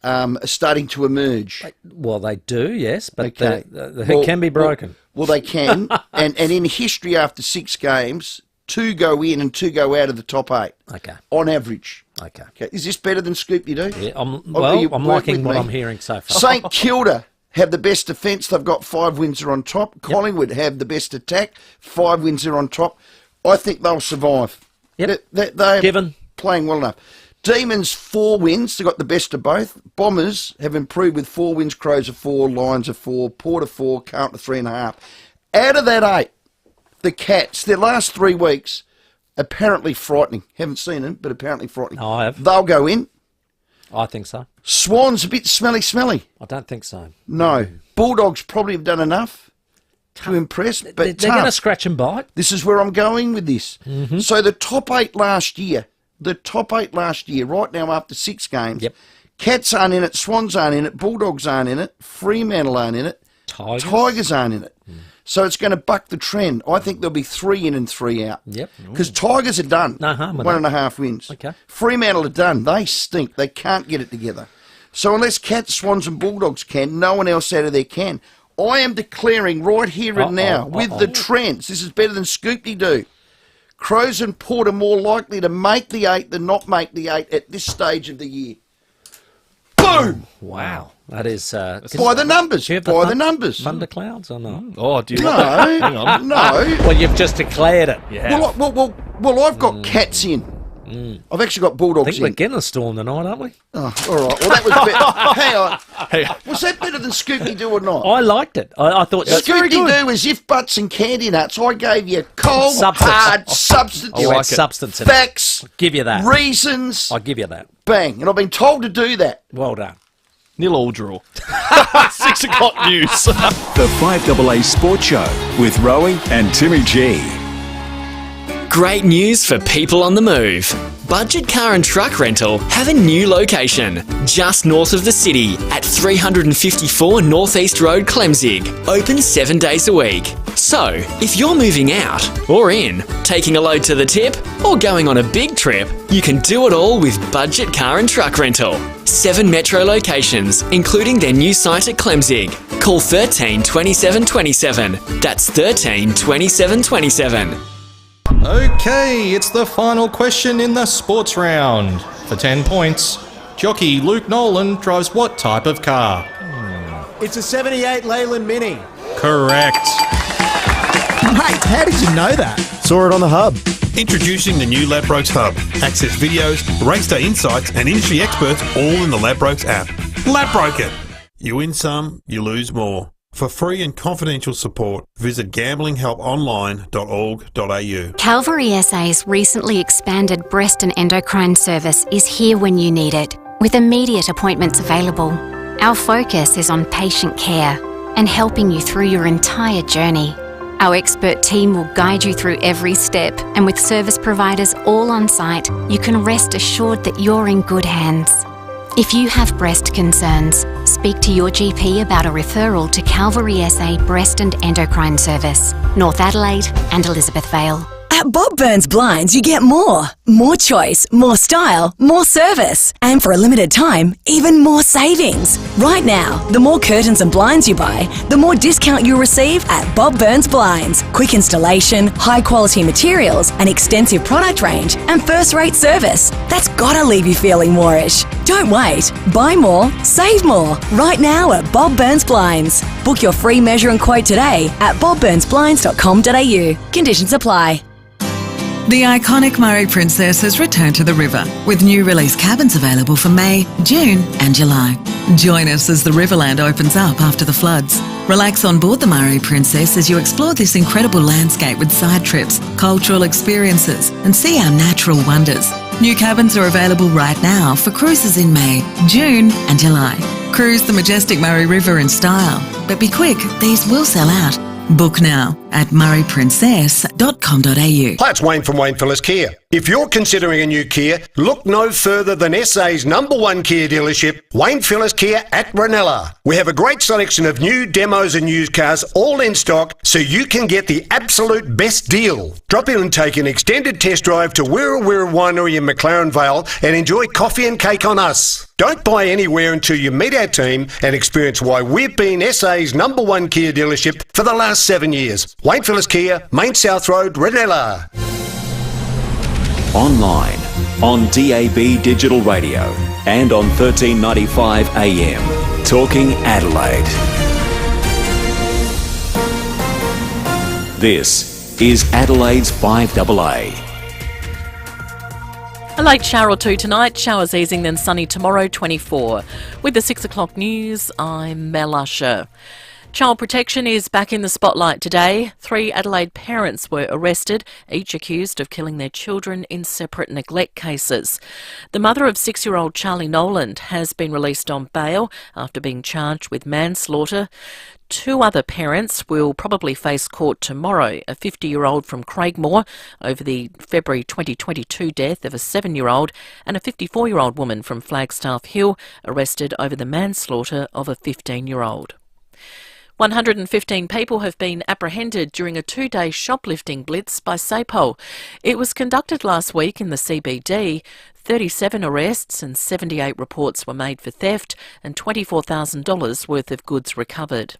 are starting to emerge? Well, they do, yes, but the head can be broken. Well, they can. and in history, after 6 games, 2 go in and 2 go out of the top 8. Okay. On average. Okay. Is this better than Scoop-de-doo? Yeah, I'm liking what I'm hearing so far. St Kilda have the best defence. They've got 5 wins are on top. Collingwood have the best attack. 5 wins are on top. I think they'll survive. Yep. They're playing well enough. Demons, 4 wins. They've got the best of both. Bombers have improved with 4 wins. Crows are 4. Lions are 4. Port are 4. Carlton 3.5. Out of that 8, the Cats, their last 3 weeks, apparently frightening. Haven't seen them, but apparently frightening. I have. They'll go in. I think so. Swans a bit smelly. I don't think so. No. Bulldogs probably have done enough to impress, but they're going to scratch and bite. This is where I'm going with this. Mm-hmm. So the top 8 last year, right now after 6 games, Cats aren't in it, Swans aren't in it, Bulldogs aren't in it, Fremantle aren't in it, Tigers aren't in it. So it's going to buck the trend. I think there'll be 3 in and 3 out. Yep. Because Tigers are done. No harm with 1.5 wins. Okay. Fremantle are done. They stink. They can't get it together. So unless Cats, Swans and Bulldogs can, no one else out of there can. I am declaring right here and now, with the trends, this is better than Scoop-de-doo. Crows and Port are more likely to make the 8 than not make the 8 at this stage of the year. Boom! Wow. That is... by the numbers. By the numbers. Thunder clouds or not? Oh, do you No. want that? Hang on. No. Well, you've just declared it. Yeah. Well, I've got Cats in. I've actually got Bulldogs I think we're getting a storm tonight, aren't we? Oh, all right. Well, that was better. Hang on. Was that better than Scoop-de-doo or not? I liked it. I thought Scoop-de-doo is if butts and candy nuts. I gave you cold, hard substance. You had substance in it. Facts. I'll give you that. Reasons. I'll give you that. Bang. And I've been told to do that. Well done. 0-all draw. 6 o'clock news. The 5AA Sports Show with Rowey and Timmy G. Great news for people on the move. Budget Car and Truck Rental have a new location just north of the city at 354 North East Road, Clemzig. Open 7 days a week. So, if you're moving out or in, taking a load to the tip, or going on a big trip, you can do it all with Budget Car and Truck Rental. 7 metro locations, including their new site at Clemzig. Call 13 27 27. That's 13 27 27. Okay, it's the final question in the sports round. For 10 points, jockey Luke Nolan drives what type of car? It's a 78 Leyland Mini. Correct. Mate, how did you know that? Saw it on the Hub. Introducing the new Ladbrokes Hub. Access videos, race day insights and industry experts all in the Ladbrokes app. Ladbroke it! You win some, you lose more. For free and confidential support, visit gamblinghelponline.org.au. Calvary SA's recently expanded breast and endocrine service is here when you need it, with immediate appointments available. Our focus is on patient care and helping you through your entire journey. Our expert team will guide you through every step, and with service providers all on site, you can rest assured that you're in good hands. If you have breast concerns, speak to your GP about a referral to Calvary SA Breast and Endocrine Service, North Adelaide and Elizabeth Vale. At Bob Burns Blinds, you get more. More choice, more style, more service. And for a limited time, even more savings. Right now, the more curtains and blinds you buy, the more discount you'll receive at Bob Burns Blinds. Quick installation, high quality materials, an extensive product range, and first-rate service. That's gotta leave you feeling moreish. Don't wait. Buy more, save more. Right now at Bob Burns Blinds. Book your free measure and quote today at bobburnsblinds.com.au. Conditions apply. The iconic Murray Princess has returned to the river, with new release cabins available for May, June and July. Join us as the Riverland opens up after the floods. Relax on board the Murray Princess as you explore this incredible landscape with side trips, cultural experiences and see our natural wonders. New cabins are available right now for cruises in May, June and July. Cruise the majestic Murray River in style, but be quick, these will sell out. Book now at murrayprincess.com.au. Hi, it's Wayne from Wayne Phillips Kia. If you're considering a new Kia, look no further than SA's #1 Kia dealership, Wayne Phillips Kia at Ranella. We have a great selection of new demos and used cars all in stock, so you can get the absolute best deal. Drop in and take an extended test drive to Wirra Wirra Winery in McLaren Vale and enjoy coffee and cake on us. Don't buy anywhere until you meet our team and experience why we've been SA's #1 Kia dealership for the last 7 years. Wayne Phillips Kia, Main South Road, Ranella. Online, on DAB Digital Radio and on 1395 AM. Talking Adelaide. This is Adelaide's 5AA. A late shower or two tonight, showers easing, then sunny tomorrow, 24. With the 6 o'clock news, I'm Mel Usher. Child protection is back in the spotlight today. 3 Adelaide parents were arrested, each accused of killing their children in separate neglect cases. The mother of 6-year-old Charlie Noland has been released on bail after being charged with manslaughter. 2 other parents will probably face court tomorrow, a 50-year-old from Craigmore over the February 2022 death of a 7-year-old and a 54-year-old woman from Flagstaff Hill arrested over the manslaughter of a 15-year-old. 115 people have been apprehended during a 2-day shoplifting blitz by SAPOL. It was conducted last week in the CBD. 37 arrests and 78 reports were made for theft and $24,000 worth of goods recovered.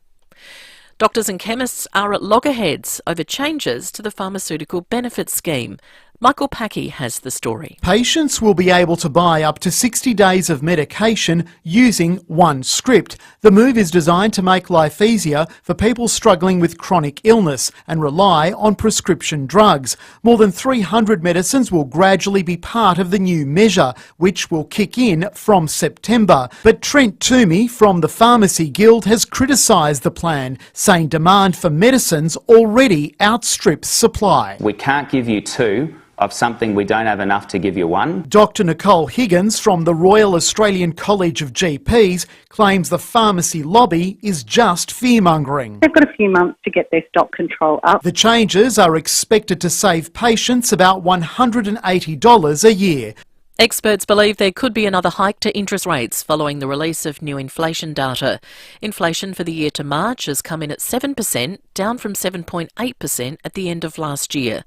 Doctors and chemists are at loggerheads over changes to the pharmaceutical benefit scheme. Michael Packey has the story. Patients will be able to buy up to 60 days of medication using one script. The move is designed to make life easier for people struggling with chronic illness and rely on prescription drugs. More than 300 medicines will gradually be part of the new measure, which will kick in from September. But Trent Toomey from the Pharmacy Guild has criticised the plan, saying demand for medicines already outstrips supply. We can't give you 2 of something we don't have enough to give you 1. Dr Nicole Higgins from the Royal Australian College of GPs claims the pharmacy lobby is just fear-mongering. They've got a few months to get their stock control up. The changes are expected to save patients about $180 a year. Experts believe there could be another hike to interest rates following the release of new inflation data. Inflation for the year to March has come in at 7%, down from 7.8% at the end of last year.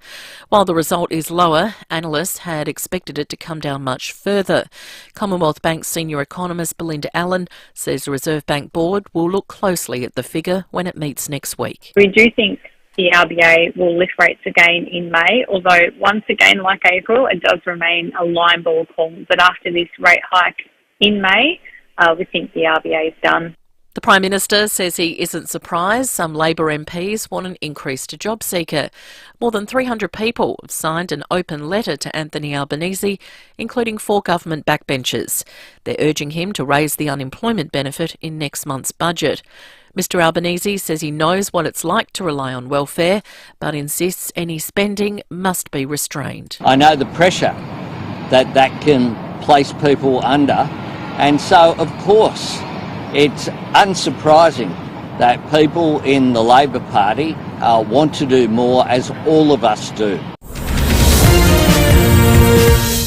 While the result is lower, analysts had expected it to come down much further. Commonwealth Bank senior economist Belinda Allen says the Reserve Bank Board will look closely at the figure when it meets next week. We do think the RBA will lift rates again in May, although once again, like April, it does remain a line ball call. But after this rate hike in May, we think the RBA is done. The Prime Minister says he isn't surprised some Labor MPs want an increase to JobSeeker. More than 300 people have signed an open letter to Anthony Albanese, including 4 government backbenchers. They're urging him to raise the unemployment benefit in next month's budget. Mr Albanese says he knows what it's like to rely on welfare, but insists any spending must be restrained. I know the pressure that can place people under, and so, of course, it's unsurprising that people in the Labor Party want to do more, as all of us do.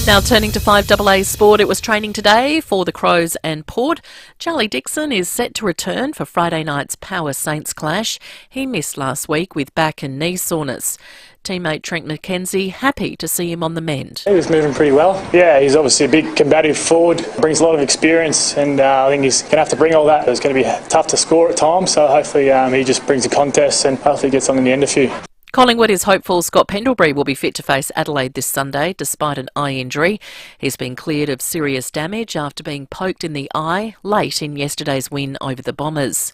Now turning to 5AA sport, it was training today for the Crows and Port. Charlie Dixon is set to return for Friday night's Power Saints clash. He missed last week with back and knee soreness. Teammate Trent McKenzie happy to see him on the mend. He was moving pretty well. Yeah, he's obviously a big combative forward, brings a lot of experience, and I think he's going to have to bring all that. It's going to be tough to score at times, so hopefully he just brings the contest and hopefully gets on in the end a few. Collingwood is hopeful Scott Pendlebury will be fit to face Adelaide this Sunday despite an eye injury. He's been cleared of serious damage after being poked in the eye late in yesterday's win over the Bombers.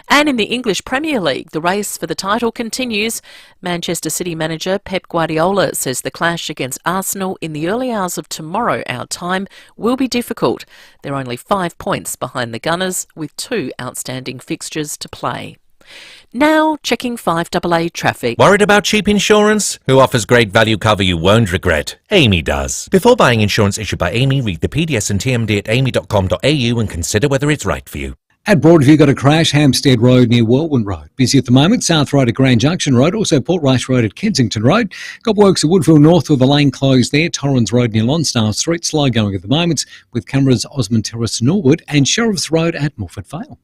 And in the English Premier League, the race for the title continues. Manchester City manager Pep Guardiola says the clash against Arsenal in the early hours of tomorrow, our time, will be difficult. They're only 5 points behind the Gunners with 2 outstanding fixtures to play. Now, checking 5AA traffic. Worried about cheap insurance? Who offers great value cover you won't regret? Amy does. Before buying insurance issued by Amy, read the PDS and TMD at amy.com.au and consider whether it's right for you. At Broadview, got a crash, Hampstead Road near Whirlwind Road. Busy at the moment, South Road at Grand Junction Road, also Portrush Road at Kensington Road. Got works at Woodville North with a lane closed there, Torrens Road near Lonsdale Street, slow going at the moment, with cameras Osmond Terrace Norwood and Sheriff's Road at Milford Vale.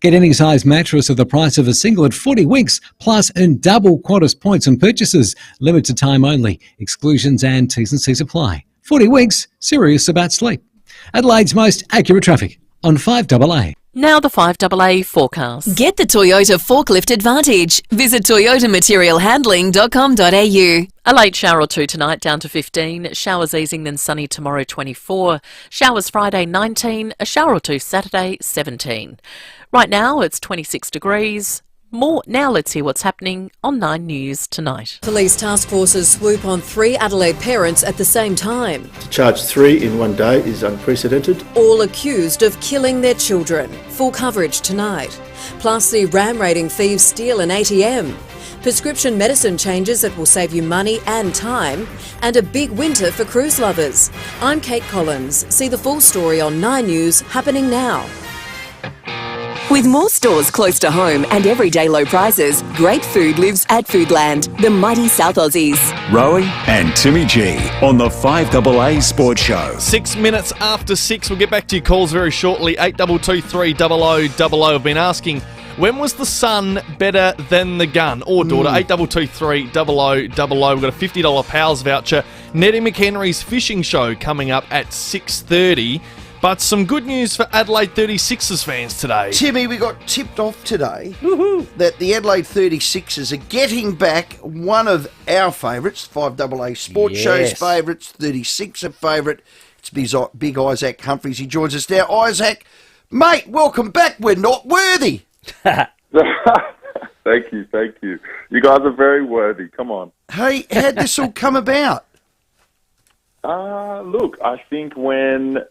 Get any size mattress at the price of a single at 40 weeks, plus earn double Qantas points on purchases. Limited time only. Exclusions and T's and C's apply. 40 weeks, serious about sleep. Adelaide's most accurate traffic on 5AA. Now the 5AA forecast. Get the Toyota Forklift Advantage. Visit toyotamaterialhandling.com.au. A late shower or 2 tonight, down to 15. Showers easing, then sunny tomorrow, 24. Showers Friday, 19. A shower or 2 Saturday, 17. Right now, it's 26 degrees. Now let's hear what's happening on 9 News tonight. Police task forces swoop on 3 Adelaide parents at the same time. To charge 3 in one day is unprecedented. All accused of killing their children. Full coverage tonight. Plus the ram raiding thieves steal an ATM. Prescription medicine changes that will save you money and time. And a big winter for cruise lovers. I'm Kate Collins. See the full story on 9 News happening now. With more stores close to home and everyday low prices, great food lives at Foodland, the mighty South Aussies. Rowey and Timmy G on the 5AA Sports Show. 6 minutes after 6, we'll get back to your calls very shortly. 8223 0000. I've been asking, when was the son better than the gun? Or daughter, 8223 0000. We've got a $50 Pals voucher. Nettie McHenry's fishing show coming up at 6:30. But some good news for Adelaide 36ers fans today. Timmy, we got tipped off today that the Adelaide 36ers are getting back one of our favourites, 5AA Sports Show's favourites, 36er favourite. It's Big Isaac Humphries. He joins us now. Isaac, mate, welcome back. We're not worthy. Thank you. You guys are very worthy. Come on. Hey, how'd this all come about? Look, I think when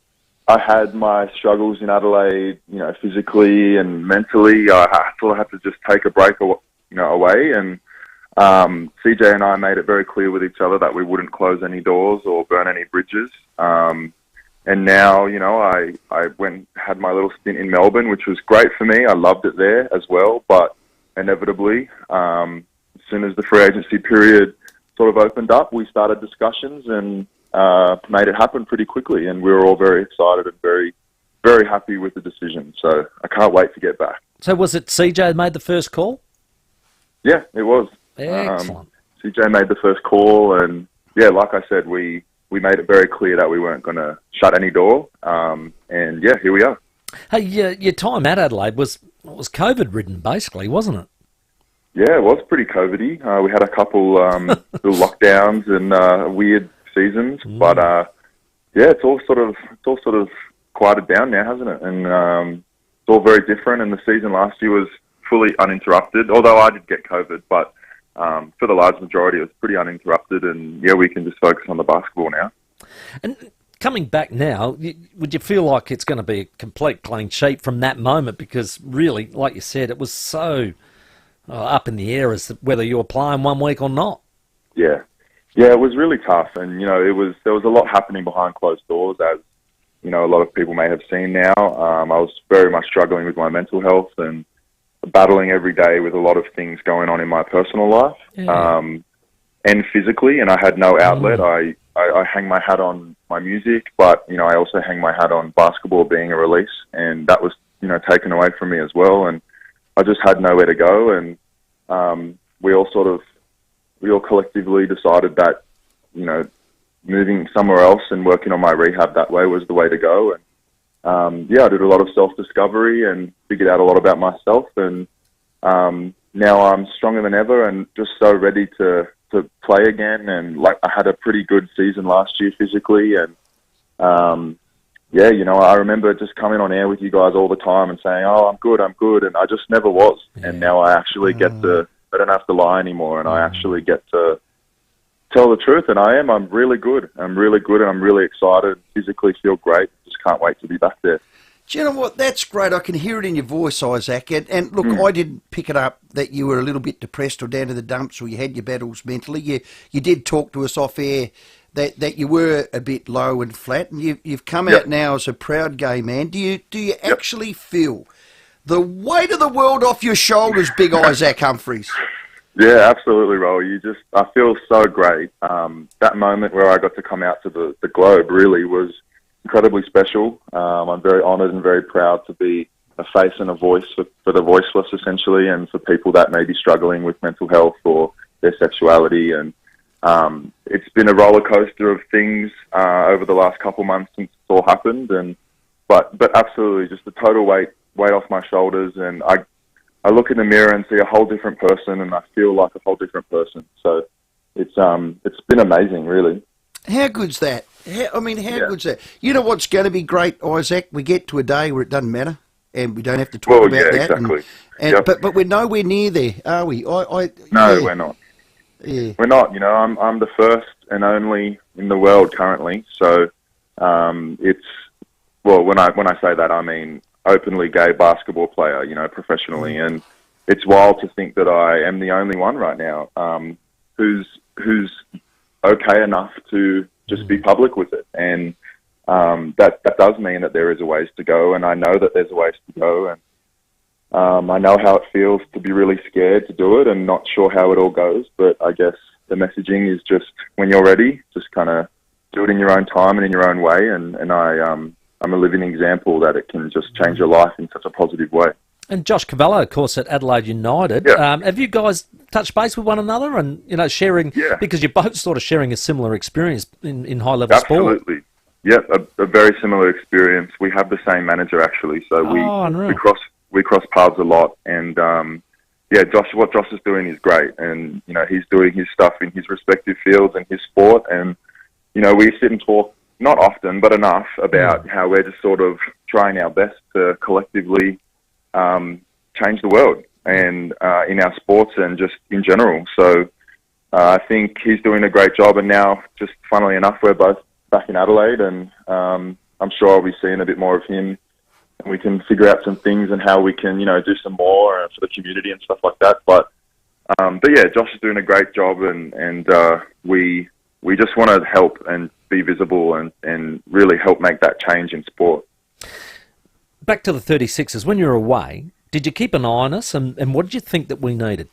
I had my struggles in Adelaide, physically and mentally, I sort of had to just take a break, away. And CJ and I made it very clear with each other that we wouldn't close any doors or burn any bridges. And now, I had my little stint in Melbourne, which was great for me. I loved it there as well. But inevitably, as soon as the free agency period sort of opened up, we started discussions and made it happen pretty quickly, and we were all very excited and very, very happy with the decision. So I can't wait to get back. So was it CJ that made the first call? Yeah, it was. Excellent. CJ made the first call, and like I said, we made it very clear that we weren't going to shut any door. And here we are. Hey, your time at Adelaide was COVID-ridden, basically, wasn't it? Yeah, it was pretty COVID-y. We had a couple little lockdowns and weird seasons, but it's all sort of quieted down now, hasn't it? And all very different, and the season last year was fully uninterrupted, although I did get COVID, but for the large majority it was pretty uninterrupted, and yeah, we can just focus on the basketball now. And coming back now, would you feel like it's going to be a complete clean sheet from that moment? Because really, like you said, it was so up in the air as to whether you were playing 1 week or not. Yeah, it was really tough, and there was a lot happening behind closed doors, as a lot of people may have seen now. I was very much struggling with my mental health and battling every day with a lot of things going on in my personal life, and physically, and I had no outlet. I hang my hat on my music, but I also hang my hat on basketball being a release, and that was taken away from me as well, and I just had nowhere to go, and we all collectively decided that moving somewhere else and working on my rehab that way was the way to go. And I did a lot of self-discovery and figured out a lot about myself, and now I'm stronger than ever and just so ready to play again. And I had a pretty good season last year physically, and I remember just coming on air with you guys all the time and saying, "Oh, I'm good," and I just never was. And now I actually I don't have to lie anymore, and I actually get to tell the truth, and I'm really good. I'm really good, and I'm really excited. Physically feel great. Just can't wait to be back there. Do you know what? That's great. I can hear it in your voice, Isaac. And look, I didn't pick it up that you were a little bit depressed or down to the dumps, or you had your battles mentally. You did talk to us off air that you were a bit low and flat, and you've come out now as a proud gay man. Do you actually feel the weight of the world off your shoulders, big Isaac Humphries? Yeah, absolutely, Rowey. I feel so great. That moment where I got to come out to the globe really was incredibly special. I'm very honoured and very proud to be a face and a voice for the voiceless, essentially, and for people that may be struggling with mental health or their sexuality. And it's been a roller coaster of things over the last couple months since it's all happened. But absolutely, just the total weight off my shoulders, and I look in the mirror and see a whole different person, and I feel like a whole different person. So it's been amazing, really. How good's that? How good's that? You know what's going to be great, Isaac? We get to a day where it doesn't matter, and we don't have to talk about that. Exactly. But we're nowhere near there, are we? We're not. Yeah. We're not. I'm the first and only in the world currently. So when I say that, I mean openly gay basketball player, professionally. And it's wild to think that I am the only one right now who's okay enough to just be public with it. And that does mean that there is a ways to go, and I know that there's a ways to go. And I know how it feels to be really scared to do it and not sure how it all goes. But I guess the messaging is just, when you're ready, just kind of do it in your own time and in your own way. And I'm a living example that it can just change your life in such a positive way. And Josh Cavallo, of course, at Adelaide United. Yeah. Have you guys touched base with one another and, sharing, because you're both sort of sharing a similar experience in high-level sport? Absolutely. Yeah, a very similar experience. We have the same manager, actually, so we cross paths a lot. And, what Josh is doing is great. And, he's doing his stuff in his respective fields and his sport. And, we sit and talk, not often, but enough, about how we're just sort of trying our best to collectively change the world and in our sports and just in general. So I think he's doing a great job, and now, just funnily enough, we're both back in Adelaide, and I'm sure I'll be seeing a bit more of him, and we can figure out some things and how we can, do some more for the community and stuff like that. But yeah, Josh is doing a great job, and we just want to help and be visible and really help make that change in sport. Back to the 36ers, when you were away, did you keep an eye on us, and what did you think that we needed?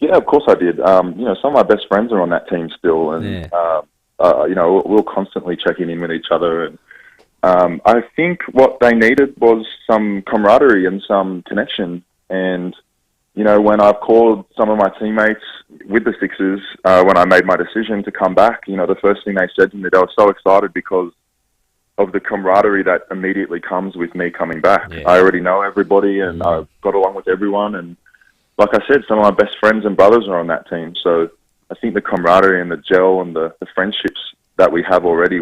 Yeah, of course I did. Some of my best friends are on that team still, and we're constantly checking in with each other. And I think what they needed was some camaraderie and some connection. And when I've called some of my teammates with the Sixers, when I made my decision to come back, the first thing they said to me, they were so excited because of the camaraderie that immediately comes with me coming back. Yeah. I already know everybody, and I've got along with everyone. And like I said, some of my best friends and brothers are on that team. So I think the camaraderie and the gel and the friendships that we have already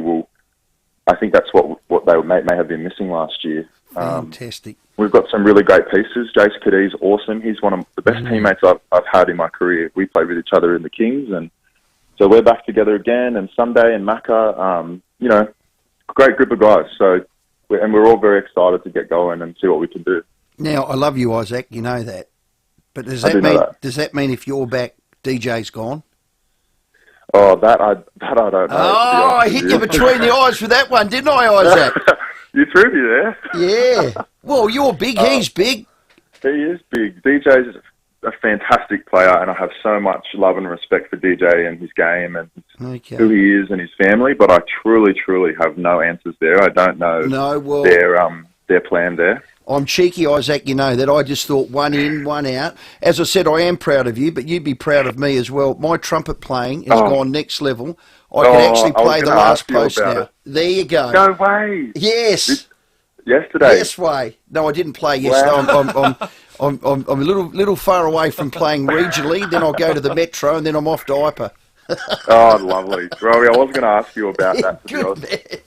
I think that's what they may have been missing last year. Fantastic. We've got some really great pieces. Jace Caddy's awesome. He's one of the best teammates I've had in my career. We played with each other in the Kings, and so we're back together again. And Sunday and Macca, great group of guys. So, we're all very excited to get going and see what we can do. Now, I love you, Isaac. You know that. But does that mean if you're back, DJ's gone? Oh, that I don't know. Oh, I hit you between the eyes for that one, didn't I, Isaac? You threw me there. Yeah. Well, you're big. He's big. He is big. DJ's a fantastic player, and I have so much love and respect for DJ and his game and who he is and his family. But I truly, truly have no answers there. I don't know their plan there. I'm cheeky, Isaac, you know that. I just thought one in, one out. As I said, I am proud of you, but you'd be proud of me as well. My trumpet playing has gone next level. I can actually play the last post now. There you go. No way. Yes. Yesterday. Yes way. No, I didn't play yesterday. Wow. I'm a little far away from playing regionally. Then I'll go to the Metro, and then I'm off to IPA. Oh, lovely. Rowey, I was going to ask you about that, to be honest.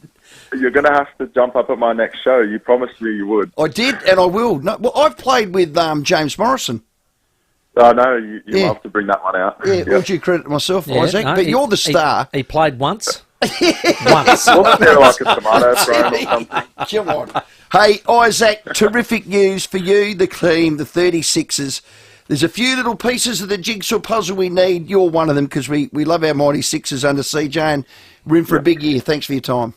You're going to have to jump up at my next show. You promised me you would. I did, and I will. No, well, I've played with James Morrison. I know, you love to bring that one out. Yeah, all due credit to myself, Isaac. No, but you're the star. He played once. Once. Wasn't there like a tomato thrown or something? Come on. Hey, Isaac, terrific news for you, the team, the 36ers. There's a few little pieces of the jigsaw puzzle we need. You're one of them because we love our mighty Sixers under CJ, and we're in for a big year. Thanks for your time.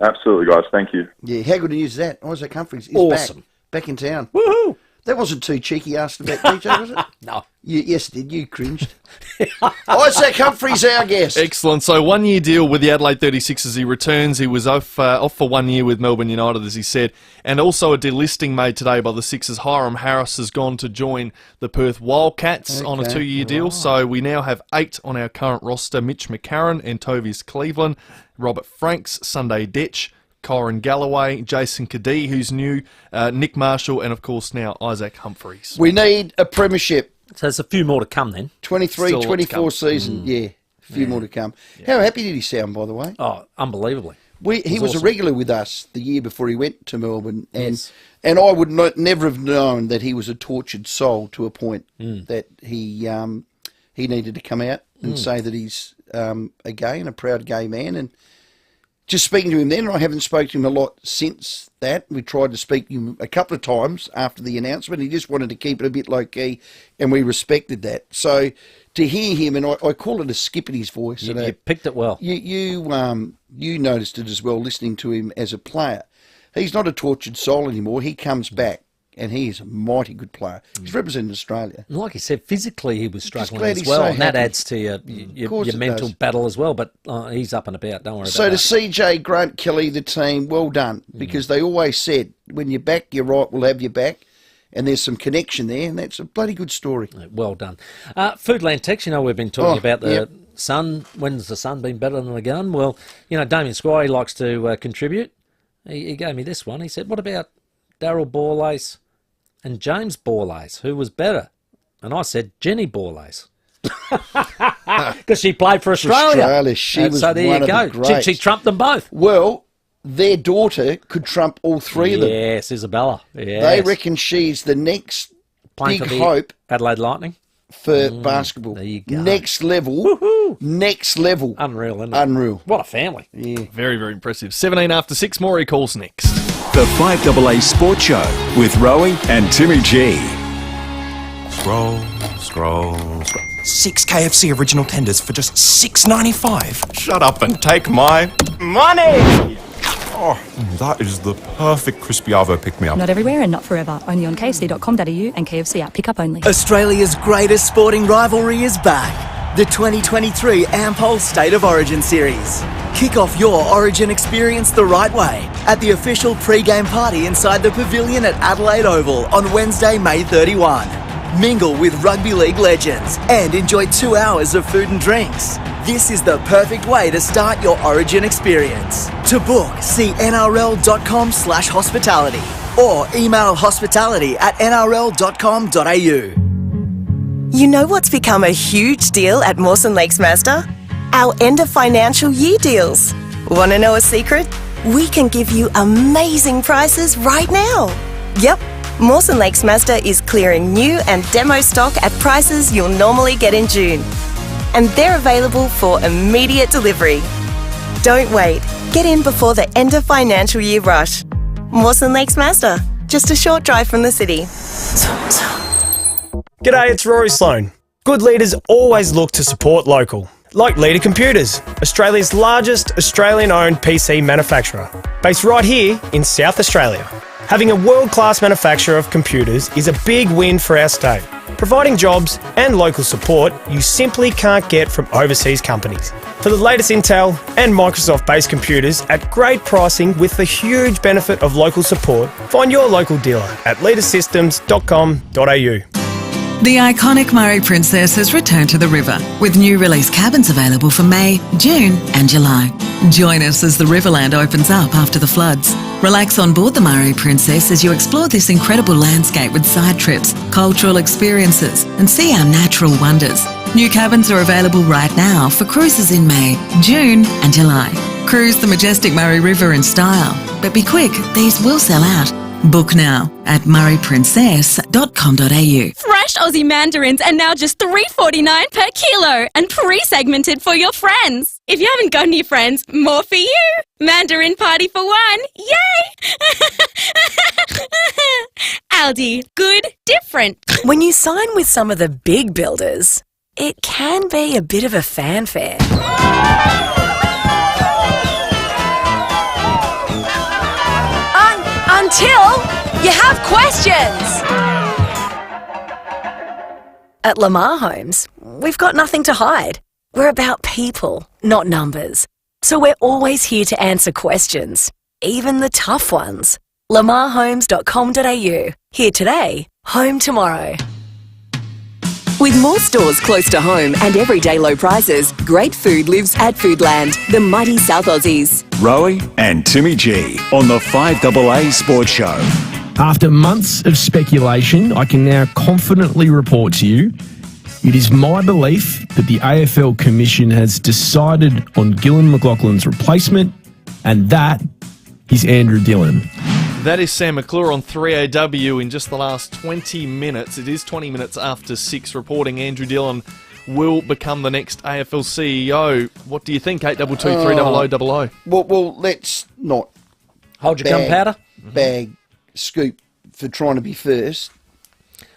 Absolutely, guys. Thank you. Yeah, how good news is that? Isaac Humphries is awesome. Back in town. Woohoo! That wasn't too cheeky asked about DJ, was it? No. Yes, it did. You cringed. Isaac Humphries, our guest. Excellent. So 1 year deal with the Adelaide 36ers. He returns. He was off for 1 year with Melbourne United, as he said. And also a delisting made today by the Sixers. Hiram Harris has gone to join the Perth Wildcats on a 2 year deal. So we now have 8 on our current roster. Mitch McCarron, Antovius Cleveland, Robert Franks, Sunday Detch, Corin Galloway, Jason Cadee, who's new, Nick Marshall, and of course now Isaac Humphries. We need a premiership. So there's a few more to come then. 23-24 season. Yeah, a few more to come. Yeah. How happy did he sound, by the way? Oh, unbelievably. He was awesome. A regular with us the year before he went to Melbourne, and I would never have known that he was a tortured soul to a point that he needed to come out and say that he's a gay and a proud gay man. And just speaking to him then, and I haven't spoken to him a lot since that. We tried to speak to him a couple of times after the announcement. He just wanted to keep it a bit low-key, and we respected that. So to hear him, and I call it a skip in his voice. You picked it well. You noticed it as well, listening to him as a player. He's not a tortured soul anymore. He comes back, and he is a mighty good player. He's represented Australia. And like you said, physically he was struggling as well, and that adds to your mental battle as well, but he's up and about, don't worry about that. So to CJ, Grant, Kelly, the team, well done, because they always said, when you're back, you're right, we'll have you back, and there's some connection there, and that's a bloody good story. Well done. Foodland Text, we've been talking about the sun. When's the sun been better than the gun? Well, Damien Squire, he likes to contribute. He gave me this one. He said, what about Daryl Borlase and James Borlase, who was better? And I said, Jenny Borlase. Because she played for Australia. She was so there one you go. of the greats. She trumped them both. Well, their daughter could trump all three of them. Yes, Isabella. Yes. They reckon she's the next playing big for the hope Adelaide Lightning for basketball. There you go. Next level. Woohoo. Next level. Unreal, isn't it? Unreal. What a family. Yeah. Very, very impressive. 17 after 6, Maury calls next. The 5AA Sports Show with Rowey and Timmy G. Scroll. 6 KFC original tenders for just $6.95. Shut up and take my money! Oh, that is the perfect crispy arvo pick-me-up. Not everywhere and not forever. Only on kfc.com.au and KFC app. Pick up only. Australia's greatest sporting rivalry is back. The 2023 Ampol State of Origin Series. Kick off your Origin experience the right way at the official pre-game party inside the Pavilion at Adelaide Oval on Wednesday, May 31. Mingle with rugby league legends and enjoy 2 hours of food and drinks. This is the perfect way to start your Origin experience. To book, see nrl.com/hospitality or email hospitality@nrl.com.au. You know what's become a huge deal at Mawson Lakes Mazda? Our end of financial year deals. Want to know a secret? we can give you amazing prices right now. Yep, Mawson Lakes Mazda is clearing new and demo stock at prices you'll normally get in June. And they're available for immediate delivery. Don't wait. Get in before the end of financial year rush. Mawson Lakes Mazda, just a short drive from the city. G'day, it's Rory Sloan. Good leaders always look to support local. Like Leader Computers, Australia's largest Australian-owned PC manufacturer, based right here in South Australia. Having a world-class manufacturer of computers is a big win for our state, providing jobs and local support you simply can't get from overseas companies. For the latest Intel and Microsoft-based computers at great pricing with the huge benefit of local support, find your local dealer at leadersystems.com.au. The iconic Murray Princess has returned to the river, with new release cabins available for May, June and July. Join us as the Riverland opens up after the floods. Relax on board the Murray Princess as you explore this incredible landscape with side trips, cultural experiences and see our natural wonders. New cabins are available right now for cruises in May, June and July. Cruise the majestic Murray River in style, but be quick, these will sell out. Book now at murrayprincess.com.au. Fresh Aussie mandarins are now just $3.49 per kilo and pre-segmented for your friends. If you haven't got any friends, more for you. Mandarin party for one. Yay! Aldi, good, different. When you sign with some of the big builders, it can be a bit of a fanfare. Until you have questions. At Lamar Homes, we've got nothing to hide. We're about people, not numbers. So we're always here to answer questions, even the tough ones. lamarhomes.com.au. Here today, home tomorrow. With more stores close to home and everyday low prices, great food lives at Foodland, the mighty South Aussies. Rowey and Timmy G on the 5AA Sports Show. After months of speculation, I can now confidently report to you it is my belief that the AFL Commission has decided on Gillan McLachlan's replacement, and that is Andrew Dillon. That is Sam McClure on 3AW in just the last 20 minutes. It is 20 minutes after 6, reporting Andrew Dillon will become the next AFL CEO. What do you think, 822 Well, let's not hold your gunpowder. Bag Scoop for trying to be first.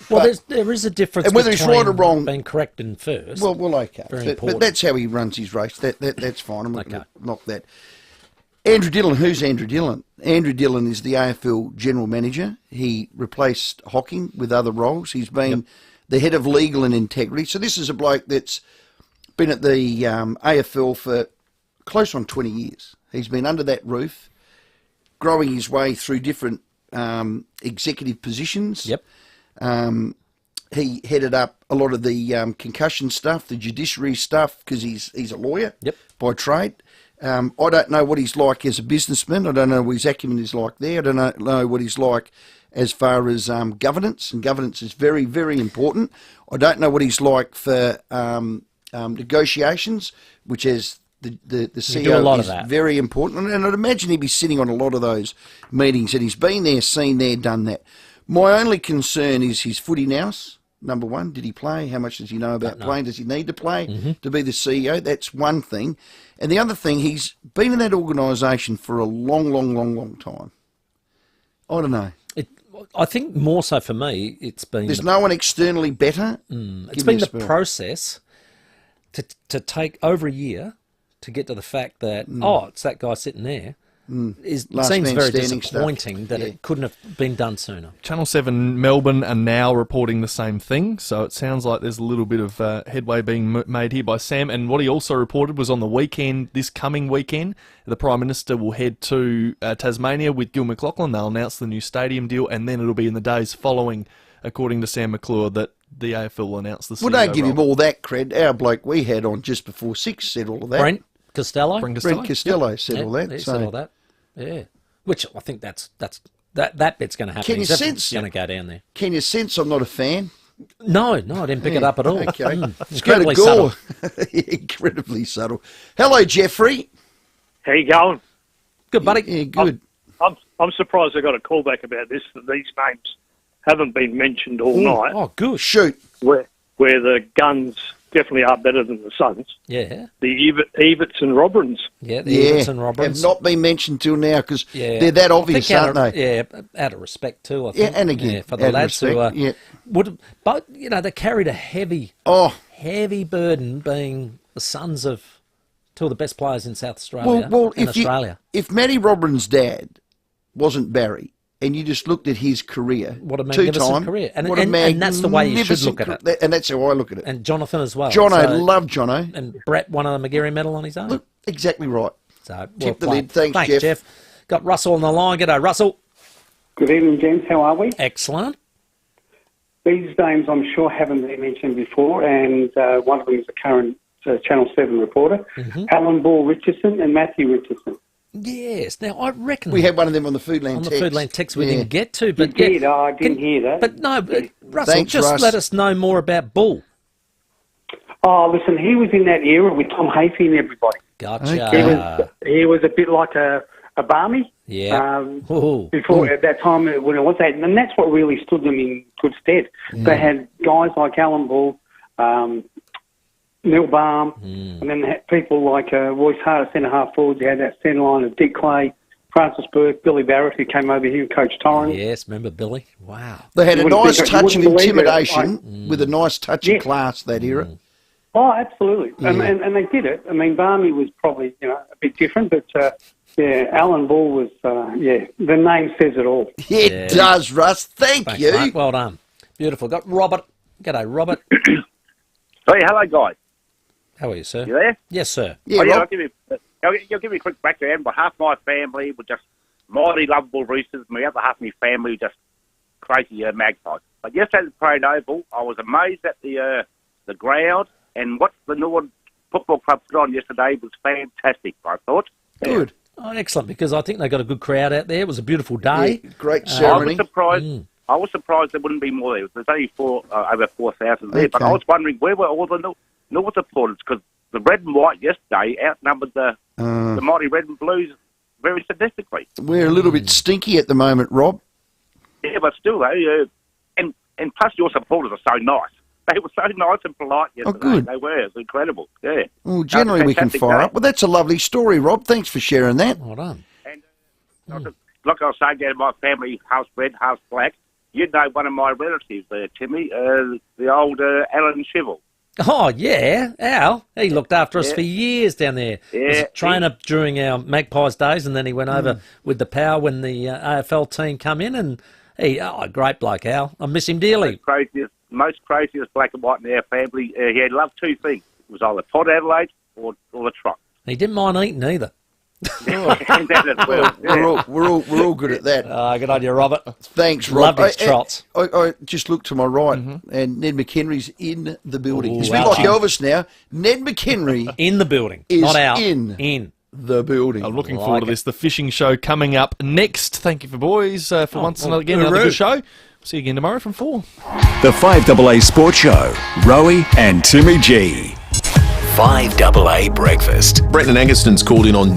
Well, there is a difference whether he's right or wrong, being correct in first. Well, okay. Very But that's how he runs his race. That's fine. I'm not going to knock that. Andrew Dillon, who's Andrew Dillon? Andrew Dillon is the AFL General Manager. He replaced Hocking with other roles. He's been the head of legal and integrity. So this is a bloke that's been at the AFL for close on 20 years. He's been under that roof, growing his way through different executive positions. He headed up a lot of the concussion stuff, the judiciary stuff, because he's a lawyer by trade. I don't know what he's like as a businessman. I don't know what his acumen is like there. I don't know what he's like as far as governance, and governance is very, very important. I don't know what he's like for negotiations, which is the CEO is very important. And I'd imagine he'd be sitting on a lot of those meetings, and he's been there, seen there, done that. My only concern is his footy nous. Number one, did he play? How much does he know about playing? Does he need to play to be the CEO? That's one thing. And the other thing, he's been in that organisation for a long, long, long, long time. I don't know. I think more so for me, it's been... There's no one externally better? It's been the process to take over a year to get to the fact that, it's that guy sitting there. It seems very disappointing that it couldn't have been done sooner. Channel 7 Melbourne are now reporting the same thing, so it sounds like there's a little bit of headway being made here by Sam. And what he also reported was on the weekend, this coming weekend, the Prime Minister will head to Tasmania with Gil McLachlan. They'll announce the new stadium deal, and then it'll be in the days following, according to Sam McClure, that the AFL will announce the CEO. Well, don't give him all that cred. Our bloke we had on just before 6 said all of that. Brent Costello said all that. He said all that. Yeah, which I think that bit's going to happen. Can you sense going to go down there? Can you sense I'm not a fan? No, I didn't pick it up at all. Okay, incredibly subtle. Incredibly subtle. Hello, Jeffrey. How you going? Good, buddy. Yeah, good. I'm surprised I got a call back about this, that these names haven't been mentioned all night. Oh, good. Shoot. Where the Guns definitely are better than the Suns. Yeah. The Everts and Roberins. Yeah, the Everts and Roberins. Have not been mentioned till now because Yeah. they're that I obvious, think aren't they? Yeah, out of respect too, I think. Yeah, and again, for the out of lads who respect, would, but they carried a heavy burden, being the sons of two of the best players in South Australia and Australia. If Matty Roberins' dad wasn't Barry, and you just looked at his career, what a magnificent career, and that's the way you should look at it. And that's how I look at it. And Jonathan as well. Jono, love Jono. And Brett won a McGarry medal on his own. Look, exactly right. So Tip the lid. Thanks, Jeff. Got Russell on the line. G'day, Russell. Good evening, gents. How are we? Excellent. These names, I'm sure, haven't been mentioned before, and one of them is a current Channel 7 reporter, Alan Ball Richardson and Matthew Richardson. Yes. Now, I reckon... We had one of them on the Foodland text. On the Foodland text we didn't get to. But You did? I didn't hear that. But no, Russell, Thanks, just Russ. let us know more about Bull. Oh, listen, he was in that era with Tom Hafey and everybody. Gotcha. He was a bit like a Barmy. Yeah. Before, at that time, when it was that. And that's what really stood them in good stead. They had guys like Alan Bull, Neil Baum, and then they had people like Royce Hart, centre-half forwards. You had that centre line of Dick Clay, Francis Burke, Billy Barrett, who came over here and coached Torrens. Yes, remember Billy? Wow. They had a nice touch of believe it. intimidation with a nice touch of class that era. Oh, absolutely. Yeah. And they did it. I mean, Barmy was probably, a bit different, but, Alan Ball was, the name says it all. It does, Russ. Thanks, you. Mate. Well done. Beautiful. Got Robert. G'day, Robert. Hey, hello, guys. How are you, sir? You there? Yes, sir. I'll give you a quick background. But half my family were just mighty lovable roosters, and the other half of my family were just crazy magpies. But yesterday at the Parade Oval, I was amazed at the ground, and what the Northern Football Club put on yesterday was fantastic, I thought. Good. Oh, excellent, because I think they got a good crowd out there. It was a beautiful day. Yeah, great ceremony. I was surprised there wouldn't be more there. There's only over 4,000 there, but I was wondering where were all the North supporters, because the red and white yesterday outnumbered the mighty red and blues very statistically. We're a little bit stinky at the moment, Rob. Yeah, but still, and plus your supporters are so nice. They were so nice and polite yesterday. good. They were. It was incredible. Yeah. Well, generally we can fire up. Well, that's a lovely story, Rob. Thanks for sharing that. Well done. And like I was saying, down my family, half red, half black. You know one of my relatives there, Timmy, the old Alan Shivel. Oh, yeah, Al. He looked after us for years down there. Yeah. He was a trainer during our Magpies days, and then he went over with the Power when the AFL team come in, and great bloke, Al. I miss him dearly. Most craziest black and white in our family. He had loved two things. It was either Port Adelaide or the Trot. He didn't mind eating either. And that as well. Yeah. We're all good at that. Good on you, Robert. Thanks, Rob. Loved his trots. I just looked to my right, and Ned McHenry's in the building. Ooh, It's a bit like Elvis now. Ned McHenry in the building, is not out. in the building. I'm looking forward to this. The fishing show coming up next. Thank you for boys for once and again another good show. See you again tomorrow from 4. The 5AA Sports Show. Rowey and Timmy G. 5AA Breakfast. Brenton Angerson's called in on